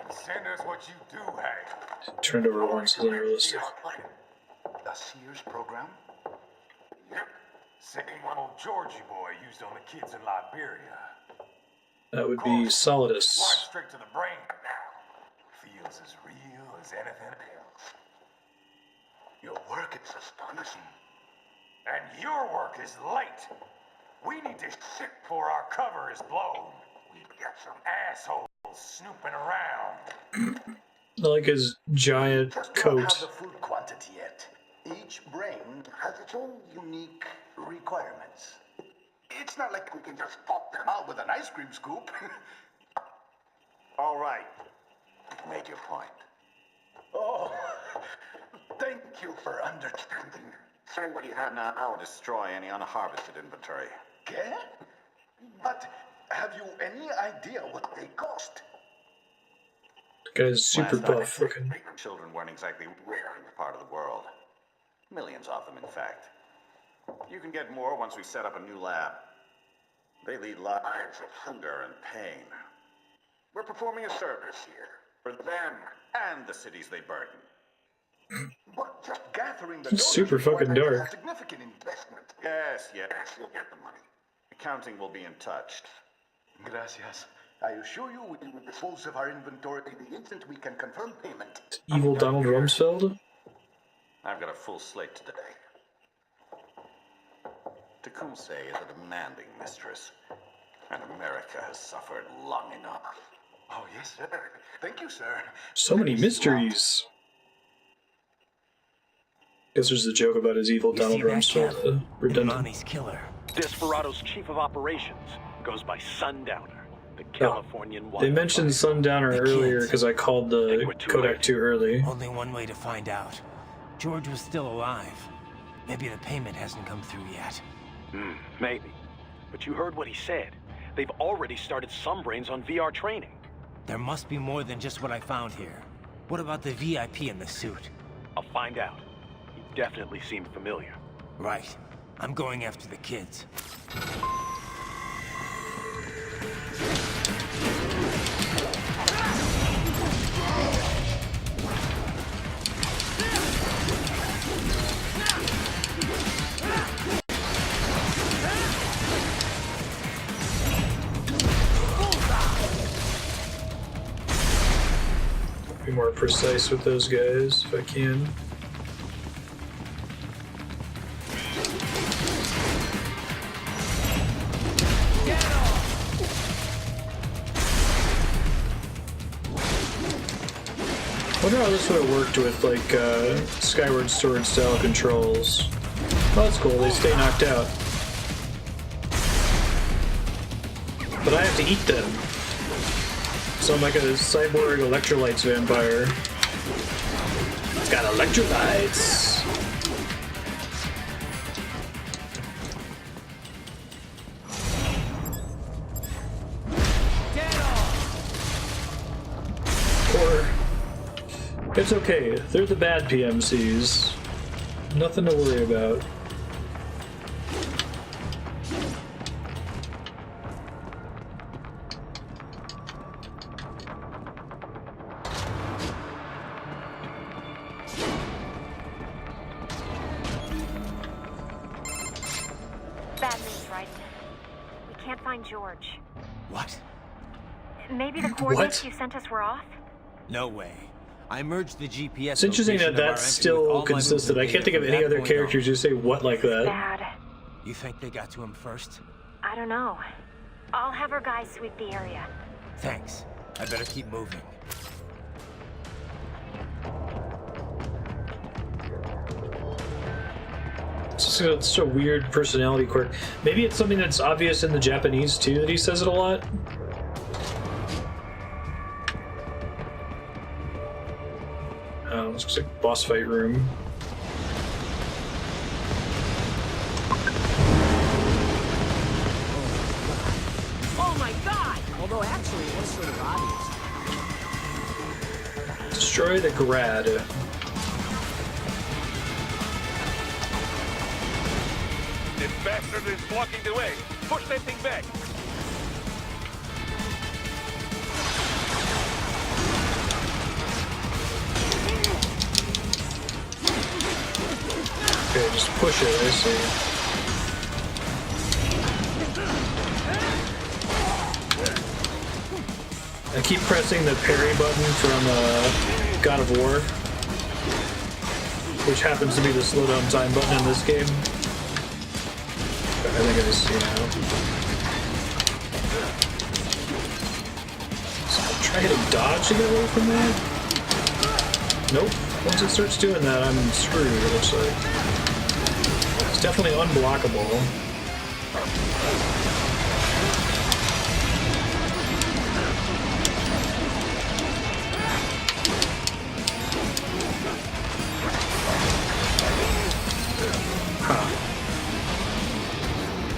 send us what you do have. Turned over once is unrealistic. The Sears program? Yep. Same one old Georgie boy used on the kids in Liberia. That would be Solidus. Right straight to the brain now. Feels as real as anything else. Your work is astonishing. And your work is late. We need to ship before our cover is blown. We've got some assholes snooping around. I like his giant Don't have coat. the full quantity yet. Each brain has its own unique requirements. It's not like we can just pop them out with an ice cream scoop. All right. Make your point. Oh, thank you for understanding. Say what you have now. I'll destroy any unharvested inventory. Okay? But have you any idea what they cost? The guy's super Last I buff checked, looking. Children weren't exactly rare in the part of the world. Millions of them, in fact. You can get more once we set up a new lab. They lead lives of hunger and pain. We're performing a service here for them and the cities they burden. But just gathering the It's super fucking dark. significant investment. Yes, you'll get the money. Accounting will be in touch. Gracias. I assure you we will dispose of our inventory the instant we can confirm payment. Evil Donald Rumsfeld? I've got a full slate today. Tecumseh is a demanding mistress, and America has suffered long enough. Oh, yes, sir. Thank you, sir. So many mysteries. Guess there's a joke about his evil Donald Rumsfeld, the redundant. Killer. Desperado's chief of operations goes by Sundowner, the Californian They mentioned Sundowner earlier because I called the Codec too early. Only one way to find out. George was still alive. Maybe the payment hasn't come through yet. Maybe. But you heard what he said. They've already started some brains on VR training. There must be more than just what I found here. What about the VIP in the suit? I'll find out. He definitely seemed familiar. Right. I'm going after the kids. Be more precise with those guys if I can. I wonder how this would have worked with like Skyward Sword style controls. Oh, that's cool. They stay knocked out, but I have to eat them. So I'm like a cyborg electrolytes vampire. It's got electrolytes. Or it's okay. They're the bad PMCs. Nothing to worry about. Bad news, right? We can't find George. What? Maybe the coordinates you sent us were off? No way. I merged the GPS. It's interesting that that's still consistent. I can't think of any other characters who say what like that. Bad. You think they got to him first? I don't know. I'll have our guys sweep the area. Thanks. I better keep moving. It's such a weird personality quirk. Maybe it's something that's obvious in the Japanese too, that he says it a lot. This looks like boss fight room. Oh my god! Although actually it was sort of obvious. Destroy the GRAD. This bastard is blocking the way. Push that thing back. Okay, just push it, I see. I keep pressing the parry button from God of War, which happens to be the slowdown time button in this game. I think I just see now. So I'll try hitting dodge to get away from that. Nope. Once it starts doing that, I'm screwed, it looks like. It's definitely unblockable.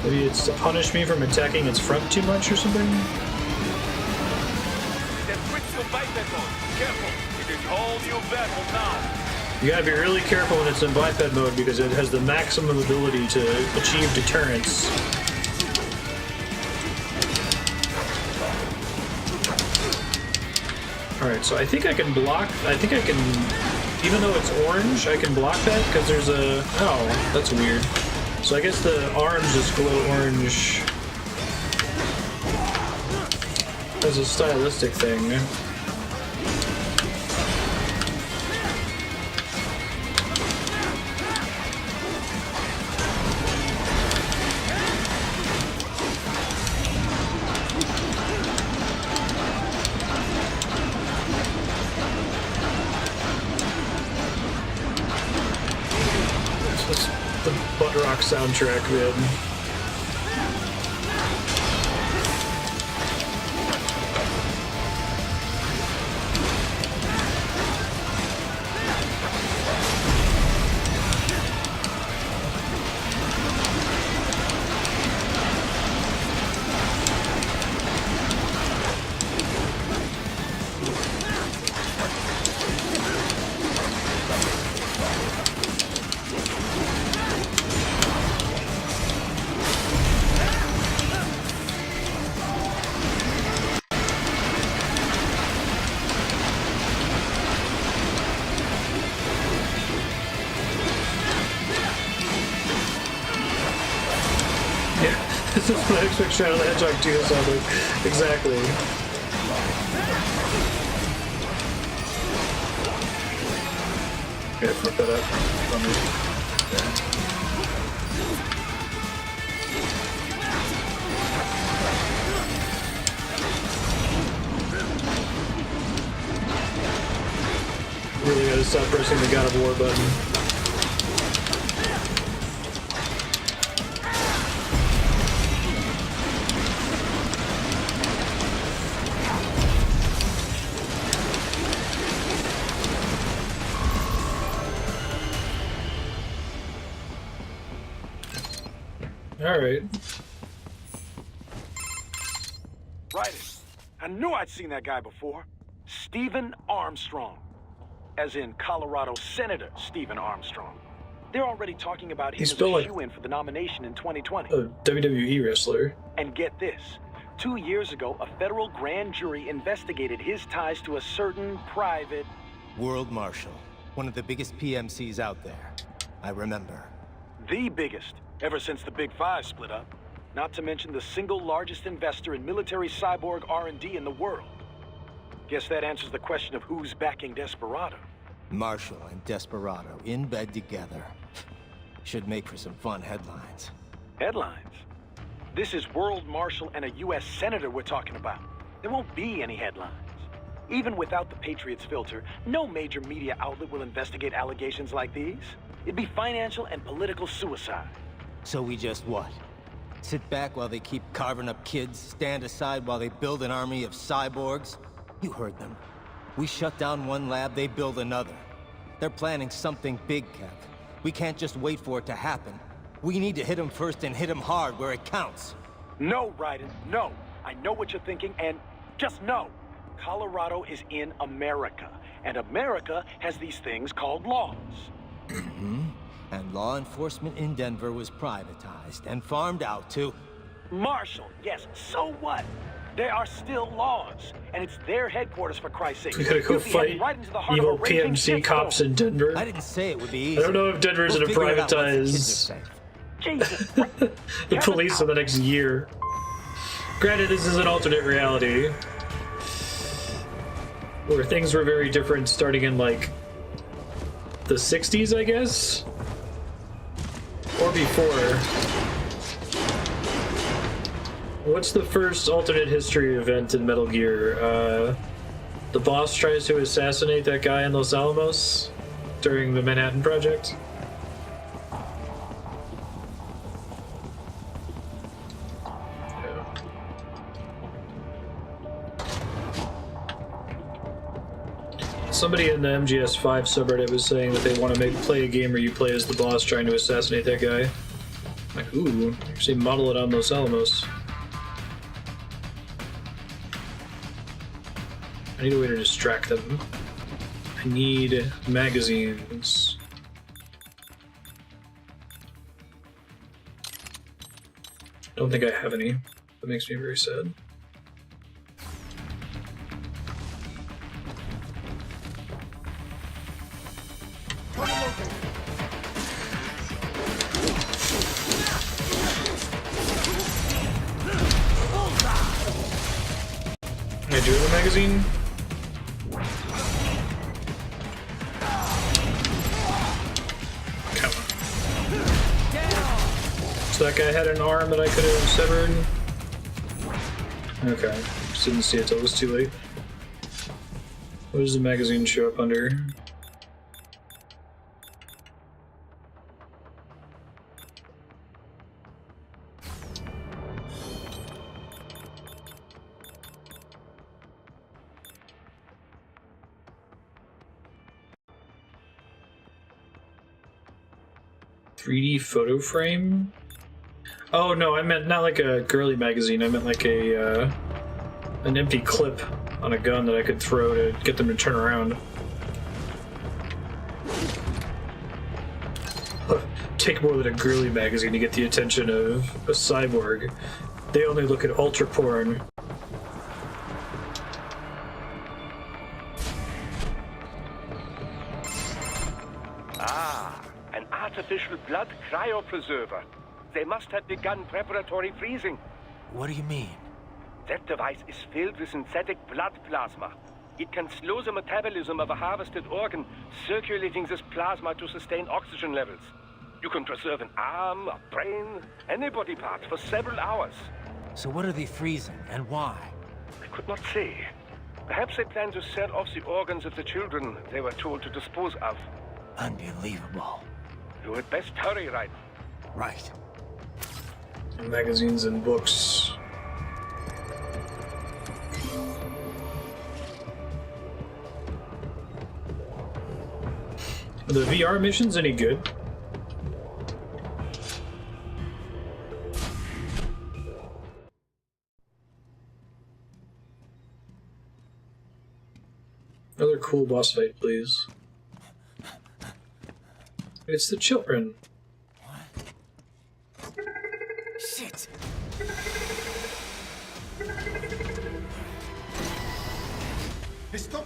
Maybe it's to punish me from attacking its front too much or something? You gotta be really careful when it's in biped mode because it has the maximum ability to achieve deterrence. Alright, so I think I can block, even though it's orange, I can block that because there's a, oh, that's weird. So I guess the arms just glow orange as a stylistic thing. Soundtrack, man. This is what I expect Shadow the Hedgehog 2 to sound like. Exactly. Okay, fuck that up. Really gotta stop pressing the God of War button. Alright. Right. I knew I'd seen that guy before. Stephen Armstrong. As in Colorado Senator Stephen Armstrong. They're already talking about him as a shoe-in for the nomination in 2020. A WWE wrestler. And get this. 2 years ago, a federal grand jury investigated his ties to a certain private... World Marshal. One of the biggest PMCs out there. I remember. The biggest. Ever since the Big Five split up. Not to mention the single largest investor in military cyborg R&D in the world. Guess that answers the question of who's backing Desperado. Marshall and Desperado in bed together. Should make for some fun headlines. Headlines? This is World Marshal and a U.S. Senator we're talking about. There won't be any headlines. Even without the Patriots filter, no major media outlet will investigate allegations like these. It'd be financial and political suicide. So we just what? Sit back while they keep carving up kids, stand aside while they build an army of cyborgs? You heard them. We shut down one lab, they build another. They're planning something big, Kev. We can't just wait for it to happen. We need to hit them first and hit them hard where it counts. No, Raiden, no. I know what you're thinking, and just know. Colorado is in America, and America has these things called laws. Mm-hmm. And law enforcement in Denver was privatized and farmed out to... Marshall, yes, so what? There are still laws, and it's their headquarters, for Christ's sake. We gotta go fight evil PMC cops in Denver. I didn't say it would be easy. I don't know if Denver's gonna privatize the police in the next year. Granted, this is an alternate reality. where things were very different starting in like the 60s, I guess, or before. What's the first alternate history event in Metal Gear? The boss tries to assassinate that guy in Los Alamos during the Manhattan Project. Somebody in the MGS5 subreddit was saying that they want to play a game where you play as the boss trying to assassinate that guy. I'm like, ooh, actually model it on Los Alamos. I need a way to distract them. I need magazines. I don't think I have any. That makes me very sad. I do have a magazine. Come on. So that guy had an arm that I could have severed. Okay, just didn't see it till it was too late. What does the magazine show up under? .3D photo frame? Oh no, I meant not like a girly magazine. I meant like a an empty clip on a gun that I could throw to get them to turn around. Take more than a girly magazine to get the attention of a cyborg. They only look at ultra porn. An artificial blood cryopreserver. They must have begun preparatory freezing. What do you mean? That device is filled with synthetic blood plasma. It can slow the metabolism of a harvested organ, circulating this plasma to sustain oxygen levels. You can preserve an arm, a brain, any body part for several hours. So what are they freezing, and why? I could not say. Perhaps they plan to sell off the organs of the children they were told to dispose of. Unbelievable. You had best hurry, right? Right. Magazines and books. Are the VR missions any good? Another cool boss fight, please. It's the children. Shit!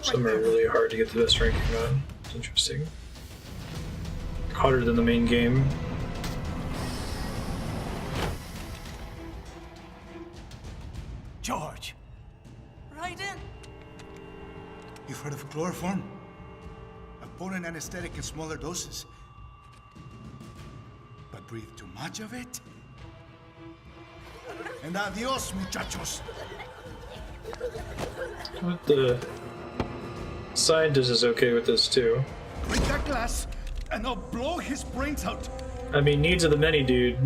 Some are really hard to get the best ranking on. It's interesting. Harder than the main game. George! Right in! You've heard of chloroform? A potent anesthetic in smaller doses. But breathe too much of it? And adios, muchachos! What the... Scientist is okay with this too. Break that glass, and I'll blow his brains out! I mean, needs of the many, dude.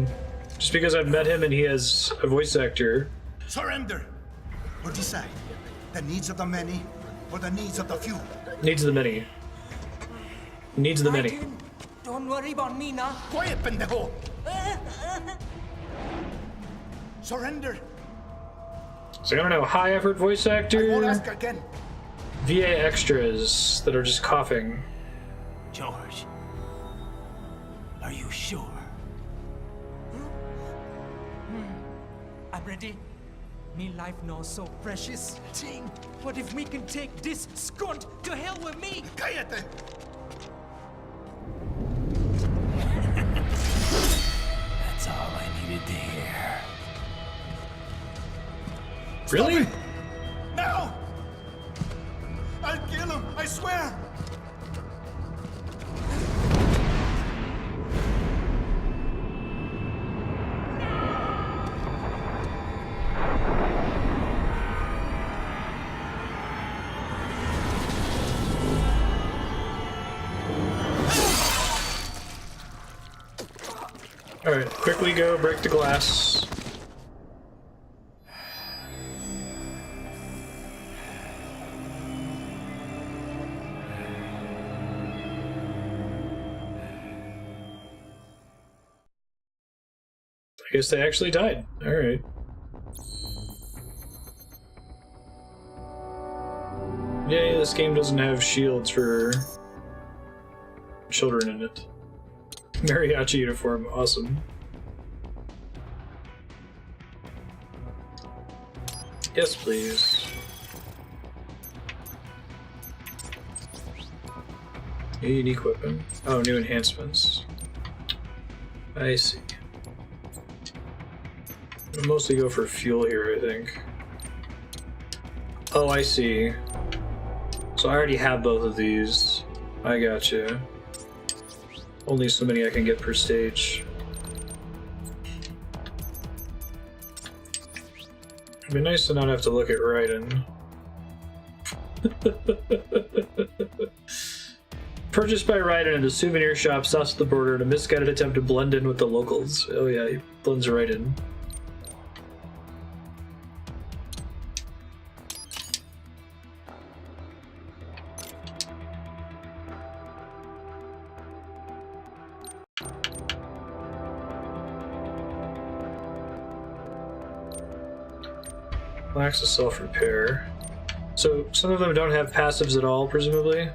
Just because I've met him and he has a voice actor. Surrender! Or decide. The needs of the many, or the needs of the few. Needs of the many. Needs of the many. Don't worry about me now. Quiet, pendejo! Surrender! So I don't know, high effort voice actor? I won't ask again. VA extras that are just coughing. George, are you sure? I'm ready. Me life now so precious. Ting, what if we can take this skunt to hell with me? Cállate! That's all I needed to hear. Really? Now! I'll Alright, quickly go break the glass. I guess they actually died. Alright. Yay, this game doesn't have shields for children in it. Mariachi uniform, awesome. Yes, please. Unique weapon. Oh, new enhancements. I see. I'll mostly go for fuel here, I think. Oh, I see. So I already have both of these. I gotcha. Only so many I can get per stage. It'd be nice to not have to look at Raiden. Purchased by Raiden at a souvenir shop south of the border in a misguided attempt to blend in with the locals. Oh yeah, he blends right in. Lacks a self-repair. So some of them don't have passives at all, presumably?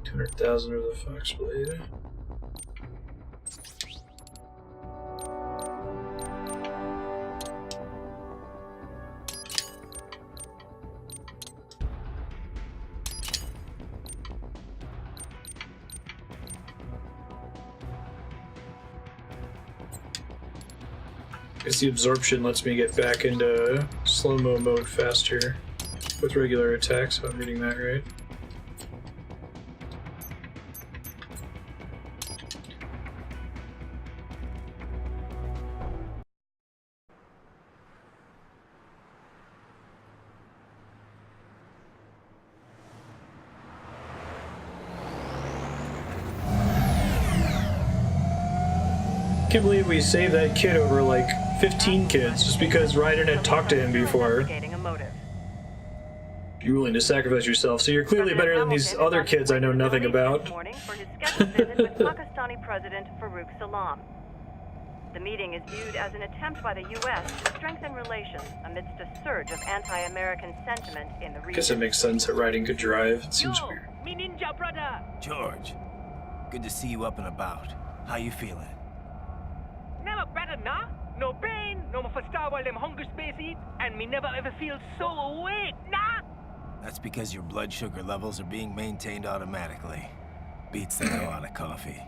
$200,000 of the Fox Blade. I guess the absorption lets me get back into slow-mo mode faster with regular attacks, if I'm reading that right. I can't believe we saved that kid over like 15 kids just because Raiden had talked to him before. You're willing to sacrifice yourself, so you're clearly better than these other kids I know nothing about. Pakistani President Farouk Salam. The meeting is viewed as an attempt by the U.S. to strengthen relations amidst a surge of anti-American sentiment in the region. I guess it makes sense that Raiden could drive. It seems weird. Me ninja brother! George, good to see you up and about. How you feeling? Never better, nah? No pain, no more starve while them hunger space eat, and me never ever feel so awake, nah? That's because your blood sugar levels are being maintained automatically. Beats the hell out of coffee.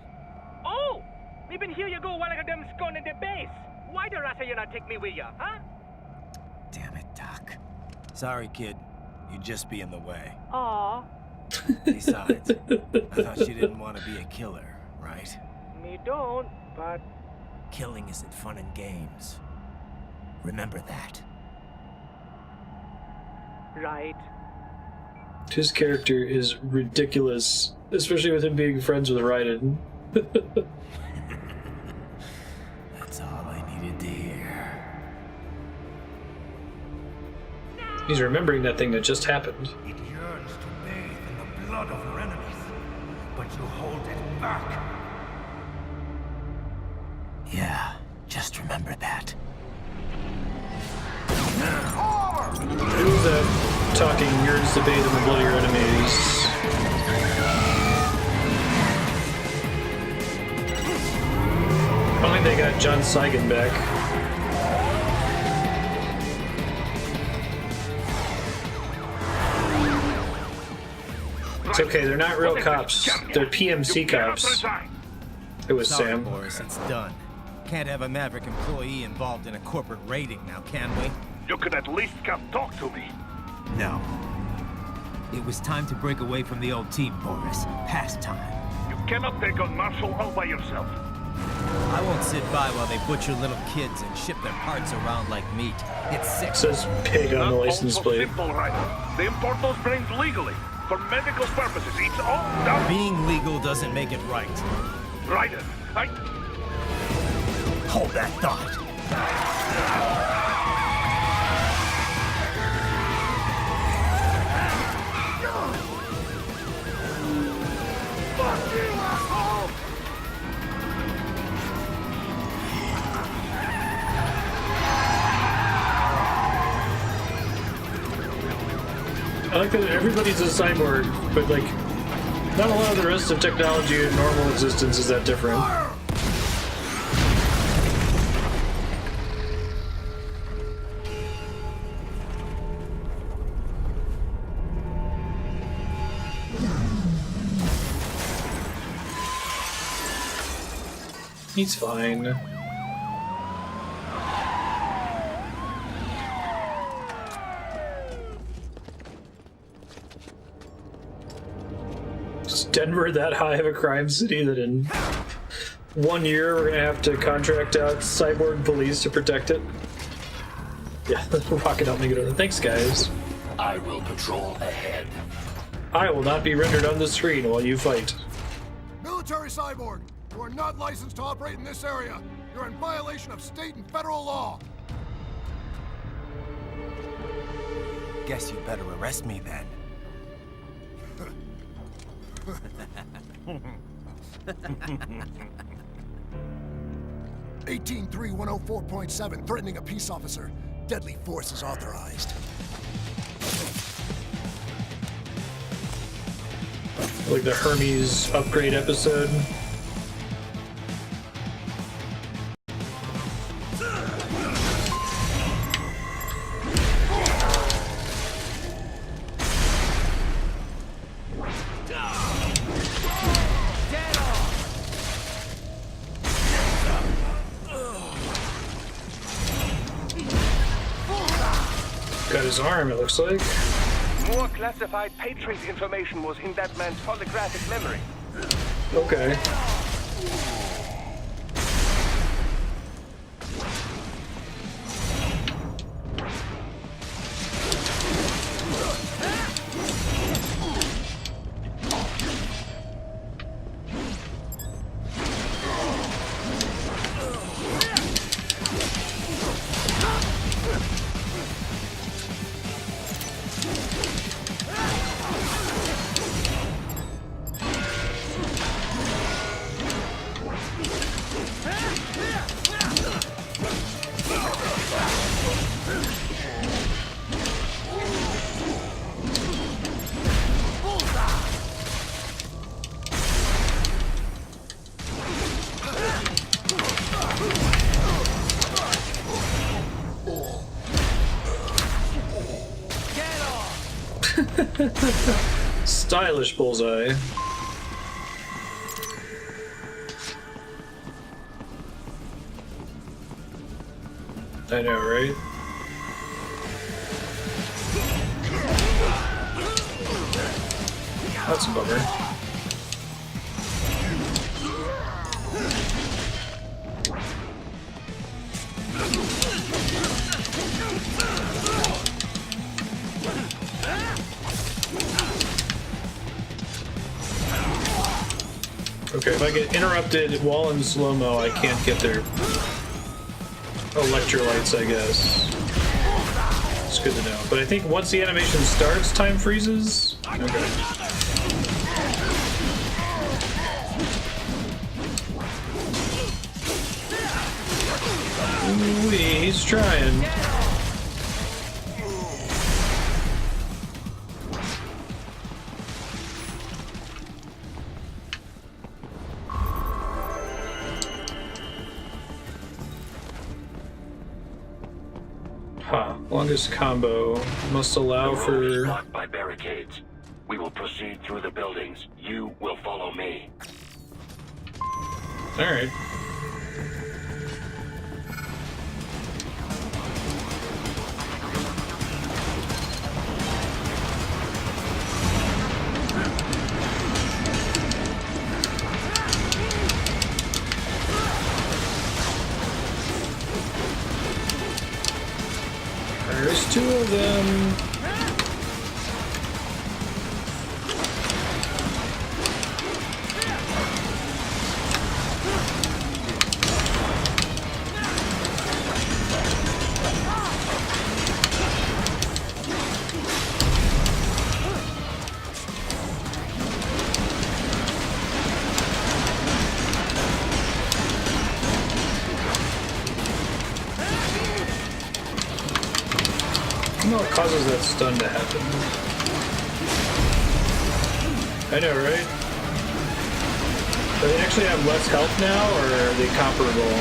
Oh! Me been here you go while I got them scone in the base. Why the rasta you not take me with ya, huh? Damn it, Doc. Sorry, kid. You'd just be in the way. Aw. Besides, I thought you didn't want to be a killer, right? Me don't, but... Killing isn't fun and games. Remember that. Right. His character is ridiculous, especially with him being friends with Raiden. That's all I needed to hear. He's remembering that thing that just happened. It yearns to bathe in the blood of your enemies, but you hold it back. Yeah, just remember that. Who's that talking yearns to bathe in the blood of your enemies? I don't think they got John Seigen back. It's okay, they're not real cops. They're PMC cops. It was Sorry, Sam. Boris, it's done. Can't have a Maverick employee involved in a corporate raiding now, can we? You could at least come talk to me. No. It was time to break away from the old team, Boris. Past time. You cannot take on Marshall all by yourself. I won't sit by while they butcher little kids and ship their parts around like meat. It's sick. It says pig on the license plate. Simple, right? They import those brains legally. for medical purposes. It's all done. Being legal doesn't make it right. Ryder, Hold that thought. Fuck you, asshole! I like that everybody's a cyborg, but like, not a lot of the rest of technology in normal existence is that different. He's fine. Is Denver that high of a crime city that in 1 year we're gonna have to contract out cyborg police to protect it? Yeah, rocket helped me get over. Thanks, guys. I will patrol ahead. I will not be rendered on the screen while you fight. Military cyborg, you are not licensed to operate in this area. You're in violation of state and federal law. Guess you better arrest me then. 183104.7, threatening a peace officer. Deadly force is authorized. Like the Hermes upgrade episode. Got his arm, it looks like. More classified Patriot information was in that man's holographic memory. Okay. Stylish bullseye. I know, right? That's a bummer. Okay, if I get interrupted while in slow-mo, I can't get their electrolytes, I guess. It's good to know. But I think once the animation starts, time freezes? Okay. Ooh, he's trying. Longest combo must allow for. Blocked by barricades. We will proceed through the buildings. You will follow me. All right. There's two of them. causes that stun to happen? I know, right? Do they actually have less health now, or are they comparable?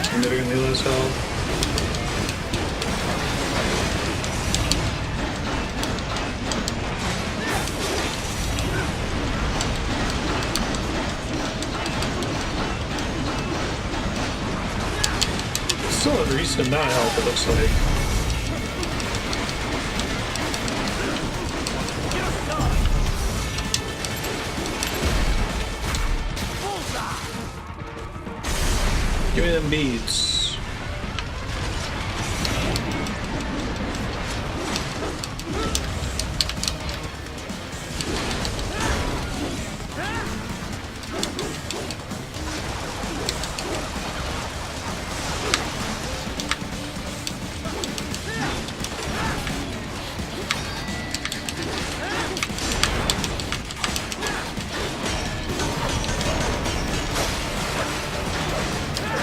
Significantly less health. Still a decent amount of health, it looks like. Give me them beads.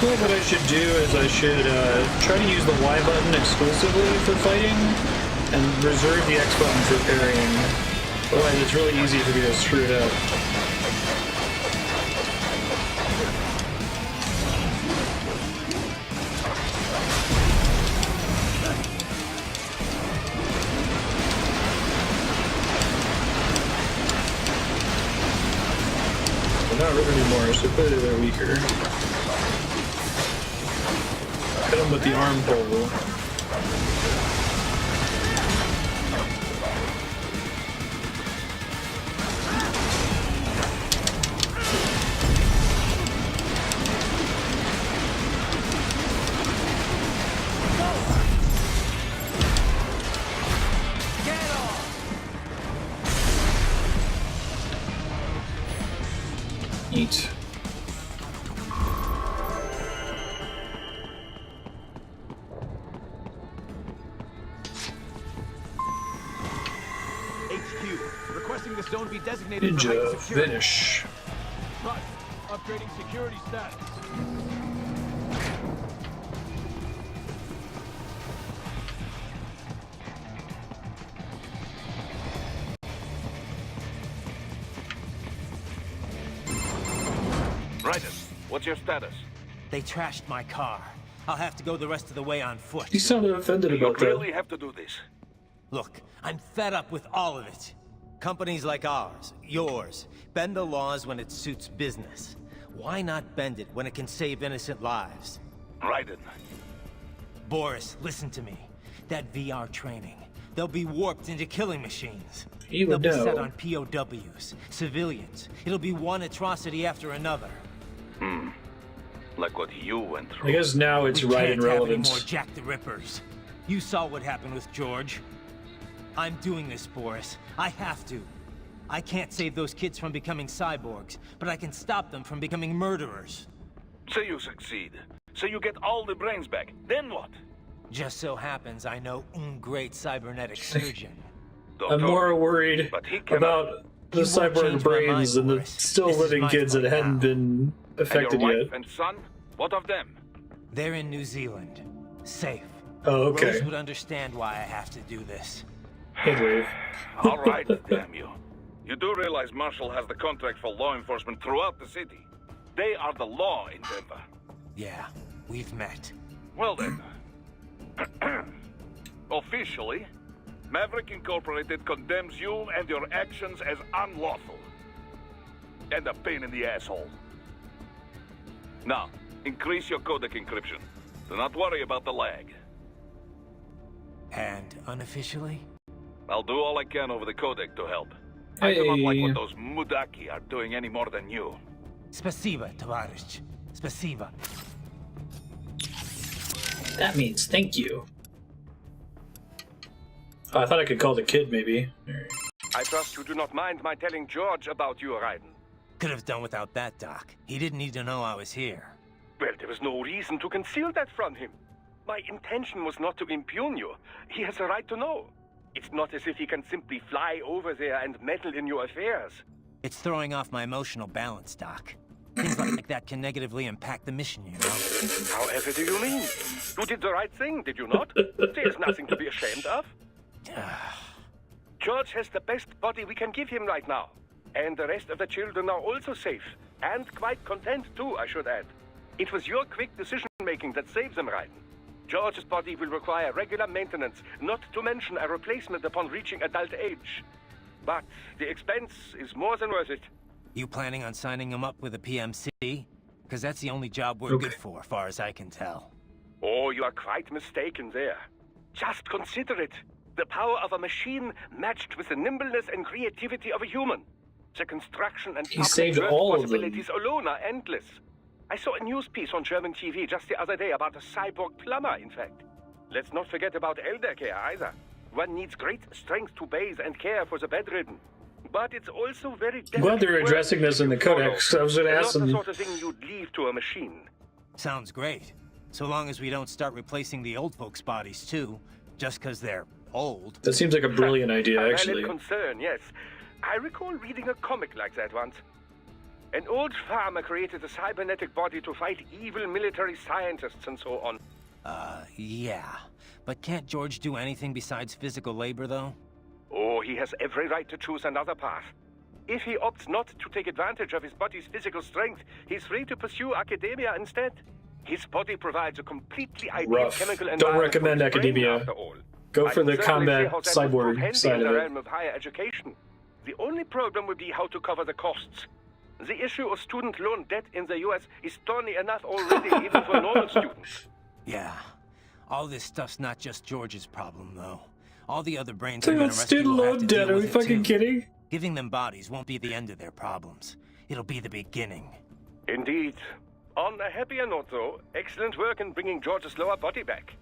What I should do is I should try to use the Y button exclusively for fighting and reserve the X button for parrying. Otherwise it's really easy for me to screw it up. They're not river anymore, so clearly they're weaker. Hit him with the arm pole. Eat. Requesting this zone be designated for Ninja heightened security. finish. Right. Upgrading security status. Raiden, what's your status? They trashed my car. I'll have to go the rest of the way on foot. You sounded offended about that. You really have to do this. Look, I'm fed up with all of it. Companies like ours, yours, bend the laws when it suits business. Why not bend it when it can save innocent lives? Raiden. Boris, listen to me. That VR training, they'll be warped into killing machines. You They'll would be know. set on POWs, civilians. It'll be one atrocity after another. Like what you went through. I guess now it's We right can't and have any relevant. more Jack the Rippers. You saw what happened with George. I'm doing this, Boris. I have to. I can't save those kids from becoming cyborgs, but I can stop them from becoming murderers. Say you succeed. Say you get all the brains back. Then what? Just so happens I know un great cybernetic surgeon. I'm more worried about the cyborg brains than the still living kids that hadn't been affected and your yet. wife and son? What of them? They're in New Zealand. Safe. Oh, okay. Rose would understand why I have to do this. Anyway. All right, damn you. You do realize Marshall has the contract for law enforcement throughout the city. They are the law in Denver. Yeah, we've met. Well then. Officially, Maverick Incorporated condemns you and your actions as unlawful. And a pain in the asshole. Now, increase your codec encryption. Do not worry about the lag. And unofficially? I'll do all I can over the codec to help. I do not like Hey. what those Mudaki are doing any more than you. Spasiba, Tavarish. Spasiba. That means thank you. Oh, I thought I could call the kid, maybe. I trust you do not mind my telling George about you, Raiden. Could have done without that, Doc. He didn't need to know I was here. Well, there was no reason to conceal that from him. My intention was not to impugn you. He has a right to know. It's not as if he can simply fly over there and meddle in your affairs. It's throwing off my emotional balance, Doc. Things like that can negatively impact the mission, you know? However do you mean? You did the right thing, did you not? There's nothing to be ashamed of. George has the best body we can give him right now. And the rest of the children are also safe. And quite content too, I should add. It was your quick decision-making that saved them, Raiden. George's body will require regular maintenance, not to mention a replacement upon reaching adult age. But the expense is more than worth it. You planning on signing him up with a PMC? Because that's the only job we're good for, far as I can tell. Oh, you are quite mistaken there. Just consider it. The power of a machine matched with the nimbleness and creativity of a human. The construction and saved all of them. possibilities alone are endless. I saw a news piece on German TV just the other day about a cyborg plumber, in fact. Let's not forget about elder care either. One needs great strength to bathe and care for the bedridden. But it's also very I'm glad they're addressing this in the Codex. I was going to ask them. Not the sort of thing you'd leave to a machine. Sounds great. So long as we don't start replacing the old folks' bodies too, just because they're old. That seems like a brilliant idea, actually. A valid concern, yes. I recall reading a comic like that once. An old farmer created a cybernetic body to fight evil military scientists and so on. Yeah. But can't George do anything besides physical labor, though? Oh, he has every right to choose another path. If he opts not to take advantage of his body's physical strength, he's free to pursue academia instead. His body provides a completely ideal chemical environment. Don't recommend academia. Go for the combat cyborg side in of the it. realm of higher education. The only problem would be how to cover the costs. The issue of student loan debt in the US is thorny enough already, even for normal students. Yeah. All this stuff's not just George's problem, though. All the other brains are Student loan debt, are we fucking kidding? Giving them bodies won't be the end of their problems. It'll be the beginning. Indeed. On a happier note, though, excellent work in bringing George's lower body back.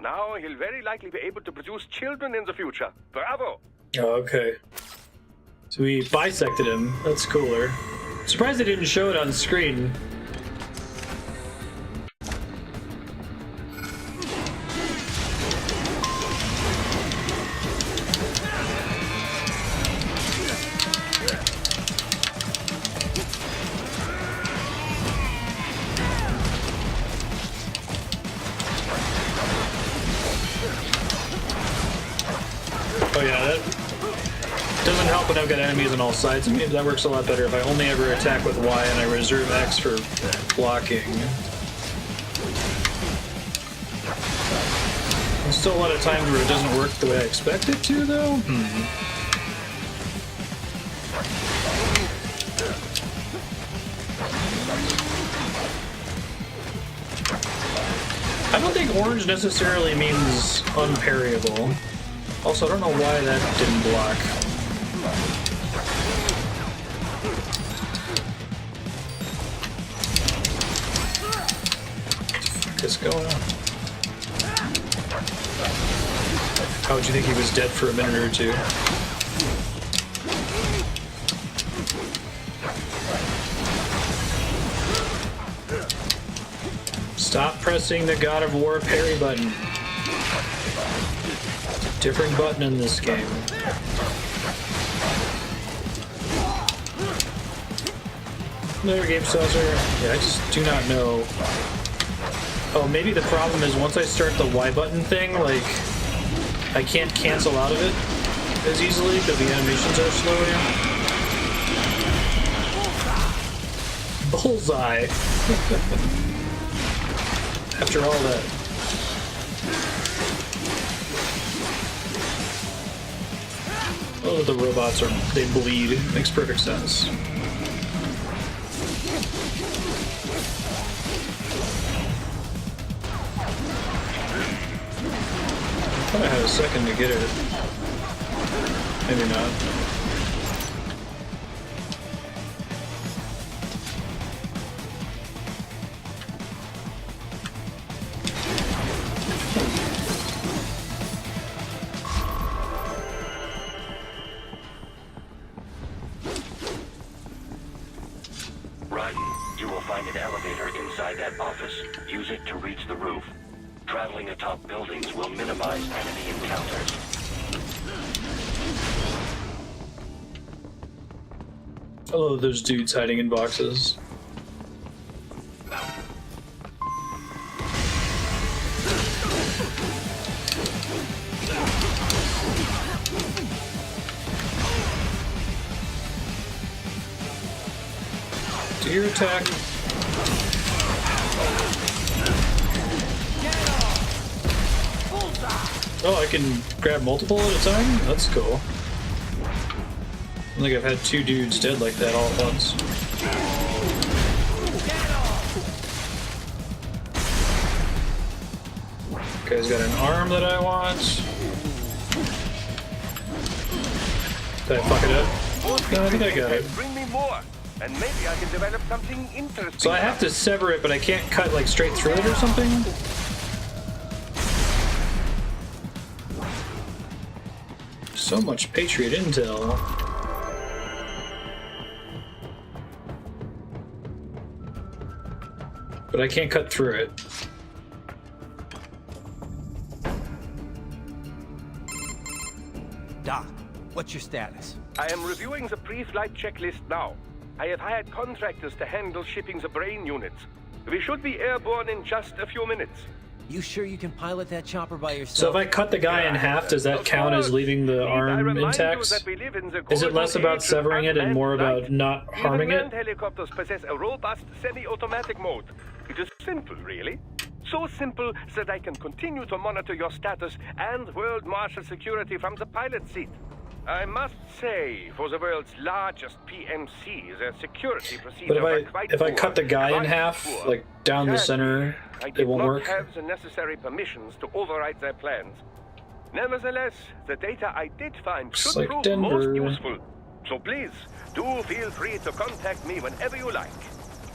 Now he'll very likely be able to produce children in the future. Bravo! Oh, okay. So we bisected him. That's cooler. Surprised they didn't show it on screen. Oh yeah, that doesn't help when I've got enemies on all sides. Maybe that works a lot better if I only ever attack with Y and I reserve X for blocking. There's still a lot of times where it doesn't work the way I expect it to, though. I don't think orange necessarily means unparryable. Also, I don't know why that didn't block. What is going on? How would you think he was dead for a minute or two? Stop pressing the God of War parry button. Different button in this game. Another game saucer. Yeah, I just do not know. Oh, maybe the problem is once I start the Y button thing, like, I can't cancel out of it as easily because the animations are slow here. Bullseye. After all that. Oh, the robots are, they bleed. Makes perfect sense. I thought I had a second to get it. Maybe not. You will find an elevator inside that office. Use it to reach the roof. Traveling atop buildings will minimize enemy encounters. Oh, there's dudes hiding in boxes. Do your attack. Oh, I can grab multiple at a time? That's cool. I think I've had 2 dudes dead like that all at once. Guy's got an arm that I want. Did I fuck it up? No, I think I got it. Bring me more, and maybe I can develop something interesting. So I have to sever it, but I can't cut like straight through it or something? So much Patriot intel. But I can't cut through it. Doc, what's your status? I am reviewing the pre-flight checklist now. I have hired contractors to handle shipping the brain units. We should be airborne in just a few minutes. You sure you can pilot that chopper by yourself? So if I cut the guy in half, does that count as leaving the arm intact? Is it less about severing it and more about not harming it? Unmanned helicopters possess a robust semi-automatic mode. It is simple, really. So simple that I can continue to monitor your status and world marshal security from the pilot seat. I must say, for the world's largest PMC, their security procedures are quite But if I cut the guy in half, like down the center, it won't work? I did not have the necessary permissions to override their plans. Nevertheless, the data I did find should prove most useful. So please, do feel free to contact me whenever you like.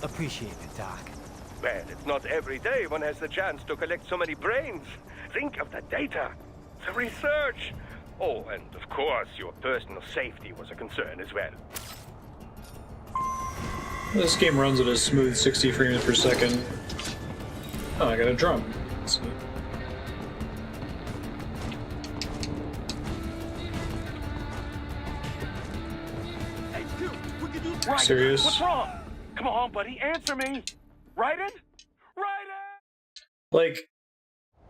Appreciate it, Doc. Well, it's not every day one has the chance to collect so many brains. Think of the data, the research. Oh, and of course, your personal safety was a concern as well. This game runs at a smooth 60 frames per second. Oh, I got a drum. Let's see. Hey, dude, we can do right. Serious? What's wrong? Come on, buddy, answer me. Raiden? Like,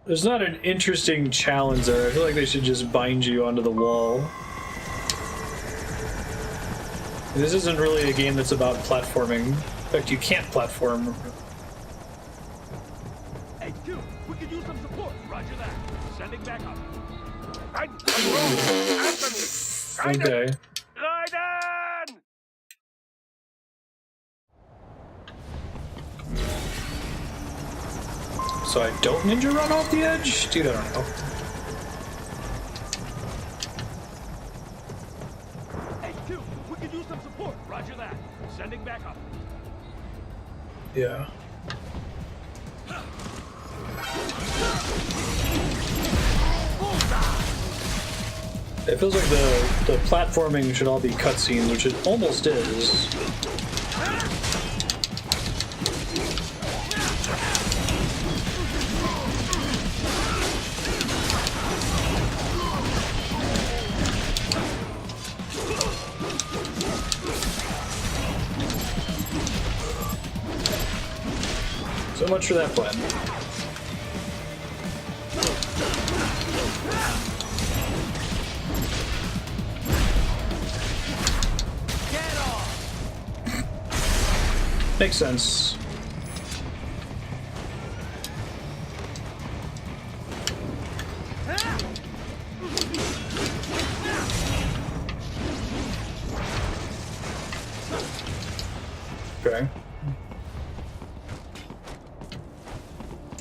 there's not an interesting challenge there. I feel like they should just bind you onto the wall. This isn't really a game that's about platforming. In fact, you can't platform. Hey, dude, we could use some support. Roger that. Sending back up. I'm wrong. Answer me. Okay. Raiden! So I don't ninja run off the edge? Dude, I don't know. Hey, dude, we could use some support. Roger that. Sending back up. Yeah. It feels like the platforming should all be cutscenes, which it almost is. So much for that plan. Makes sense. Okay.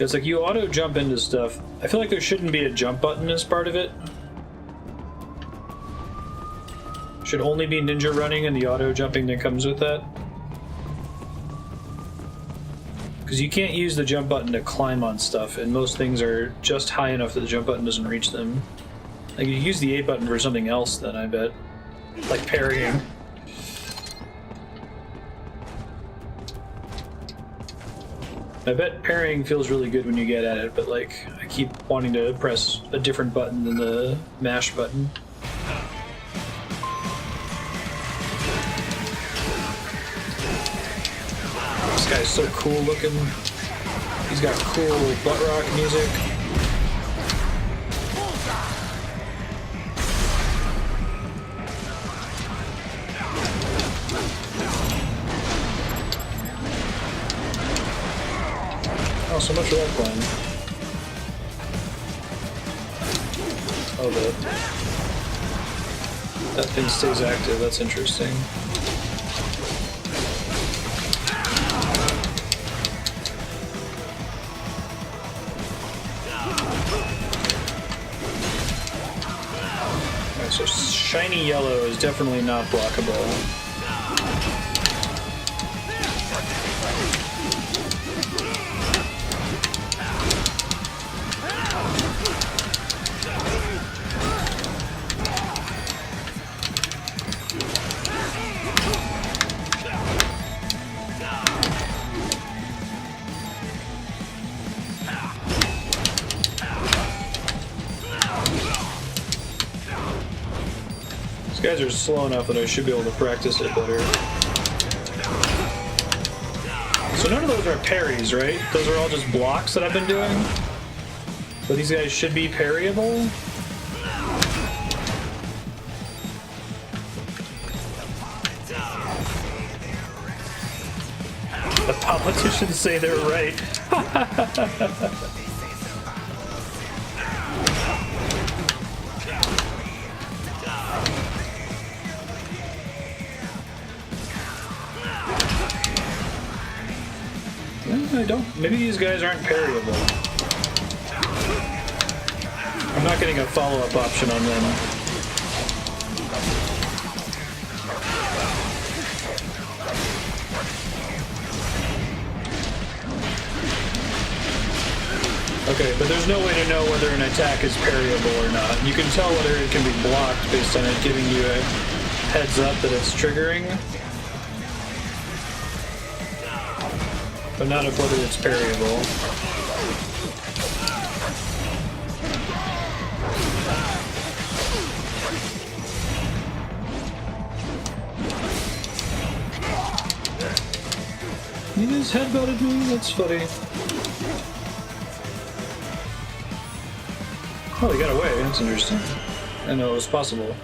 It's like you auto jump into stuff. I feel like there shouldn't be a jump button as part of it. Should only be ninja running and the auto jumping that comes with that. Because you can't use the jump button to climb on stuff, and most things are just high enough that the jump button doesn't reach them. Like, you use the A button for something else then, I bet. Like parrying. I bet parrying feels really good when you get at it, but like, I keep wanting to press a different button than the mash button. guy's so cool looking. He's got cool butt rock music. Oh, so much for that plan. Oh, that thing stays active. That's interesting. Alright, so shiny yellow is definitely not blockable. These guys are slow enough that I should be able to practice it better. So none of those are parries, right? Those are all just blocks that I've been doing? But these guys should be parryable? The politicians say they're right. I don't. Maybe these guys aren't parryable. I'm not getting a follow-up option on them. Okay, but there's no way to know whether an attack is parryable or not. You can tell whether it can be blocked based on it giving you a heads up that it's triggering, but not of whether it's parryable. He just headbutted me, that's funny. Oh, he got away, that's interesting. I didn't know it was possible.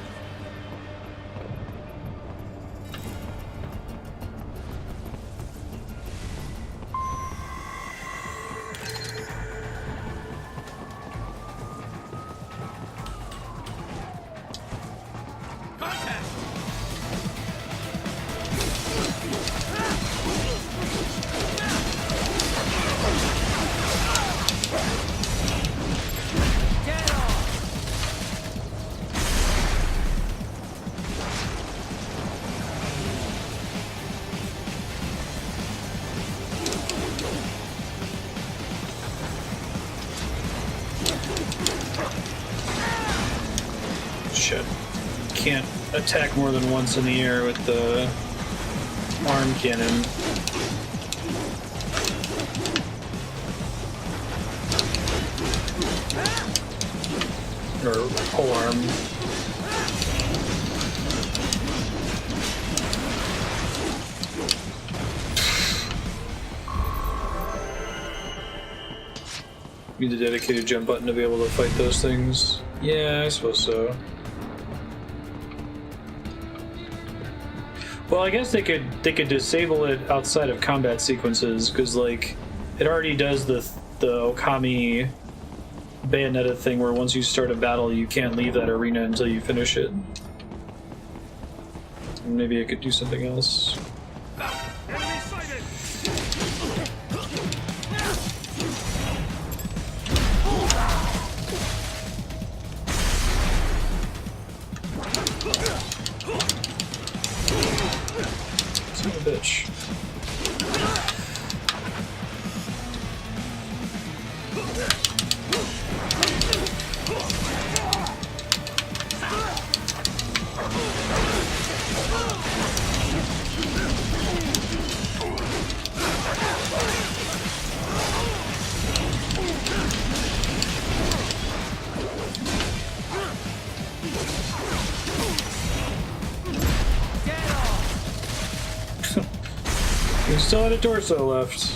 Shit. Can't attack more than once in the air with the arm cannon. Or whole arm. Need a dedicated jump button to be able to fight those things. Yeah, I suppose so. Well, I guess they could disable it outside of combat sequences, because like it already does the Okami Bayonetta thing where once you start a battle you can't leave that arena until you finish it. Maybe I could do something else. Son of a bitch. We still had a torso left.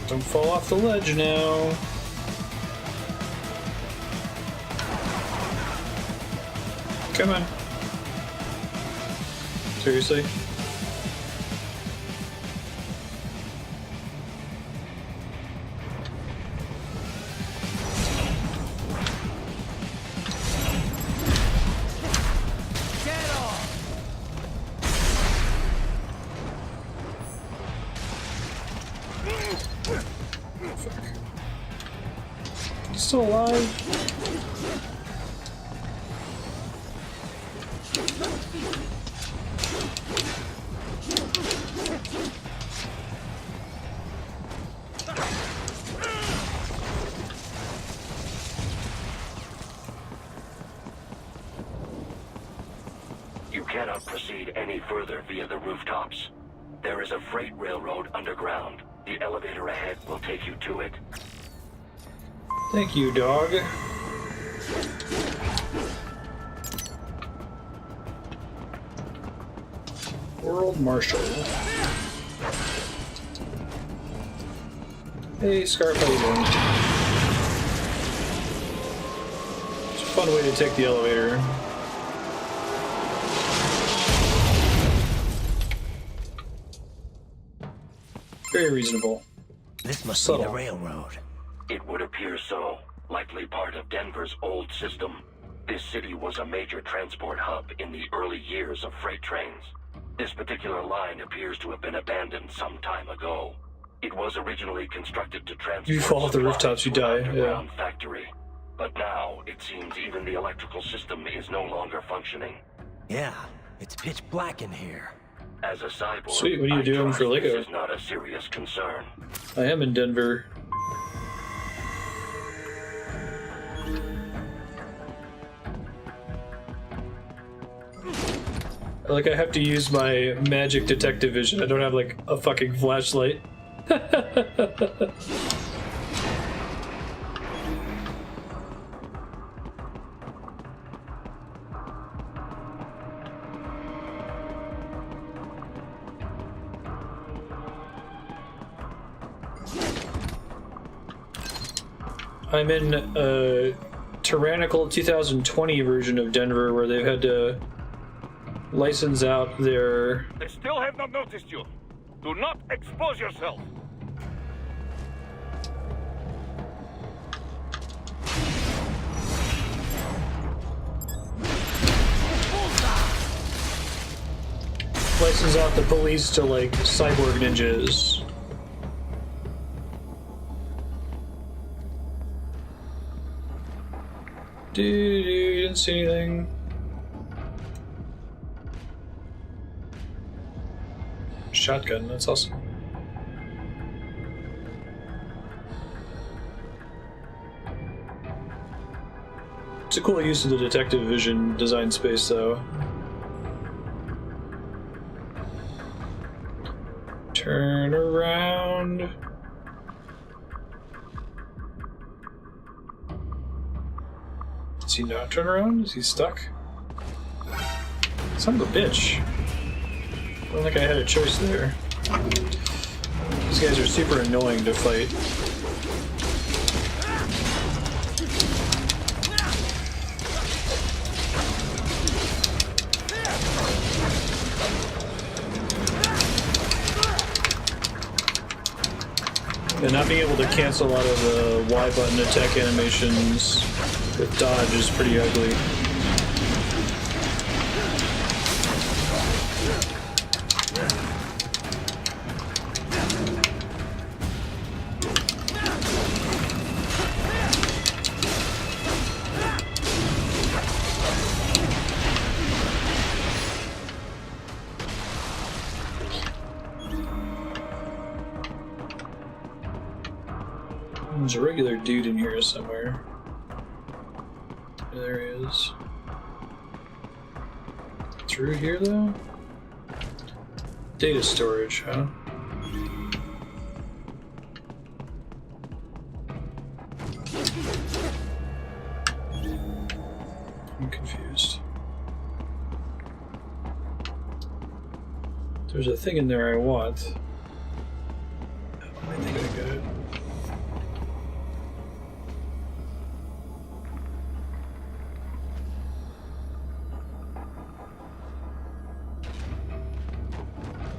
Don't fall off the ledge now. Come on. Seriously? Still alive? You cannot proceed any further via the rooftops. There is a freight railroad underground. The elevator ahead will take you to it. Thank you, dog. World Marshal. Hey, Scarf, how you doing? It's a fun way to take the elevator. Very reasonable. This must Subtle. be the railroad. It would appear so. Likely part of Denver's old system. This city was a major transport hub in the early years of freight trains. This particular line appears to have been abandoned some time ago. It was originally constructed to transport You fall off the rooftops, you die. Yeah. underground factory. But now, it seems even the electrical system is no longer functioning. Yeah, it's pitch black in here. As a cyborg, Sweet, what are you doing for Lego? This is not a serious concern. I am in Denver. Like, I have to use my magic detective vision. I don't have, like, a fucking flashlight. I'm in a tyrannical 2020 version of Denver where they've had to license out their... They still have not noticed you. Do not expose yourself. license out the police to, like, cyborg ninjas. Dude, you didn't see anything. Shotgun, that's awesome. It's a cool use of the detective vision design space, though. Turn around. Does he not turn around? Is he stuck? Son of a bitch. I don't think I had a choice there. These guys are super annoying to fight. And not being able to cancel out of the Y button attack animations with dodge is pretty ugly. There's a regular dude in here somewhere. There he is. Through here, though? Data storage, huh? There's a thing in there I want. I think I got it.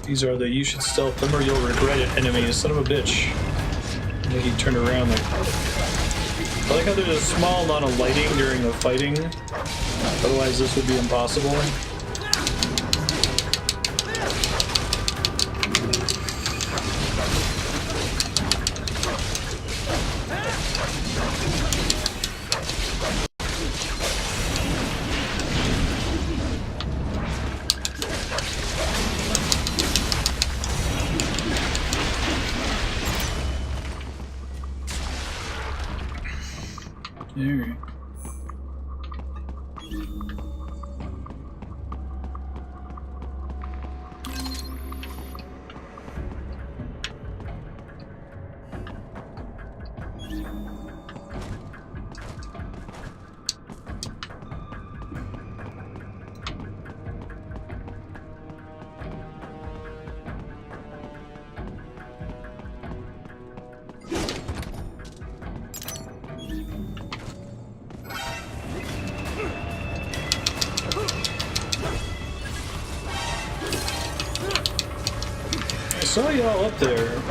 These are the you should stealth them or you'll regret it enemies. Son of a bitch. And then he turned around like. I like how there's a small amount of lighting during the fighting. Otherwise this would be impossible. There. I saw y'all up there.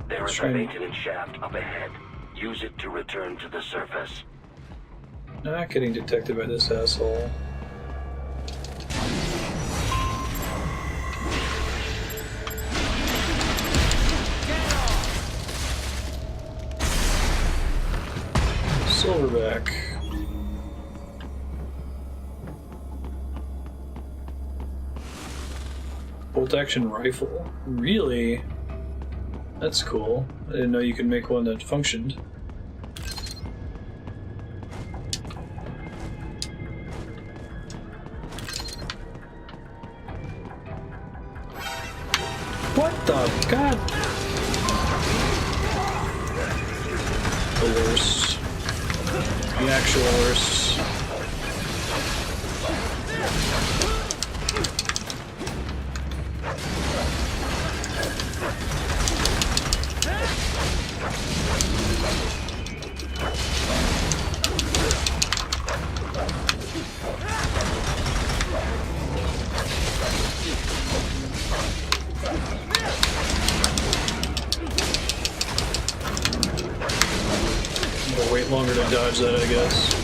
There is a maintenance shaft up ahead. Use it to return to the surface. Not getting detected by this asshole. Silverback. Bolt action rifle. Really? That's cool. I didn't know you could make one that functioned. What the god? The worst. The actual worst. I'll wait longer to dodge that, I guess.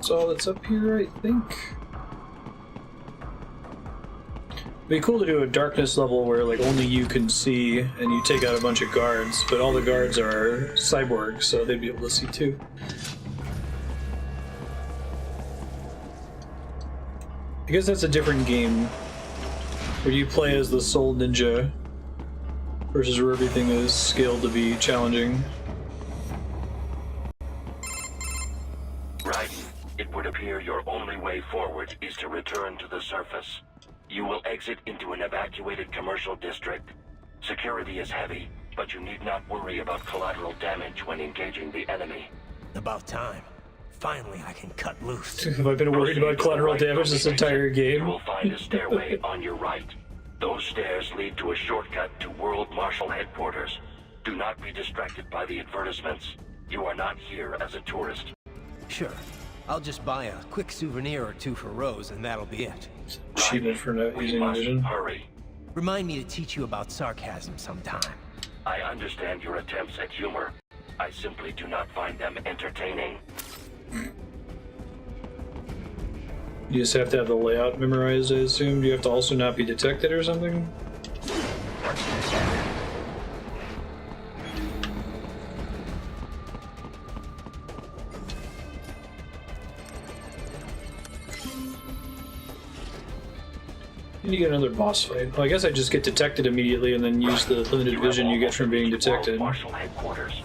That's all that's up here, I think. It'd be cool to do a darkness level where like only you can see and you take out a bunch of guards, but all the guards are cyborgs, so they'd be able to see too. I guess that's a different game where you play as the sole ninja versus where everything is scaled to be challenging. It would appear your only way forward is to return to the surface. You will exit into an evacuated commercial district. Security is heavy, but you need not worry about collateral damage when engaging the enemy. About time. Finally, I can cut loose. Have I been worried about collateral damage this entire game? You will find a stairway on your right. Those stairs lead to a shortcut to World Marshal Headquarters. Do not be distracted by the advertisements. You are not here as a tourist. Sure. I'll just buy a quick souvenir or two for Rose, and that'll be it. Cheated for not using vision. Hurry. Remind me to teach you about sarcasm sometime. I understand your attempts at humor. I simply do not find them entertaining. You just have to have the layout memorized, I assume. Do you have to also not be detected or something? You need to get another boss fight. Well, I guess I just get detected immediately and then use the limited vision you get from being detected. Marshal headquarters.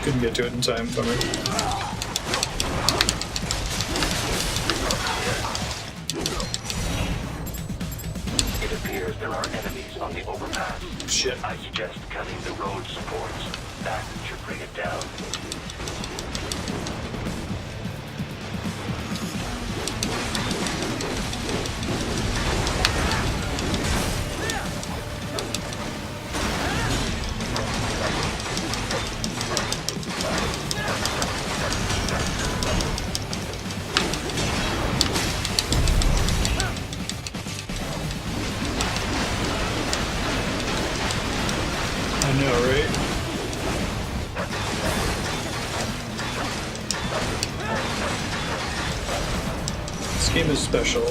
Couldn't get to it in time, bummer. It appears there are enemies on the overpass. Shit. I suggest cutting the road supports. That should bring it down. I know, right? This game is special.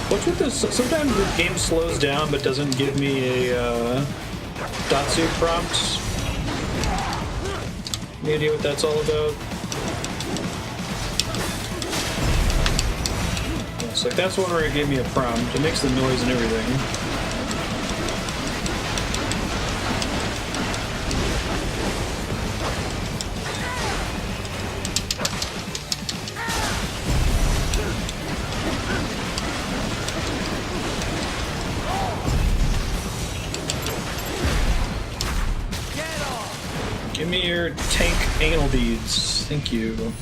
What's with this? Sometimes the game slows down but doesn't give me a Datsu prompt. Any idea what that's all about? It's like that's one where it gave me a prompt. It makes the noise and everything. Give me your tank anal beads. Thank you.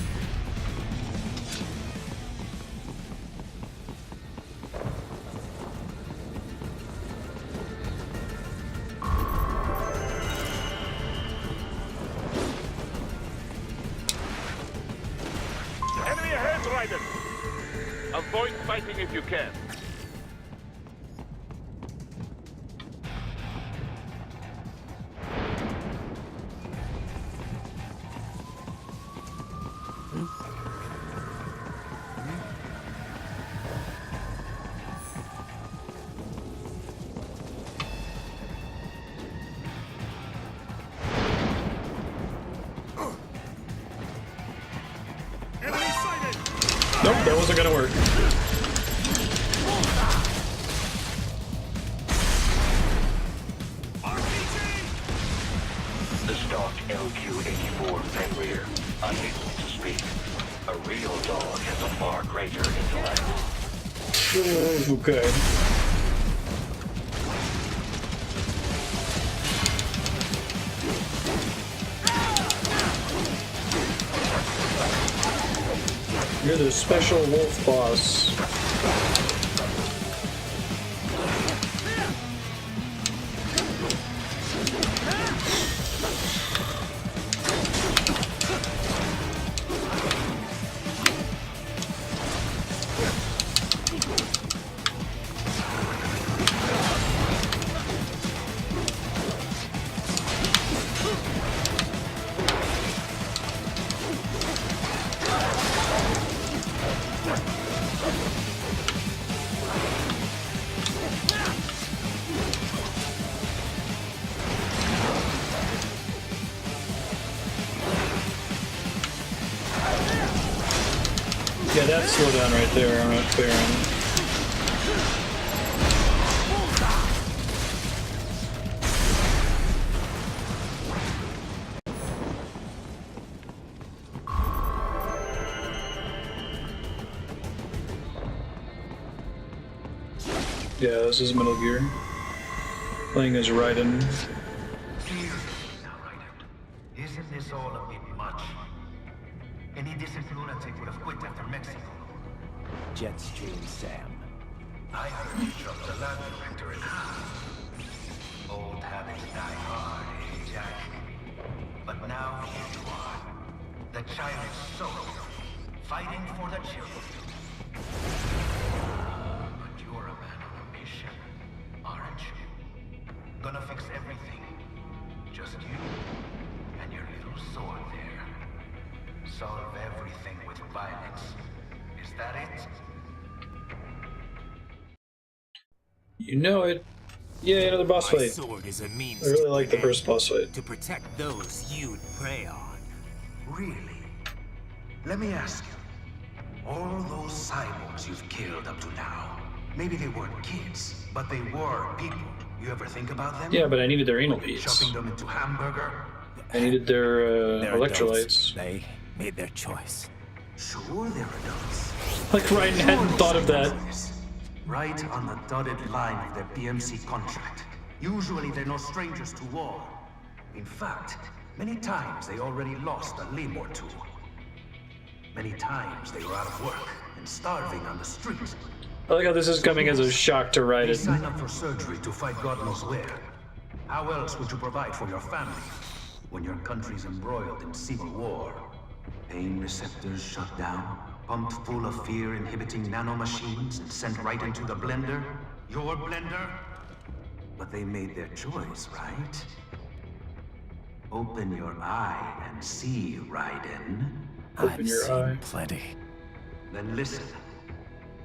Enemy ahead, Ryder! Avoid fighting if you can. Nope, that wasn't gonna work. The stock LQ-84 Fenrir, unable to speak. A real dog has a far greater intellect. Okay. You're the special wolf boss. Yeah, that slowdown right there, I'm not clear on. Yeah, this is Metal Gear. Playing as Raiden. Isn't this all a bit much? Any decent lunatic would have quit after Mexico. Jetstream Sam. I heard you dropped the lab director in half. Old hat. having to die hard, eh, Jack? But now here you are, the child's soul, fighting for the children. But you're a man on a mission, aren't you? Gonna fix everything. Just you and your little sword there. Solve everything with violence. Is that it? You know it. Yeah, another boss My fight. sword is a means I really to like the an first end, boss fight. to protect those you'd prey on. Really? Let me ask you. All those cyborgs you've killed up to now, maybe they weren't kids, but they were people. You ever think about them? Yeah, but I needed their anal beads. Chopping them into hamburger? I needed their They're electrolytes. adults. They made their choice. Sure, they're adults. Like Ryan hadn't thought of that. Right on the dotted line of their BMC contract. Usually they're no strangers to war. In fact, many times they already lost a limb or two. Many times they were out of work and starving on the street. I like how this is coming as a shock to They Raiden. sign up for surgery to fight God knows where. How else would you provide for your family when your country's embroiled in civil war? Pain receptors shut down, pumped full of fear-inhibiting nanomachines and sent right into the blender? Your blender? But they made their choice, right? Open your eye and see, Raiden. Open your eye. Plenty. Then listen.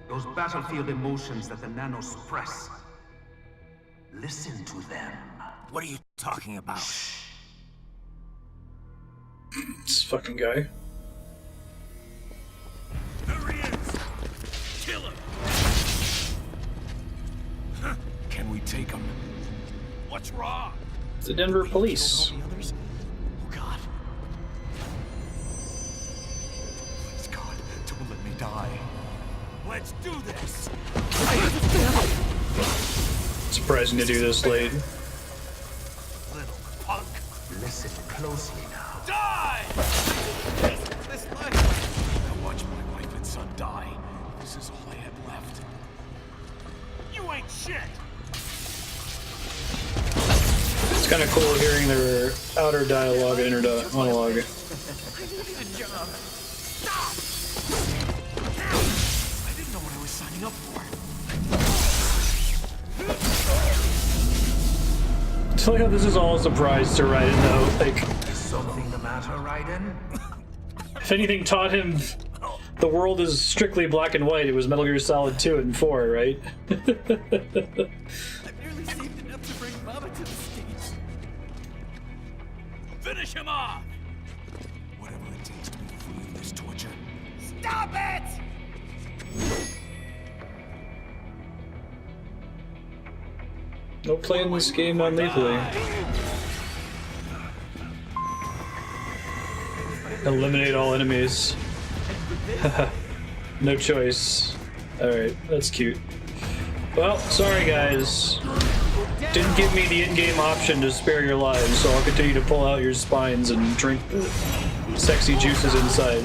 Those battlefield emotions that the nanos suppress. Listen to them. What are you talking about? This fucking guy. There he is! Kill him! Can we take him? What's wrong? It's the Denver police. All the others? Oh God. Please God, don't let me die. Let's do this! Surprising to do this late. Little punk! Listen closely now. Die! This life. I watched my wife and son die. This is all I had left. You ain't shit! It's kind of cool hearing their outer dialogue and inner monologue. I needed a job. Stop! I didn't know what I was signing up for. It's like how this is all a surprise to Raiden, though. Like, Is something the matter, Raiden? if anything taught him the world is strictly black and white, it was Metal Gear Solid 2 and 4, right? I barely saved enough to bring Mama to the States. Finish him off! Whatever it takes to be free of this torture. Stop it! No playing this game non-lethally. Eliminate all enemies. No choice. Alright, that's cute. Well, sorry guys. Didn't give me the in-game option to spare your lives, so I'll continue to pull out your spines and drink the sexy juices inside.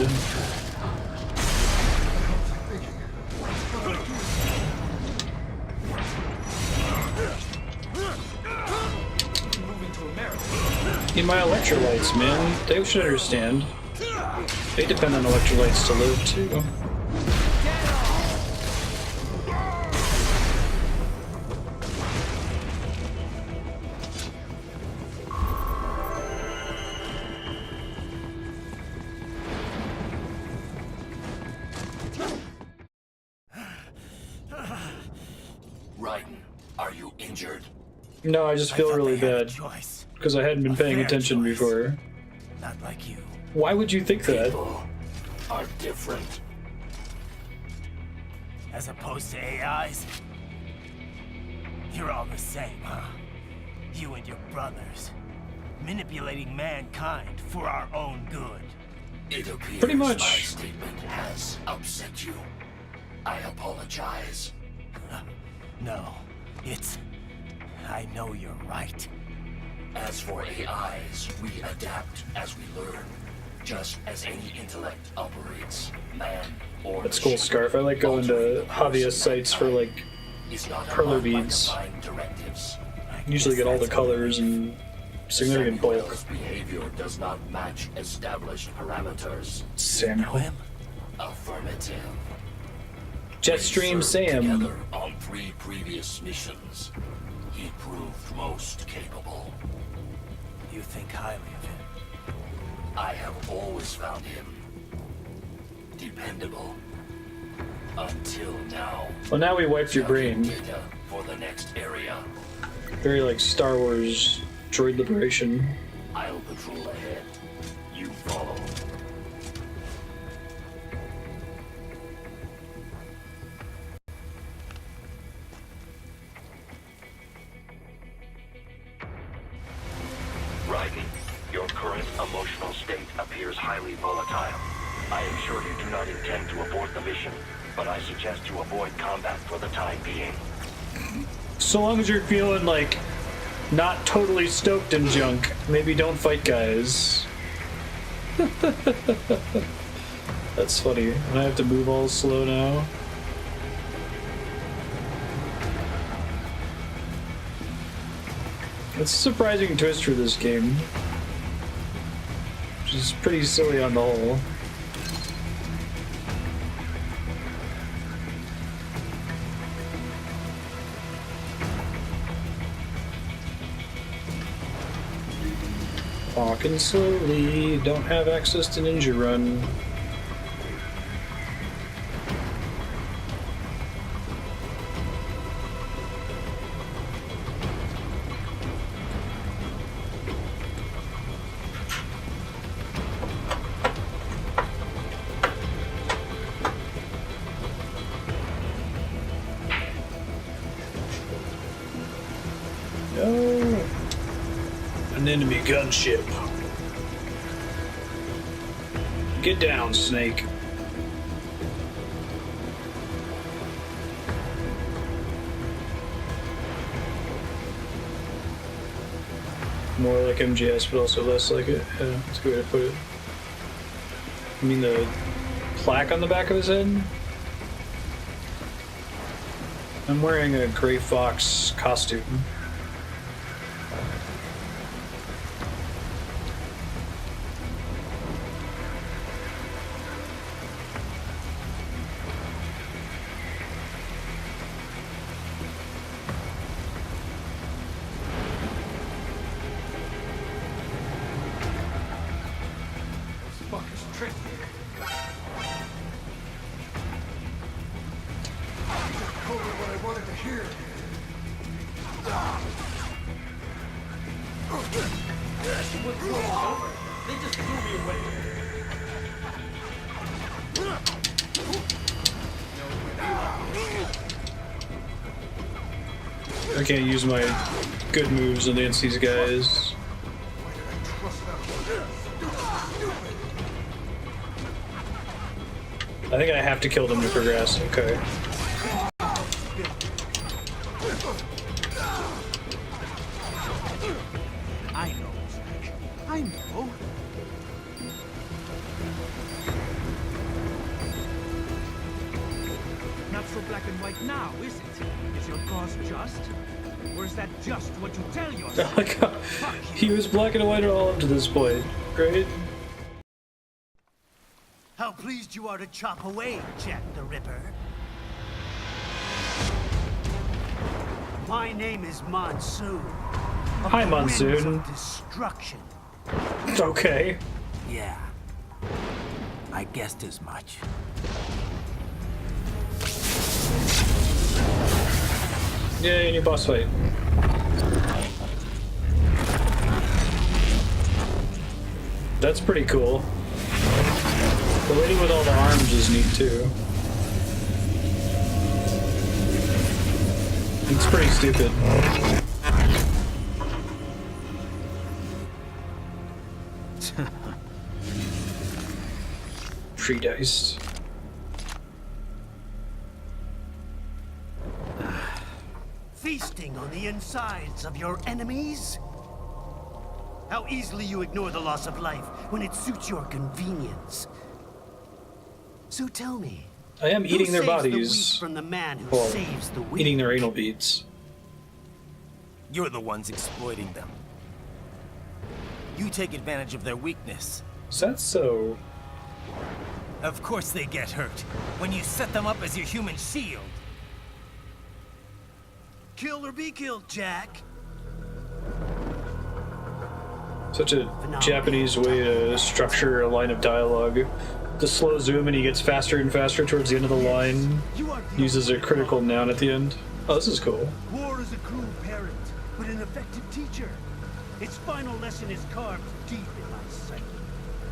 Need my electrolytes, man. They should understand. They depend on electrolytes to live, too. Raiden, are you injured? No, I just feel really bad. Because I hadn't been paying attention before. Not like you. Why would you think that? People are different. As opposed to AIs? You're all the same, huh? You and your brothers. Manipulating mankind for our own good. It appears Pretty much. my statement has upset you. I apologize. No, it's... I know you're right. As for AIs, we adapt as we learn. Just as any intellect operates, man or That's cool scarf. I like going to hobbyist sites for like is not perler above my beads. divine directives. I Usually get all the colors and significant bulk. Samuel's behavior does not match established parameters. Samuel. Affirmative. Jetstream Sam. Together on 3 previous missions. He proved most capable. You think highly of him? I have always found him dependable. Until now. Well, now we wiped your brain. Data for the next area. Very like Star Wars droid liberation. I'll patrol ahead. You follow. Raiden, your current emotional state appears highly volatile. I am sure you do not intend to abort the mission, but I suggest you avoid combat for the time being. So long as you're feeling like not totally stoked and junk, maybe don't fight, guys. That's funny. And I have to move all slow now. It's a surprising twist for this game, which is pretty silly on the whole. Walking slowly, don't have access to Ninja Run. Oh, an enemy gunship. Get down, Snake. More like MGS, but also less like it. Yeah, that's a good way to put it. You mean the plaque on the back of his head? I'm wearing a Gray Fox costume. I can't use my good moves against these guys. I think I have to kill them to progress. Okay. I know, Zach. I know. Not so black and white now, is it? Is your cause just? Or is that just what you tell yourself? He was black and white all up to this point. Great. How pleased you are to chop away, Jack the Ripper. My name is Monsoon. Hi, Monsoon. Destruction. Okay. Yeah. I guessed as much. Yay, new boss fight. That's pretty cool. The lady with all the arms is neat too. It's pretty stupid. Pre-diced. Feasting on the insides of your enemies? How easily you ignore the loss of life when it suits your convenience. So tell me, I am eating their bodies. The weak from the man who Well, saves the weak? eating their anal beads. You're the ones exploiting them. You take advantage of their weakness. Is that so? Of course they get hurt when you set them up as your human shield. Kill or be killed, Jack. Such a Japanese way to structure a line of dialogue. The slow zoom and he gets faster and faster towards the end of the line. Uses a critical noun at the end. Oh, this is cool. War is a cruel parent, but an effective teacher. Its final lesson is carved deep in my psyche.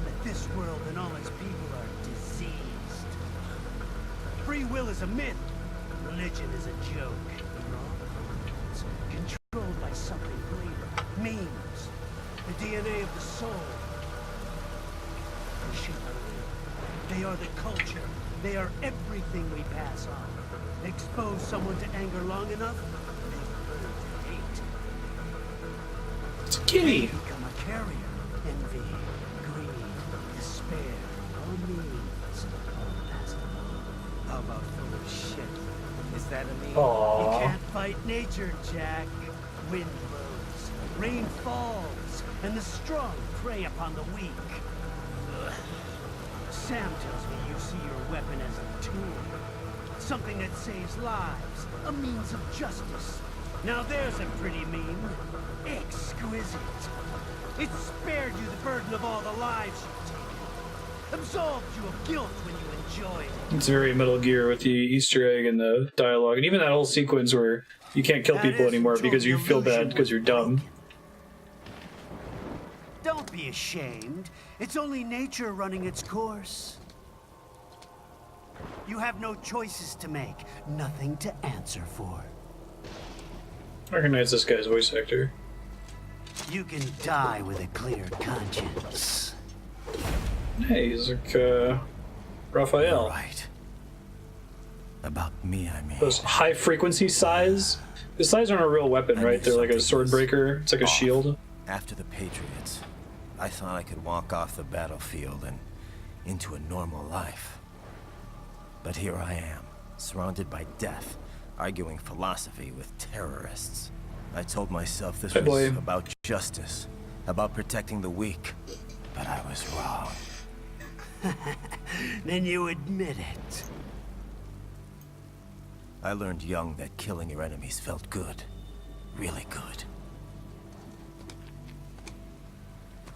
That this world and all its people are diseased. Free will is a myth. Religion is a joke. We're all controlled by something greater. Memes. The DNA of the soul. They shape our will. They are the culture. They are everything we pass on. Expose someone to anger long enough, they learn to hate. It's a kitty. They become a carrier. Envy, greed, despair, all means, all past along. How about full of shit? Is that a meme? Aww. You can't fight nature, Jack. Wind blows, rain falls, and the strong prey upon the weak. Ugh. Sam tells me you see your weapon as a tool. Something that saves lives, a means of justice. Now there's a pretty meme. Exquisite. It spared you the burden of all the lives you've taken. Absolved you of guilt when you enjoyed it. It's very Metal Gear with the Easter egg and the dialogue, and even that whole sequence where you can't kill people anymore because you feel bad because you're dumb. Don't be ashamed. It's only nature running its course. You have no choices to make, nothing to answer for. I recognize this guy's voice actor. You can die with a clear conscience. Hey, he's like, Raphael. Right. About me, I mean. Those high frequency sighs? The sighs aren't a real weapon, right? They're like a sword breaker. It's like a shield. After the Patriots, I thought I could walk off the battlefield and into a normal life. But here I am, surrounded by death, arguing philosophy with terrorists. I told myself this was about justice, about protecting the weak, but I was wrong. Then you admit it. I learned young that killing your enemies felt good. Really good.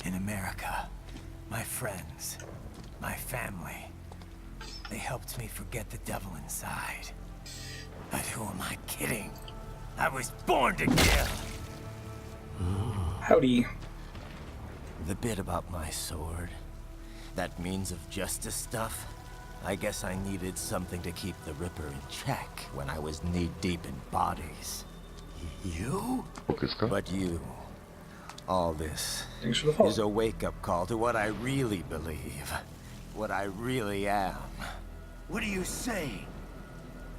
In America, my friends, my family, they helped me forget the devil inside. But who am I kidding? I was born to kill! Howdy. The bit about my sword, that means of justice stuff, I guess I needed something to keep the Ripper in check when I was knee-deep in bodies. You? But you, all this is a wake-up call to what I really believe, what I really am. What are you saying?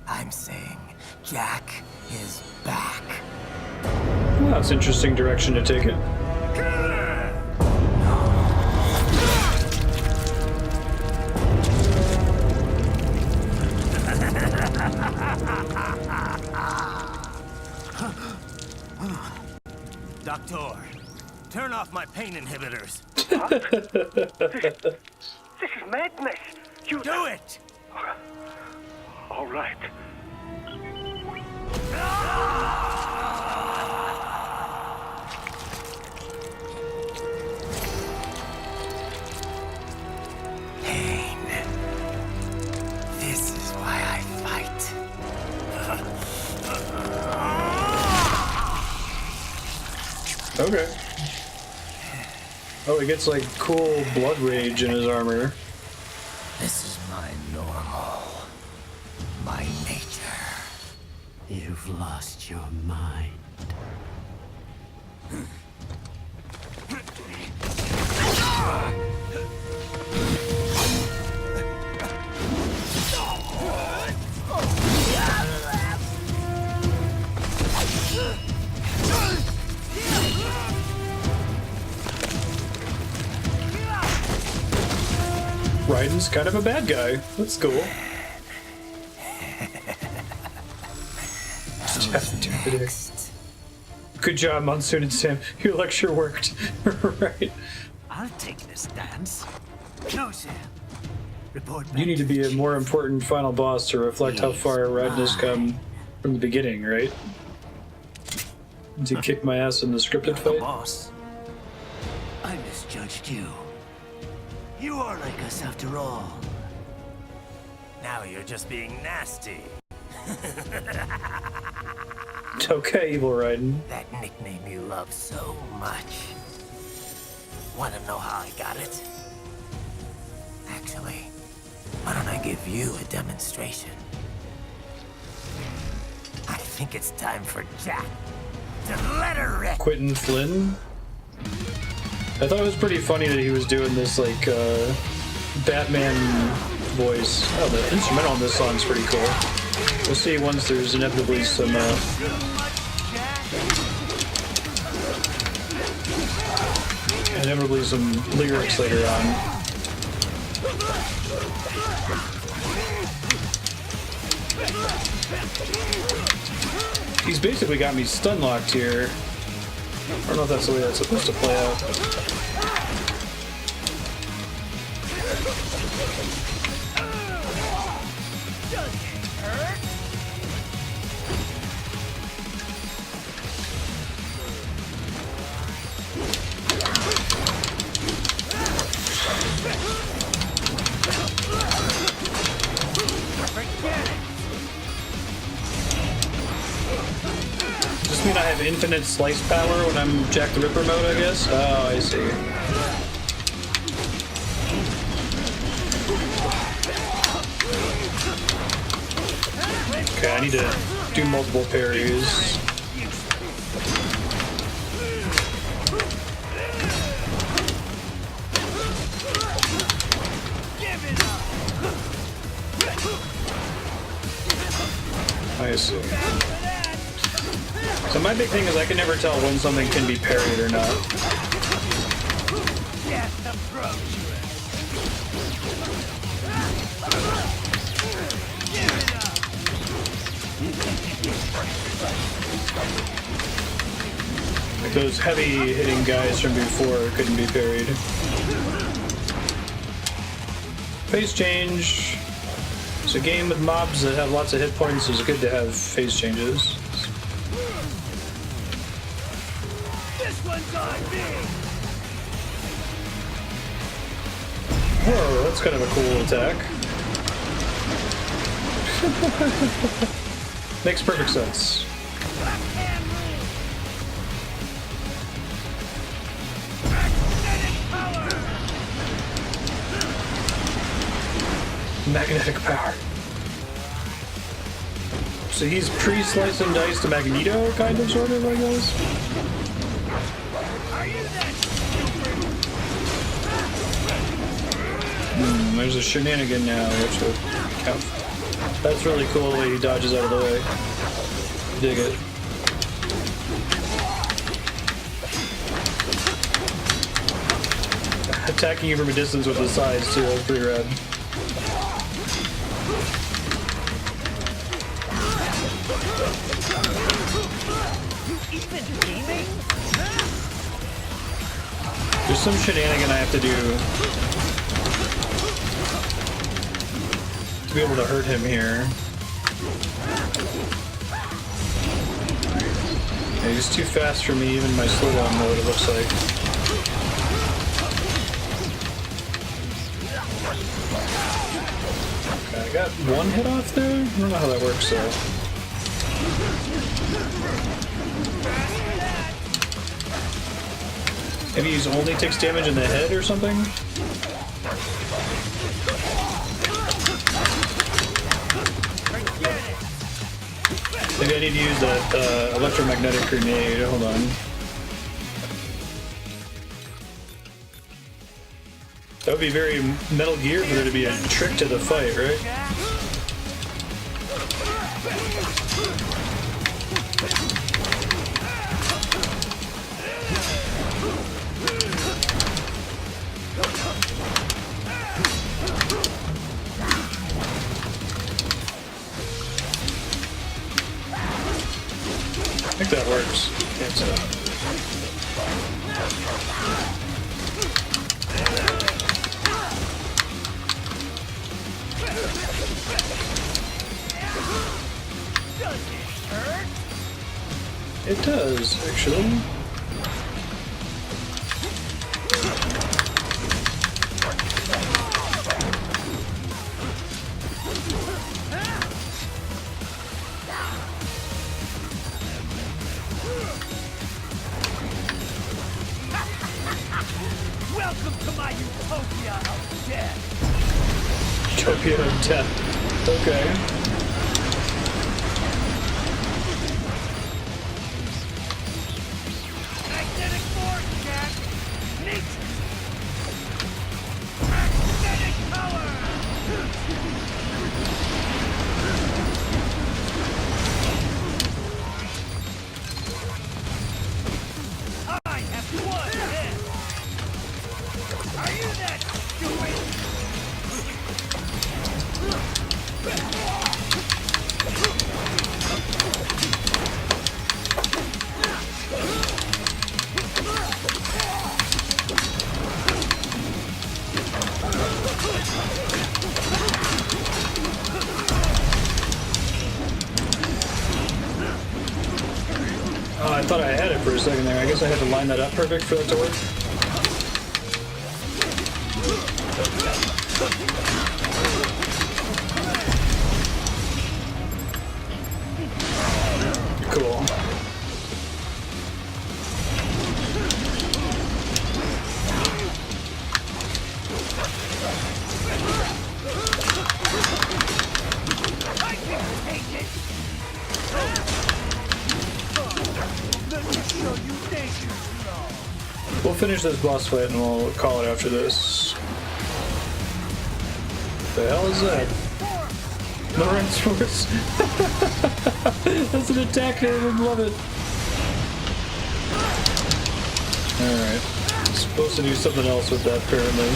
I'm saying Jack is back. Well, that's an interesting direction to take it. Doctor, turn off my pain inhibitors. This is madness. You do it. All right. Pain. This is why I fight. Okay. Oh, he gets like cool blood rage in his armor. This is my normal. My nature. You've lost your mind. Raiden's kind of a bad guy. That's cool. Who's next? Good job, Monsoon and Sam. Your lecture worked. Right. I'll take this dance. No, Sam. Report back. You need to be a more important final boss to reflect how far Red has come from the beginning, right? Did you kick my ass in the scripted fight? Boss. I misjudged you. You are like us after all. Now you're just being nasty. It's okay, Evil Raiden. That nickname you love so much. Want to know how I got it? Actually, why don't I give you a demonstration? I think it's time for Jack to let her rip. Quentin Flynn? I thought it was pretty funny that he was doing this, like, Batman voice. Oh, the instrumental on this song's pretty cool. We'll see once there's inevitably some, lyrics later on. He's basically got me stun locked here. I don't know if that's the way that's supposed to play out. Does it hurt? Does this mean I have infinite slice power when I'm Jack the Ripper mode, I guess? Oh, I see. Okay, I need to do multiple parries. I see. So my big thing is I can never tell when something can be parried or not. Like those heavy hitting guys from before couldn't be parried. Phase change. It's a game with mobs that have lots of hit points, so it's good to have phase changes. This one's on me. Whoa, that's kind of a cool attack. Makes perfect sense. Magnetic power. So he's pre-slice and dice to Magneto, kind of, sort of, I guess? There's a shenanigan now, which will count. That's really cool the way he dodges out of the way. Dig it. Attacking you from a distance with the size, too, that's pretty rad. There's some shenanigan I have to do to be able to hurt him here. Yeah, he's too fast for me, even my slowdown mode, it looks like. Okay, I got one hit off there? I don't know how that works, though. Maybe he only takes damage in the head or something? Maybe I need to use that electromagnetic grenade. Hold on. That would be very Metal Gear for there to be a trick to the fight, right? I think that works. It does, actually. Welcome to my utopia of death. Utopia of death. Okay. Magnetic force, Jack! Nature! Magnetic power! I have one head! Are you that stupid? Oh, I thought I had it for a second there. I guess I had to line that up perfect for that to work. Cool. I can take it! Let me show you nature's law. We'll finish this boss fight and we'll call it after this. The hell is that? Lawrence Force. That's an attack name, I love it. Alright. Supposed to do something else with that apparently.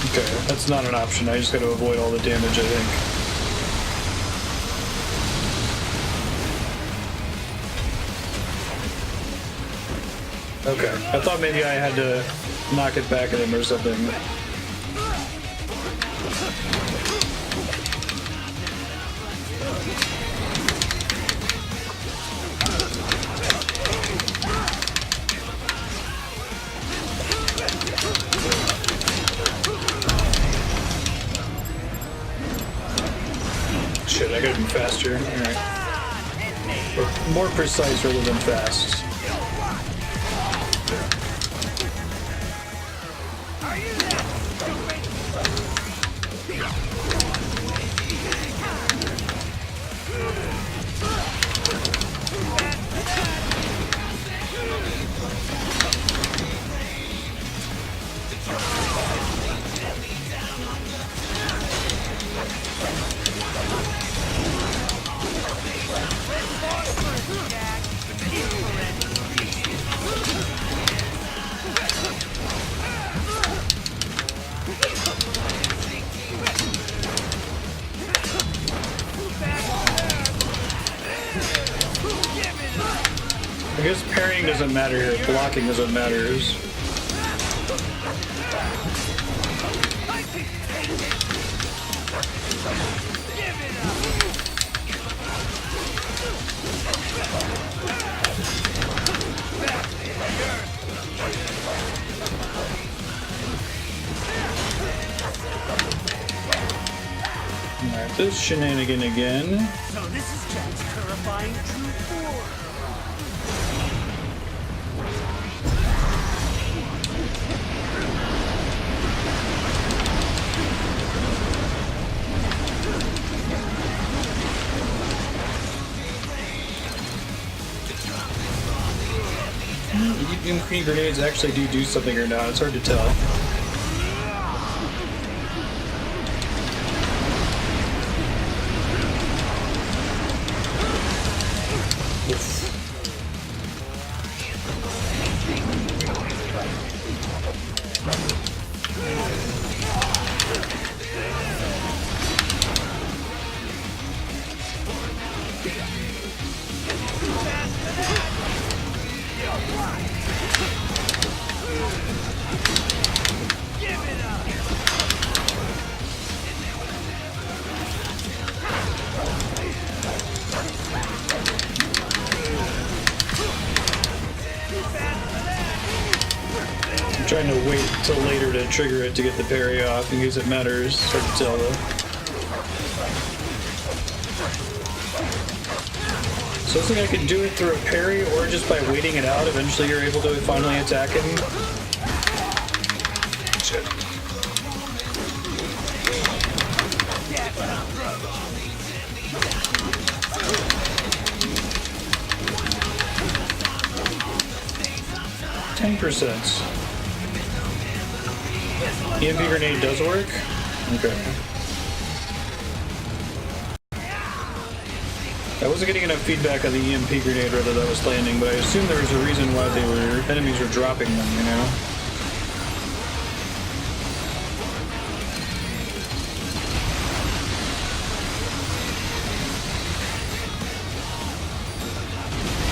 Okay, that's not an option. I just gotta avoid all the damage, I think. Okay, I thought maybe I had to knock it back at him or something. Shit, I gotta be faster. Alright. Or more precise rather than fast. I guess parrying doesn't matter here, blocking is what matters. Alright, this shenanigan again. So this is Jack's terrifying true form. Green grenades actually do something or not, it's hard to tell. Oof. trying to wait till later to trigger it to get the parry off in case it matters. It's hard to tell though. So I think I could do it through a parry or just by waiting it out. Eventually you're able to finally attack him. Shit. EMP grenade does work? Okay. I wasn't getting enough feedback on the EMP grenade whether that was landing, but I assume there was a reason why enemies were dropping them, you know?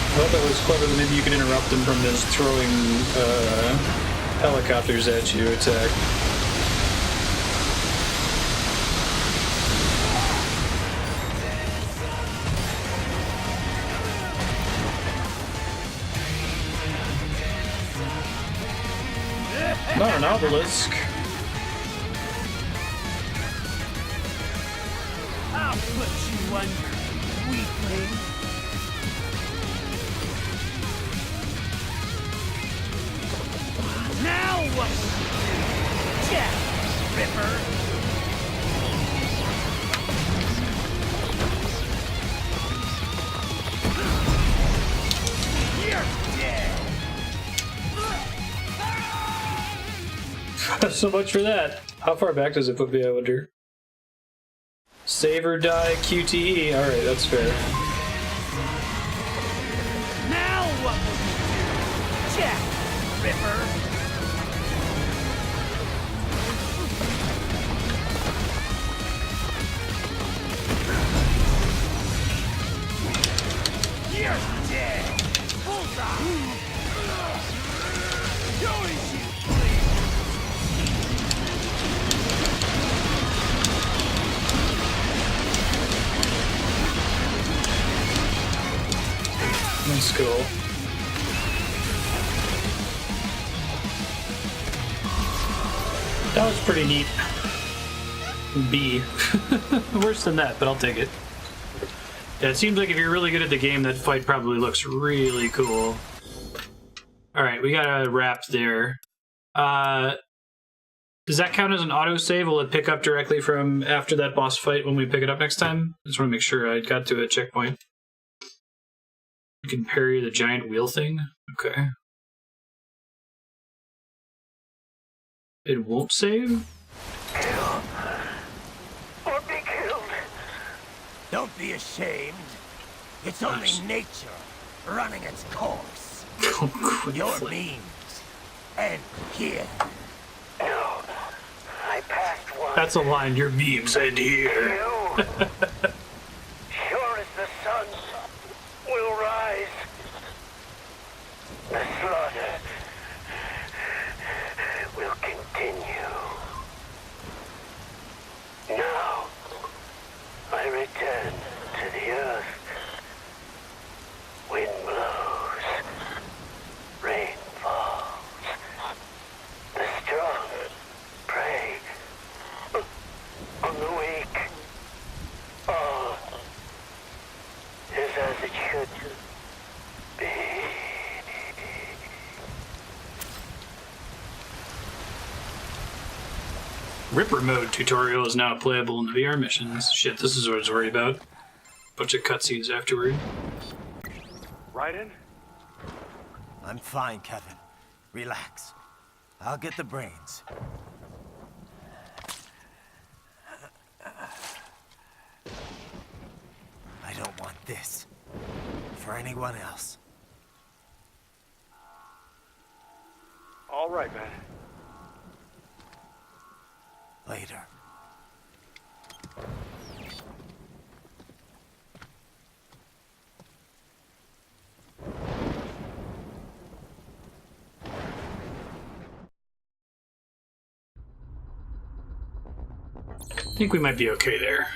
I thought that was clever that maybe you can interrupt them from just throwing helicopters at you attack. Not an obelisk. I'll put you under, weakling. Now what will you do? Jack, Ripper! You're dead! So much for that. How far back does it put me, I wonder? Save or die QTE. Alright, that's fair. Now what will you do? Jack, Ripper! You're dead! Bullseye! Go easy, please! Let's go. That was pretty neat. B. Worse than that, but I'll take it. Yeah, it seems like if you're really good at the game, that fight probably looks really cool. Alright, we got a wrap there. Does that count as an autosave? Will it pick up directly from after that boss fight when we pick it up next time? I just want to make sure I got to a checkpoint. You can parry the giant wheel thing? Okay. It won't save? Kill. Or be killed. Don't be ashamed. It's only nature running its course. Your means end here. No, I passed one. That's a line. Your beams end here. Sure as the sun will rise. The slaughter will continue. Now, I return to the earth. Wind blows. Rain falls. The strong prey on the weak. All is as it should be. Ripper mode tutorial is now playable in the VR missions. Shit, this is what I was worried about. Bunch of cutscenes afterward. Raiden? I'm fine, Kevin. Relax. I'll get the brains. I don't want this for anyone else. All right, man. Later. I think we might be okay there.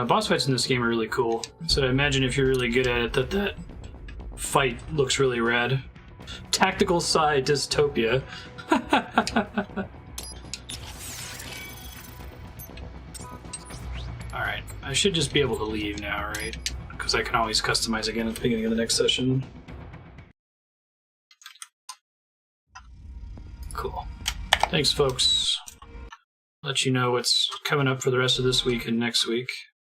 Boss fights in this game are really cool. So I imagine if you're really good at it, that fight looks really rad. Tactical side dystopia. Alright, I should just be able to leave now, right? Because I can always customize again at the beginning of the next session. Cool. Thanks, folks. Let you know what's coming up for the rest of this week and next week.